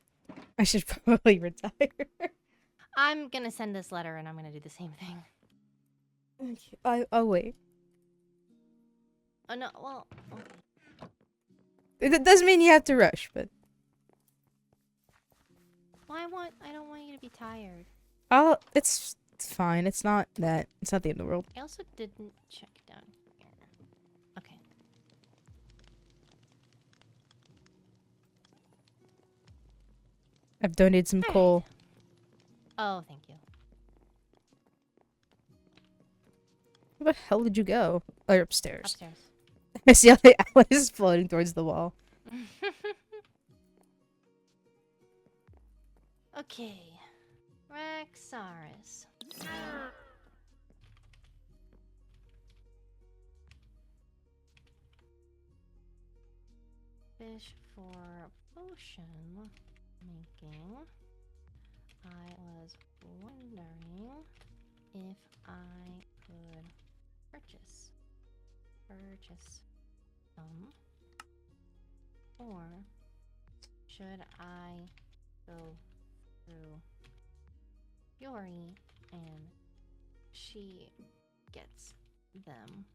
probably retire. I'm gonna send this letter and I'm gonna do the same thing. I'll wait. Oh no, well, okay. It doesn't mean you have to rush, but Well, I don't want you to be tired. it's fine. It's not the end of the world. I also didn't check down here. Okay. I've donated some coal. Oh, thank you. Where the hell did you go? Oh, you're upstairs. Upstairs. I see how the owl is floating towards the wall. Okay. Rexaris. Fish for potion making. I was wondering if I could purchase some, or should I go through Yori and she gets them?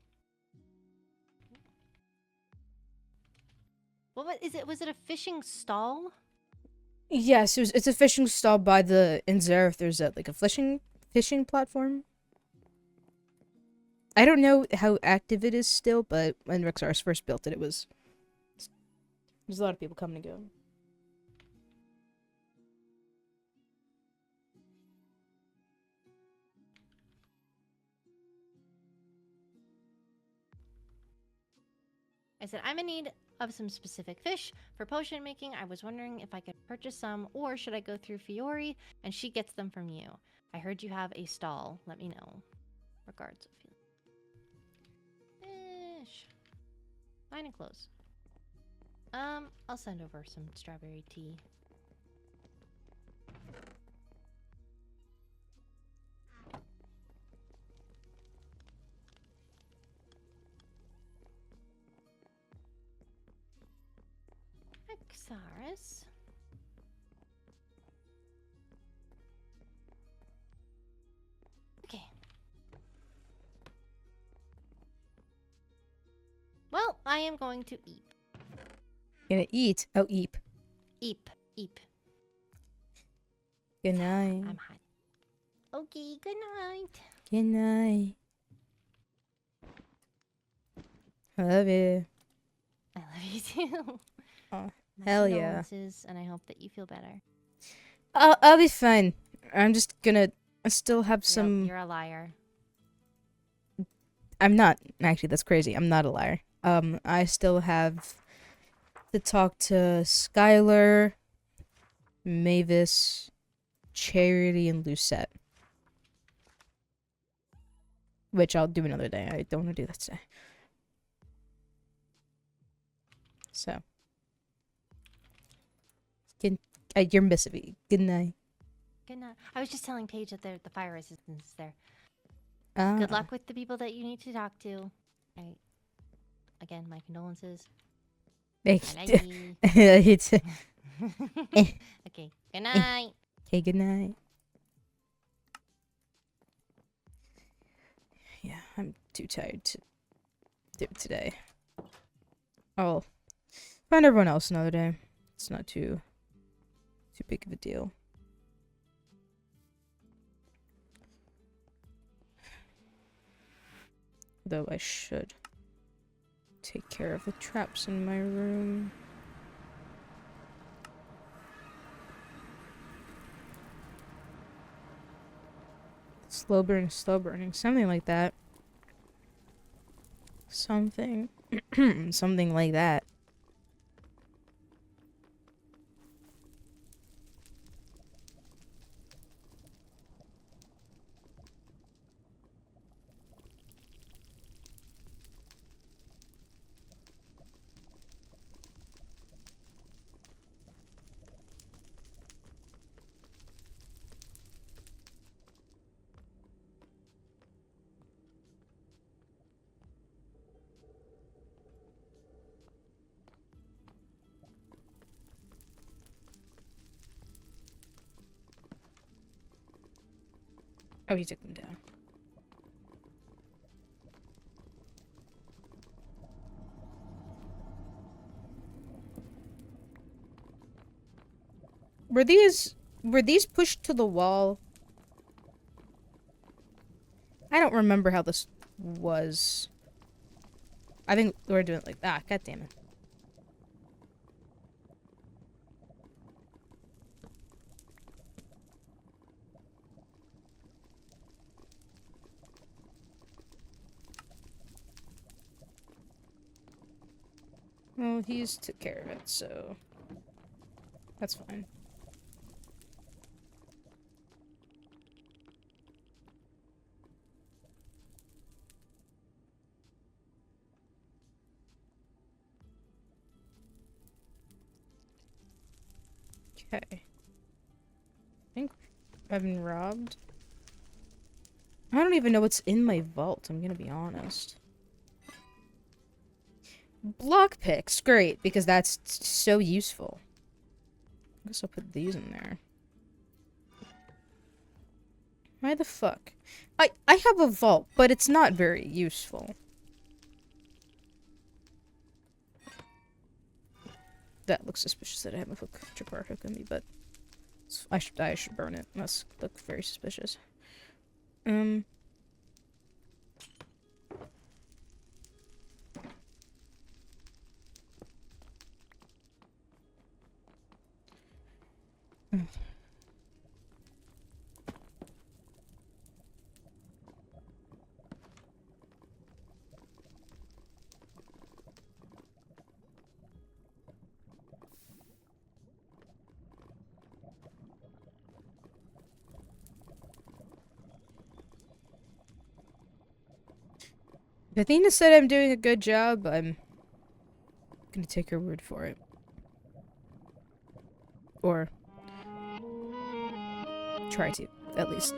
What is it? Was it a fishing stall? Yes, it's a fishing stall by the in Zareth. There's like a fishing platform. I don't know how active it is still, but when Rexaris first built it, there's a lot of people coming and going. I said, I'm in need of some specific fish for potion making. I was wondering if I could purchase some, or should I go through Fiori and she gets them from you? I heard you have a stall. Let me know. Regards, Fish. Fine and close. I'll send over some strawberry tea. Rexaris. Okay. Well, I am going to eat. Gonna eat? Oh, eep. Eep. Eep. Good night. I'm hot. Okay, good night. Good night. I love you. I love you too. Oh, My hell yeah. condolences, and I hope that you feel better. I'll be fine. I'm just gonna. I still have some. You're a liar. I'm not. Actually, that's crazy. I'm not a liar. I still have to talk to Skylar, Mavis, Charity, and Lucette. Which I'll do another day. I don't want to do that today. So. You're missing me. Good night. Good night. I was just telling Paige that the fire resistance is there. Ah. Good luck with the people that you need to talk to. Again, my condolences. It's Okay, good night. Okay, good night. Yeah, I'm too tired to do it today. I'll find everyone else another day. It's not too big of a deal. Though I should take care of the traps in my room. Slow burning, something like that. Something like that. Oh, he took them down. Were these pushed to the wall? I don't remember how this was. I think we're doing it like that. God damn it. Well, he's took care of it, so that's fine. Okay. I think I've been robbed. I don't even know what's in my vault, I'm gonna be honest. Block picks, great, because that's so useful. I guess I'll put these in there. Why the fuck? I have a vault, but it's not very useful. That looks suspicious that I have a tripwire hook on me, but I should burn it. Must look very suspicious. If Athena said I'm doing a good job, I'm gonna take her word for it. Or try to, at least.